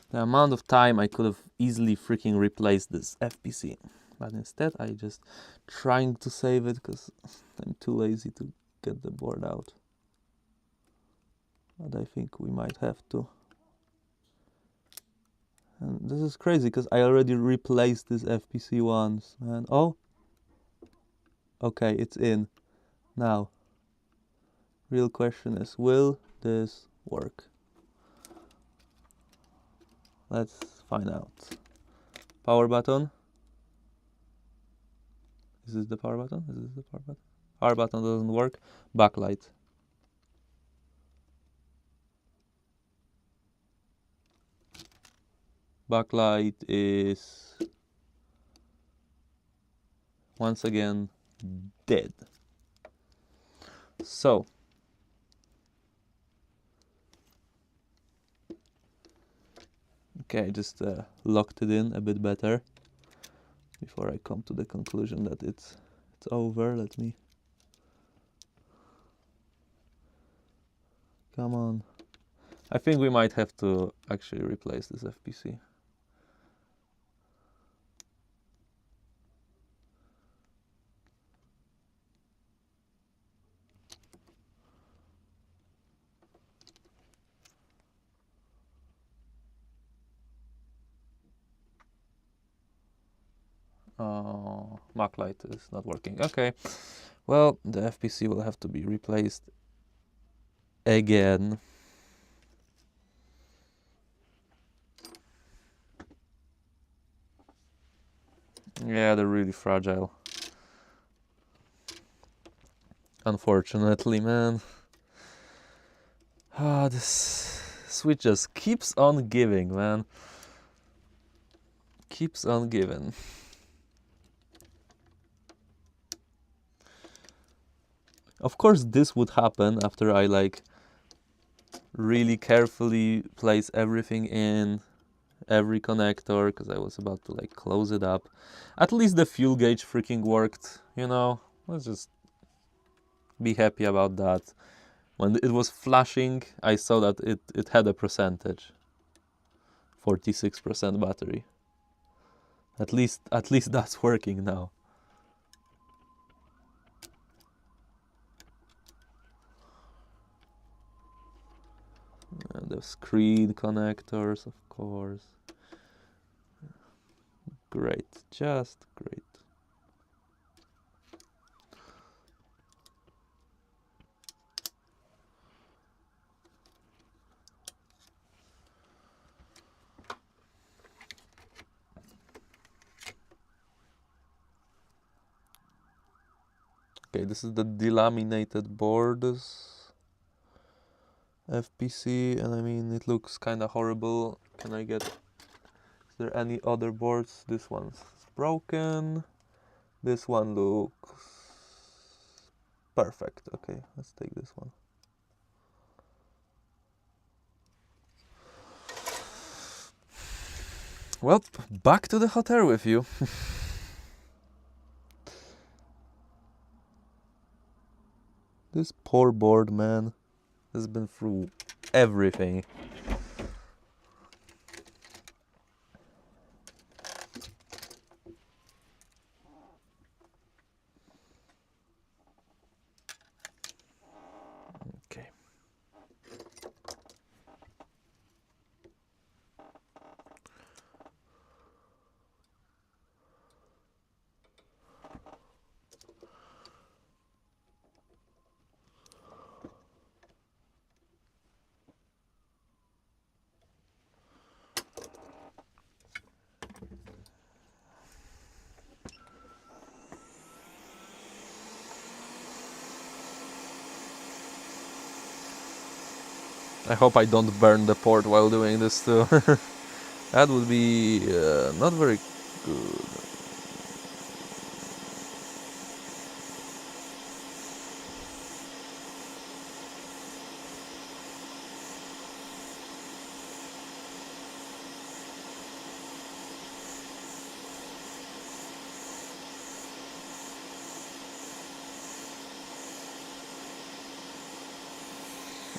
The amount of time I could have easily freaking replaced this FPC, but instead I just trying to save it because I'm too lazy to get the board out. But I think we might have to. And this is crazy because I already replaced this FPC once, man. Oh, okay, it's in. Now, real question is, will this work? Let's find out. Power button. Is this the power button? Is this the power button? Power button doesn't work. Backlight. Backlight is once again dead. So okay, I just locked it in a bit better before I come to the conclusion that it's over. Let me. Come on. I think we might have to actually replace this FPC. Mac Lite is not working. Okay, well, the FPC will have to be replaced again. Yeah, they're really fragile. Unfortunately, man. Ah, this Switch just keeps on giving, man. Keeps on giving. Of course, this would happen after I like really carefully place everything in every connector, because I was about to like close it up. At least the fuel gauge freaking worked, you know. Let's just be happy about that. When it was flashing, I saw that it had a percentage. 46% battery. At least that's working now. And the screen connectors, of course. Great, just great. Okay, this is the delaminated boards FPC, and I mean it looks kind of horrible. Can I get? Is there any other boards? This one's broken. This one looks perfect. Okay, let's take this one. Well, back to the hot air with you. This poor board, man, has been through everything. Okay. I hope I don't burn the port while doing this too. That would be not very good.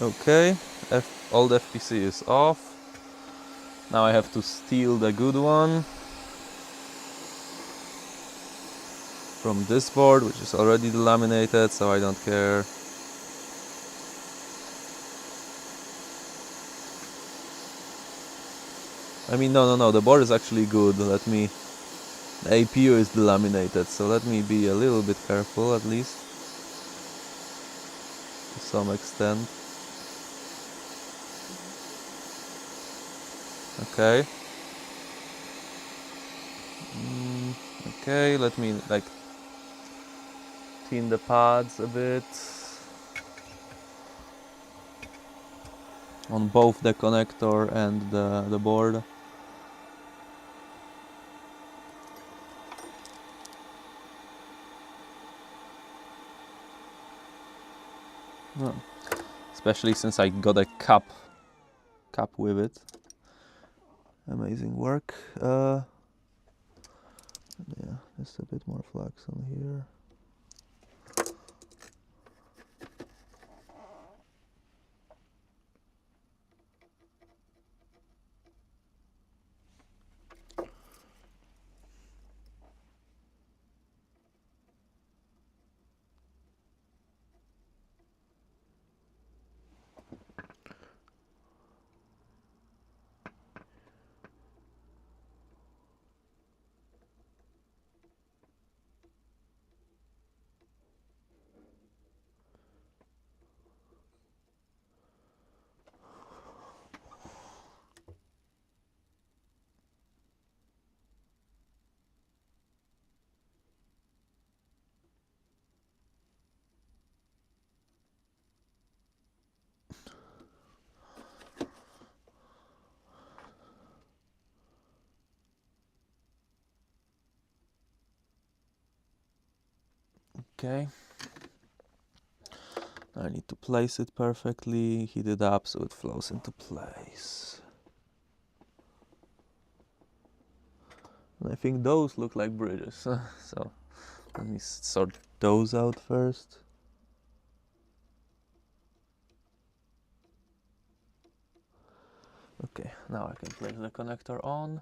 Okay, old FPC is off. Now I have to steal the good one from this board, which is already laminated, so I don't care. I mean, no, the board is actually good. The APU is delaminated, so let me be a little bit careful at least, to some extent. Okay. Okay, let me like clean the pads a bit on both the connector and the board. Oh. Especially since I got a cap with it. Amazing work. Yeah, just a bit more flux on here. Okay. I need to place it perfectly, heat it up so it flows into place. And I think those look like bridges, so let me sort those out first. Okay, now I can place the connector on.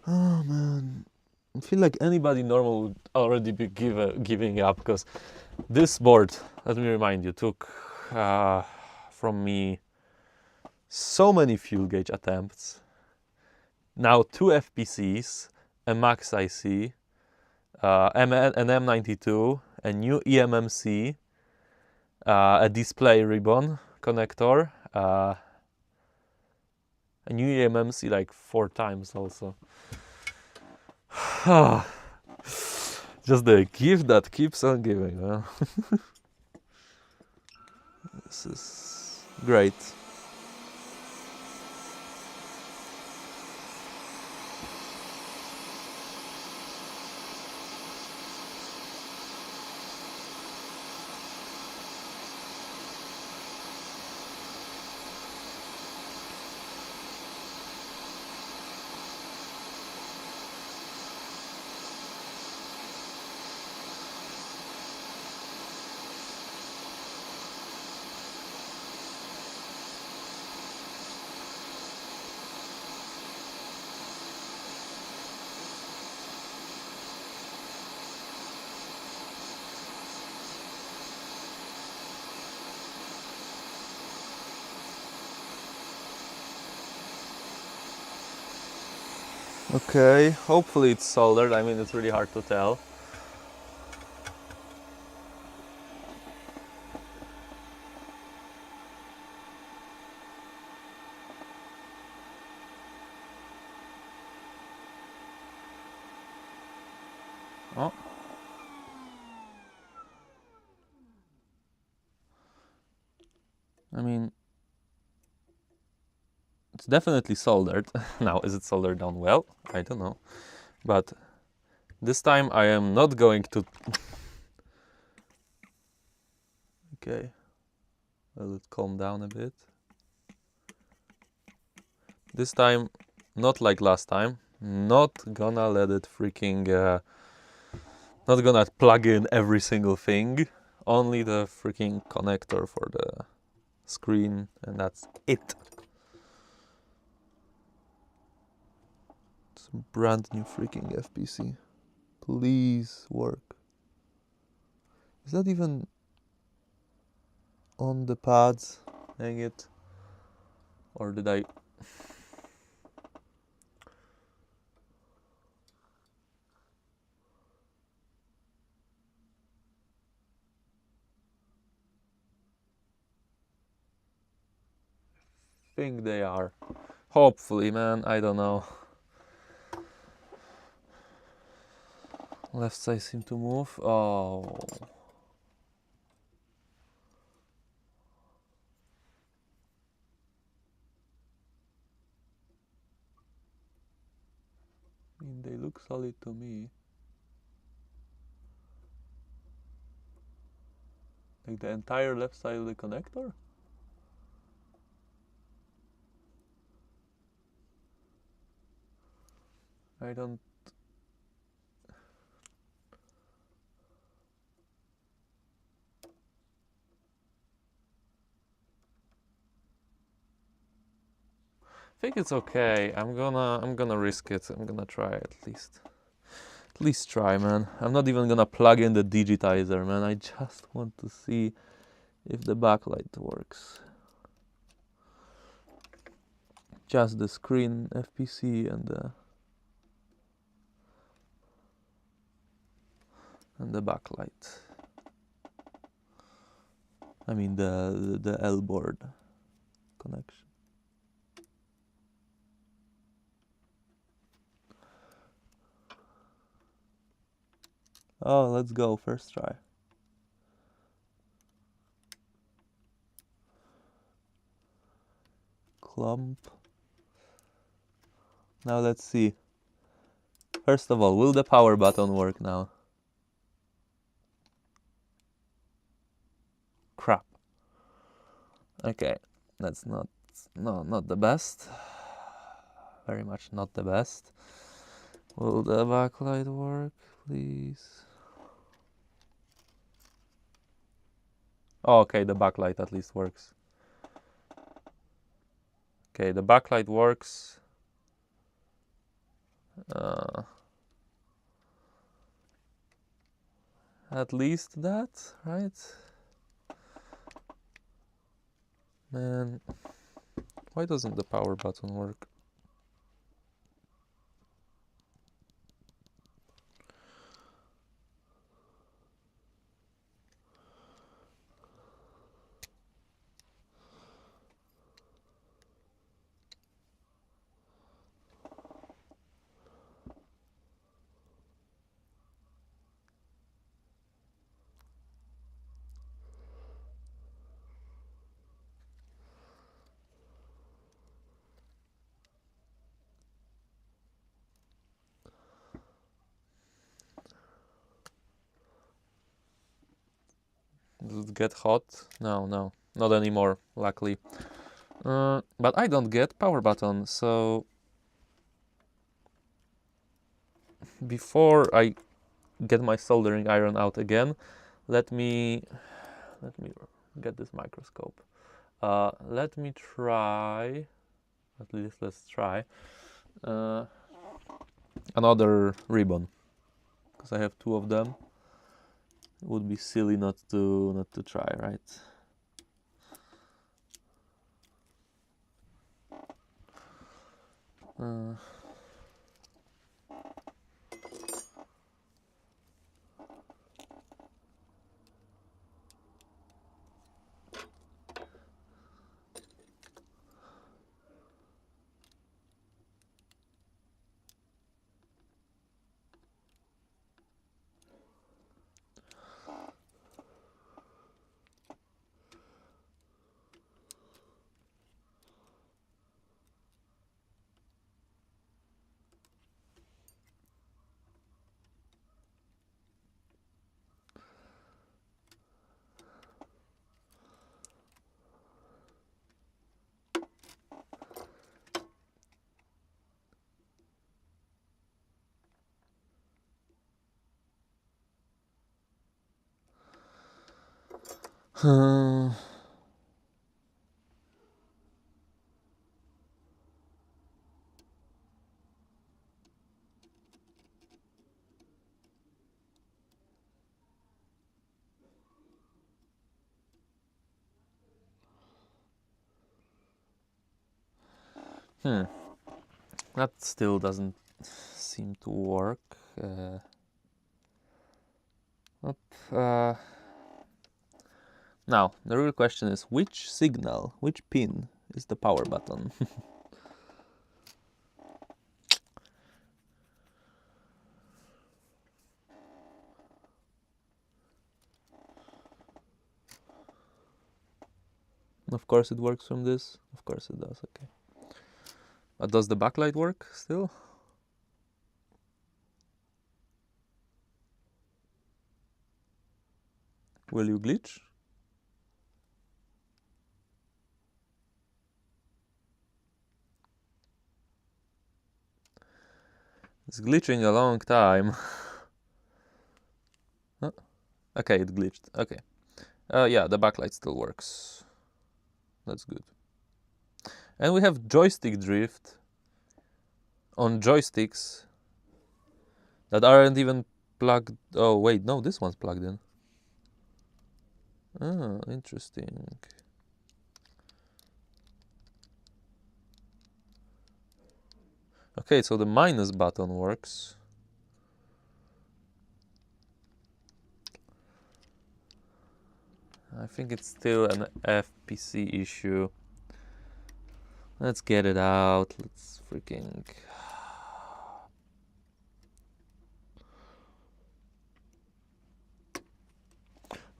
Oh man, I feel like anybody normal would already be giving up, because this board, let me remind you, took from me so many fuel gauge attempts. Now 2 FPCs, a max IC, an M92, a new eMMC, a display ribbon connector, a new eMMC like 4 times also. Just the gift that keeps on giving, huh? This is great. Okay, hopefully it's soldered. I mean, it's really hard to tell. Oh. I mean, it's definitely soldered. Now, is it soldered down well? I don't know. But this time I am not going to... Okay. Let it calm down a bit. This time, not like last time. Not gonna let it freaking... not gonna plug in every single thing. Only the freaking connector for the screen, and that's it. It's a brand new freaking FPC. Please work. Is that even on the pads? Dang it. Or did I... think they are. Hopefully, man. I don't know. Left side seem to move. Oh. I mean, they look solid to me. Like the entire left side of the connector? I don't... I think it's okay. I'm gonna risk it. I'm gonna try at least. At least try, man. I'm not even gonna plug in the digitizer, man. I just want to see if the backlight works. Just the screen, FPC, and the backlight. I mean the L board connection. Oh, let's go, first try. Clump. Now let's see. First of all, will the power button work now? Crap. Okay, that's not the best. Very much not the best. Will the backlight work, please? Oh, okay, the backlight at least works. Okay, the backlight works. At least that, right? Man, why doesn't the power button work? Does it get hot? No, not anymore, luckily. But I don't get power button, so before I get my soldering iron out again, let me get this microscope. Let me try, at least let's try, another ribbon, because I have two of them. It would be silly not to try, right? That still doesn't seem to work. Now, the real question is which signal, which pin is the power button? Of course it works from this. Of course it does, okay. But does the backlight work still? Will you glitch? It's glitching a long time. Huh? Okay, it glitched. Okay. Yeah, the backlight still works. That's good. And we have joystick drift on joysticks that aren't even plugged. Oh, wait, no, this one's plugged in. Oh, interesting. Okay, so the minus button works. I think it's still an FPC issue. Let's get it out. Let's freaking...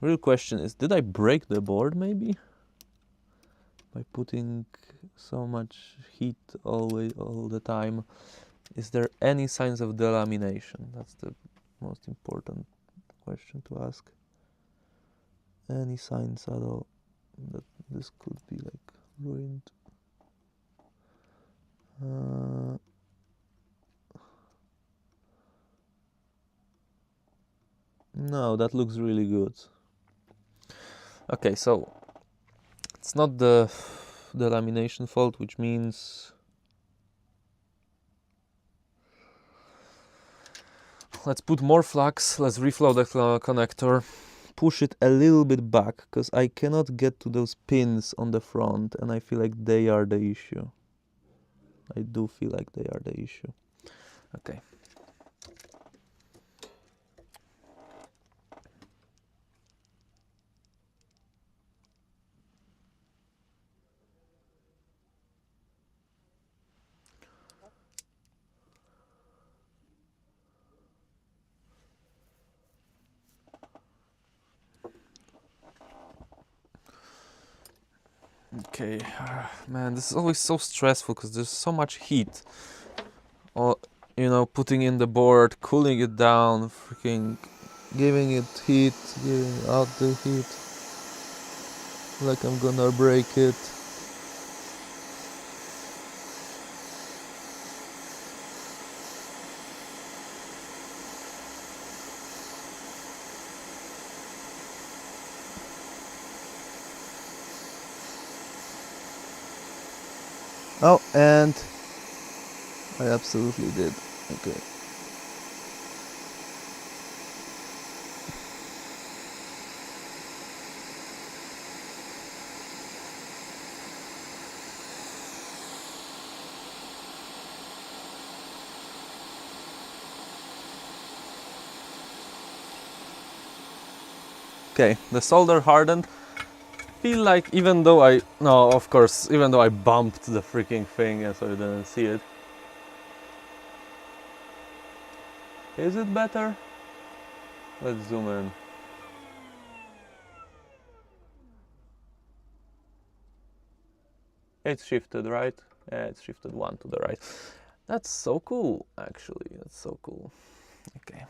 Real question is, did I break the board maybe? By putting so much heat all the time. Is there any signs of delamination? That's the most important question to ask. Any signs at all that this could be like ruined? No, that looks really good. Okay, so it's not the lamination fault, which means let's put more flux, let's reflow the connector, push it a little bit back, because I cannot get to those pins on the front, and I feel like they are the issue. I do feel like they are the issue. Okay. Okay, man, this is always so stressful because there's so much heat. Or, you know, putting in the board, cooling it down, freaking giving it heat, giving out the heat. Like I'm gonna break it. Oh, and I absolutely did. Okay. Okay, the solder hardened. Feel like even though I bumped the freaking thing and so you didn't see it. Is it better? Let's zoom in. It's shifted, right? Yeah, it's shifted one to the right. That's so cool, actually. That's so cool. Okay.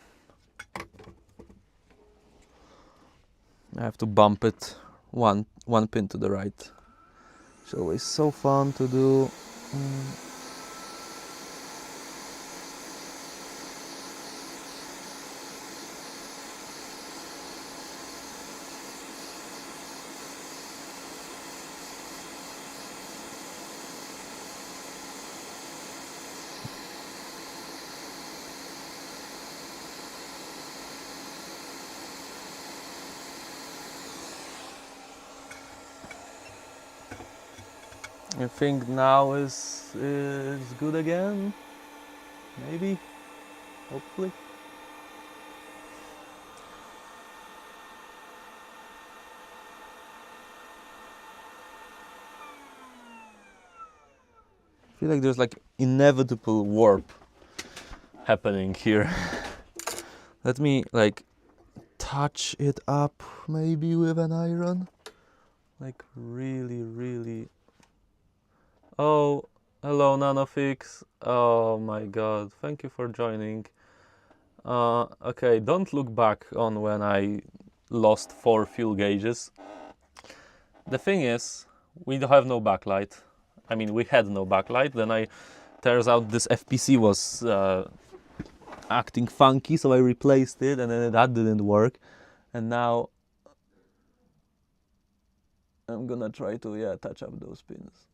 I have to bump it one pin to the right. It's always so fun to do. I think now is good again. Maybe, hopefully. I feel like there's like inevitable warp happening here. Let me like touch it up maybe with an iron. Like really. Oh, hello Nanofix. Oh my god, thank you for joining. Okay, don't look back on when I lost 4 fuel gauges. The thing is, we don't have no backlight. I mean, we had no backlight. Then turns out this FPC was acting funky, so I replaced it, and then that didn't work. And now I'm gonna try to touch up those pins.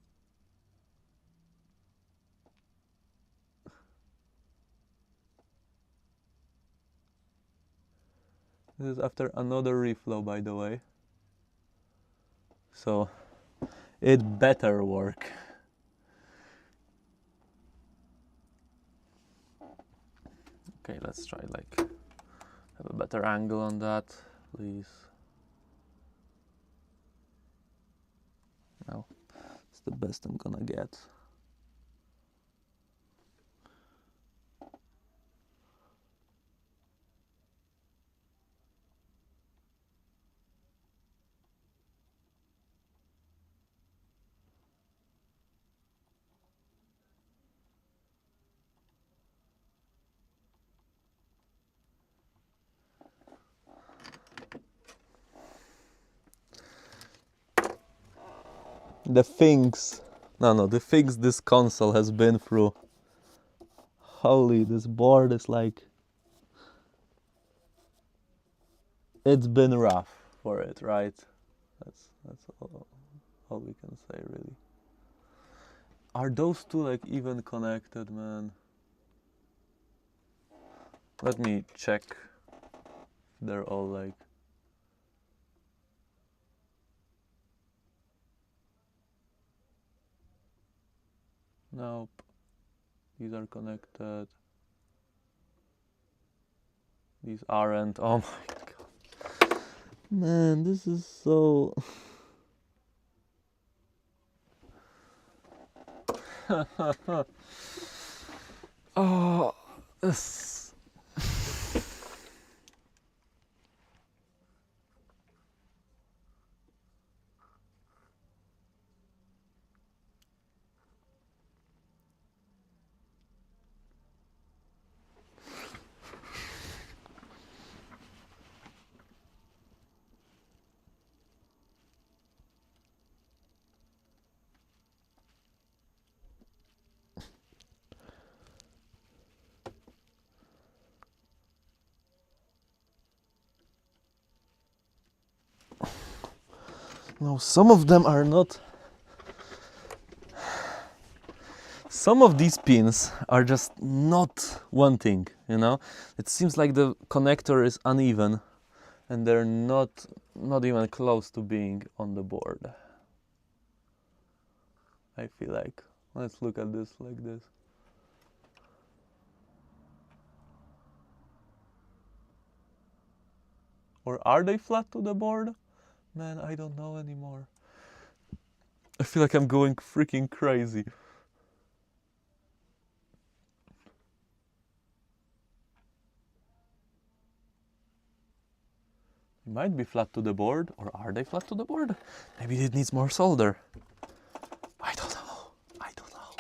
This is after another reflow, by the way. So it better work. Okay, let's try like have a better angle on that, please. No, it's the best I'm gonna get. the things this console has been through. Holy, this board is like, it's been rough for it, right? That's all we can say, really. Are those two like even connected, man? Let me check if they're all like. Nope. These are connected. These aren't. Oh my god. Man, this is so. Oh, this. No, some of them are not. Some of these pins are just not wanting, you know? It seems like the connector is uneven and they're not even close to being on the board. I feel like. Let's look at this like this. Or are they flat to the board? Man, I don't know anymore. I feel like I'm going freaking crazy. They might be flat to the board, or are they flat to the board? Maybe it needs more solder. I don't know. I don't know.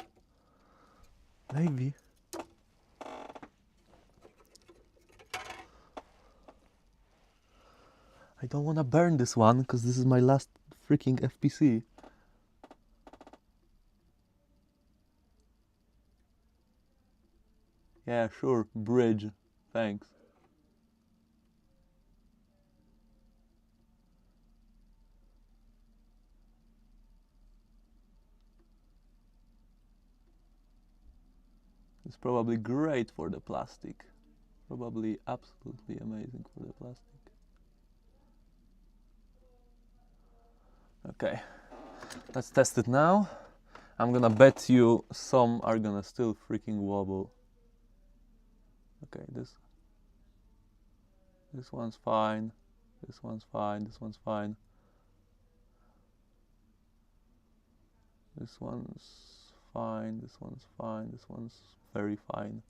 Maybe. I don't want to burn this one because this is my last freaking FPC. Yeah, sure, bridge. Thanks. It's probably great for the plastic. Probably absolutely amazing for the plastic. Okay, let's test it now. I'm gonna bet you some are gonna still freaking wobble. Okay, this one's fine. This one's fine. This one's fine. This one's fine. This one's fine. This one's very fine.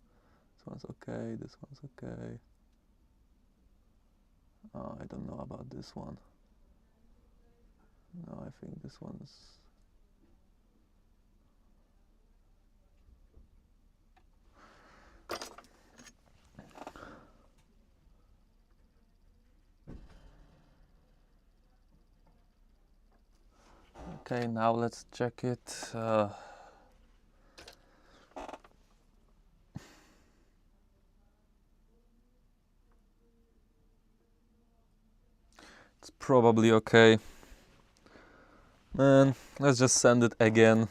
This one's okay. This one's okay. Oh, I don't know about this one. No, I think this one's. Okay, now let's check it. It's probably okay. Man, let's just send it again.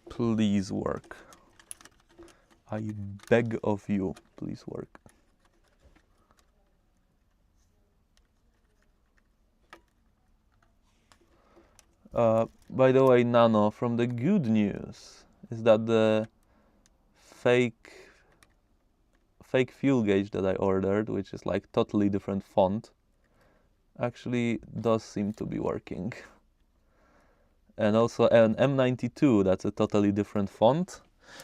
Please work. I beg of you, please work. By the way, Nano, from the good news is that the fake fuel gauge that I ordered, which is like totally different font, actually does seem to be working. And also an M92, that's a totally different font.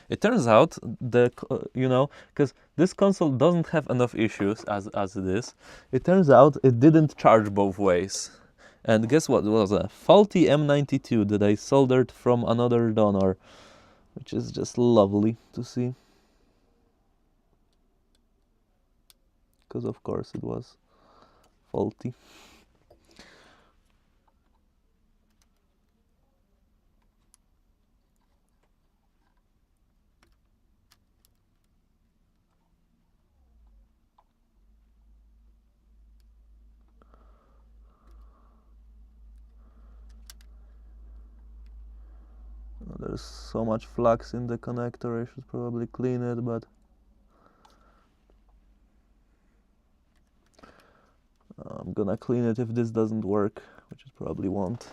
It turns out because this console doesn't have enough issues as it is. It turns out it didn't charge both ways. And guess what? It was a faulty M92 that I soldered from another donor, which is just lovely to see. Because of course it was faulty. There's so much flux in the connector, I should probably clean it, but I'm gonna clean it if this doesn't work, which it probably won't.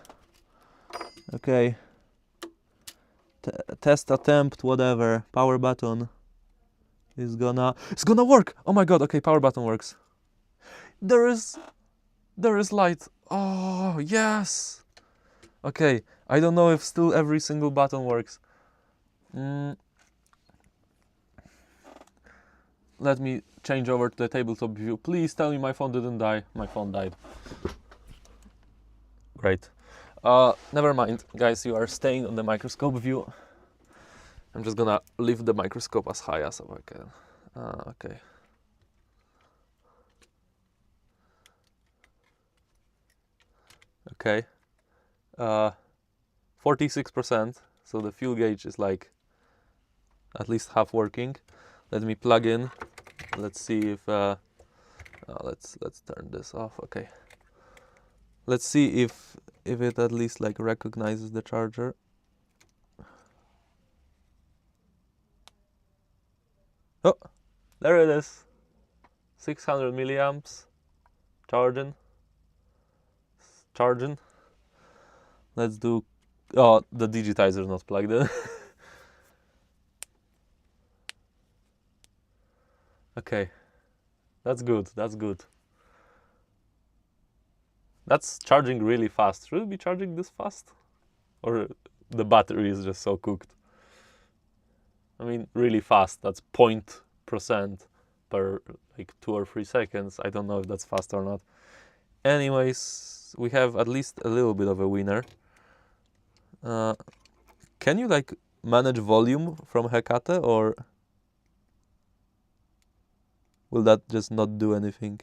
Okay. Test attempt, whatever. Power button is it's gonna work! Oh my god, okay, power button works. There is light. Oh, yes! Okay, I don't know if still every single button works. Let me change over to the tabletop view. Please tell me my phone didn't die. My phone died. Great. Never mind, guys, you are staying on the microscope view. I'm just gonna lift the microscope as high as I can. Okay. Okay. 46%, so the fuel gauge is like at least half working. Let me plug in. Let's see if let's turn this off. Okay. Let's see if it at least like recognizes the charger. Oh, there it is. 600 milliamps. Charging. Let's do. Oh, the digitizer is not plugged in. Okay, that's good. That's good. That's charging really fast. Should it be charging this fast? Or the battery is just so cooked? I mean, really fast. That's 0.% per like 2 or 3 seconds. I don't know if that's fast or not. Anyways, we have at least a little bit of a winner. Can you like manage volume from Hecate, or will that just not do anything?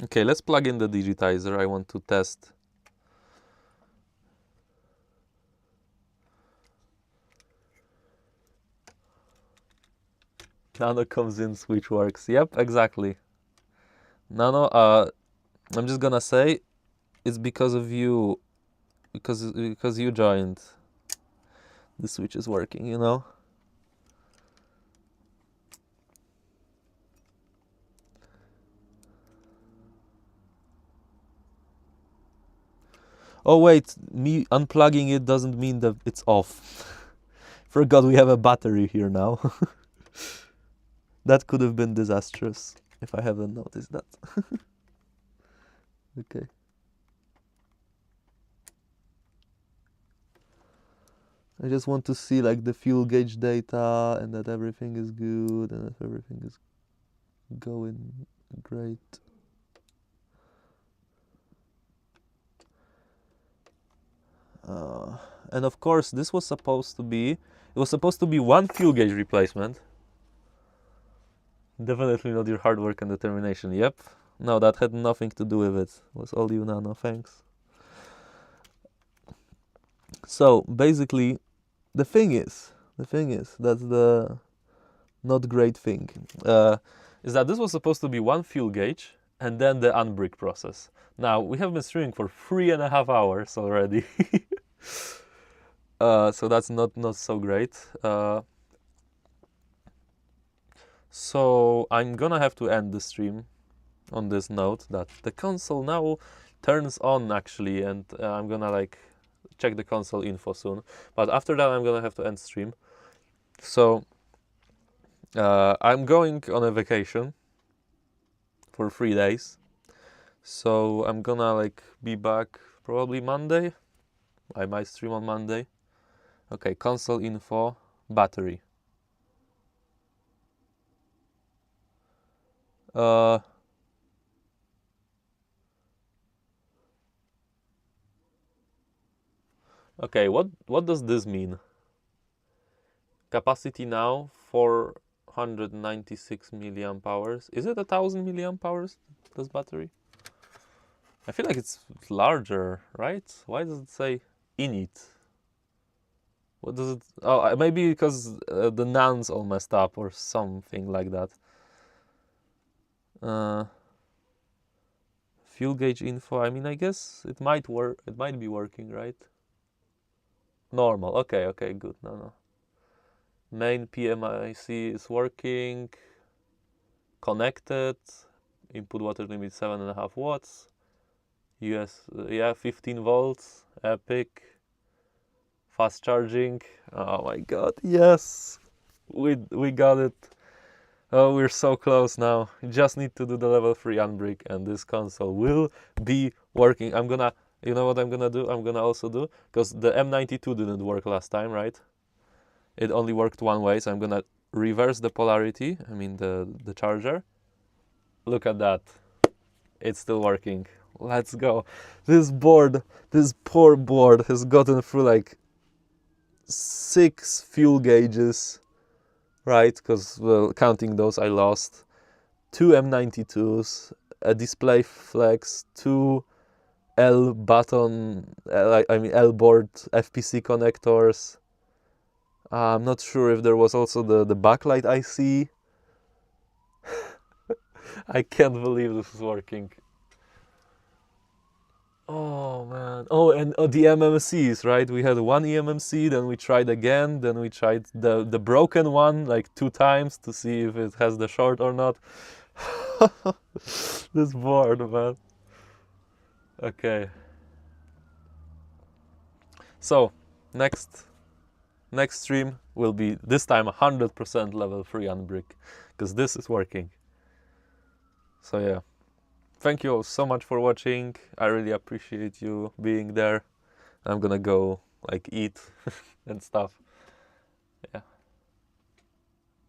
Okay, let's plug in the digitizer. I want to test. Nano comes in, switch works. Yep, exactly. Nano, I'm just gonna say it's because of you, because you joined. The switch is working, you know? Oh wait, me unplugging it doesn't mean that it's off. Forgot we have a battery here now. That could have been disastrous if I haven't noticed that. Okay. I just want to see like the fuel gauge data and that everything is good and if everything is going great. And of course this was supposed to be, one fuel gauge replacement. Definitely not your hard work and determination. Yep. No, that had nothing to do with it. It was all you, Nano. Thanks. So basically, the thing is, that's the not great thing, is that this was supposed to be one fuel gauge and then the unbrick process. Now, we have been streaming for 3.5 hours already. So that's not so great. So I'm gonna have to end the stream on this note that the console now turns on actually, and I'm gonna like check the console info soon. But after that, I'm gonna have to end stream. So I'm going on a vacation for 3 days. So I'm gonna like be back probably Monday. I might stream on Monday. Okay, console info, battery. Okay, what does this mean? Capacity now 496 milliamp hours. Is it 1,000 milliamp hours? This battery? I feel like it's larger, right? Why does it say init? What does it? Oh, maybe because the nans all messed up or something like that. Uh, fuel gauge info. I mean, I guess it might work. It might be working, right? Normal. Okay, okay, good. No. Main PMIC is working. Connected. Input water limit 7.5 watts. Yeah, 15 volts. Epic. Fast charging. Oh my god, yes! We got it. Oh, we're so close now. You just need to do the level 3 unbrick and this console will be working. You know what I'm gonna do? I'm gonna also do, because the M92 didn't work last time, right? It only worked one way, so I'm gonna reverse the polarity, I mean the charger. Look at that. It's still working. Let's go. This poor board has gotten through like 6 fuel gauges, right? Because, well, counting those, I lost 2 M92s, a display flex, 2 L button, L board FPC connectors. I'm not sure if there was also the backlight IC. I can't believe this is working. Oh man. Oh, and the eMMCs, right? We had one eMMC, then we tried again, then we tried the broken one like 2 times to see if it has the short or not. This board, man. Okay. So, next stream will be this time 100% level 3 unbrick, because this is working. So yeah. Thank you all so much for watching. I really appreciate you being there. I'm gonna go like eat and stuff. Yeah.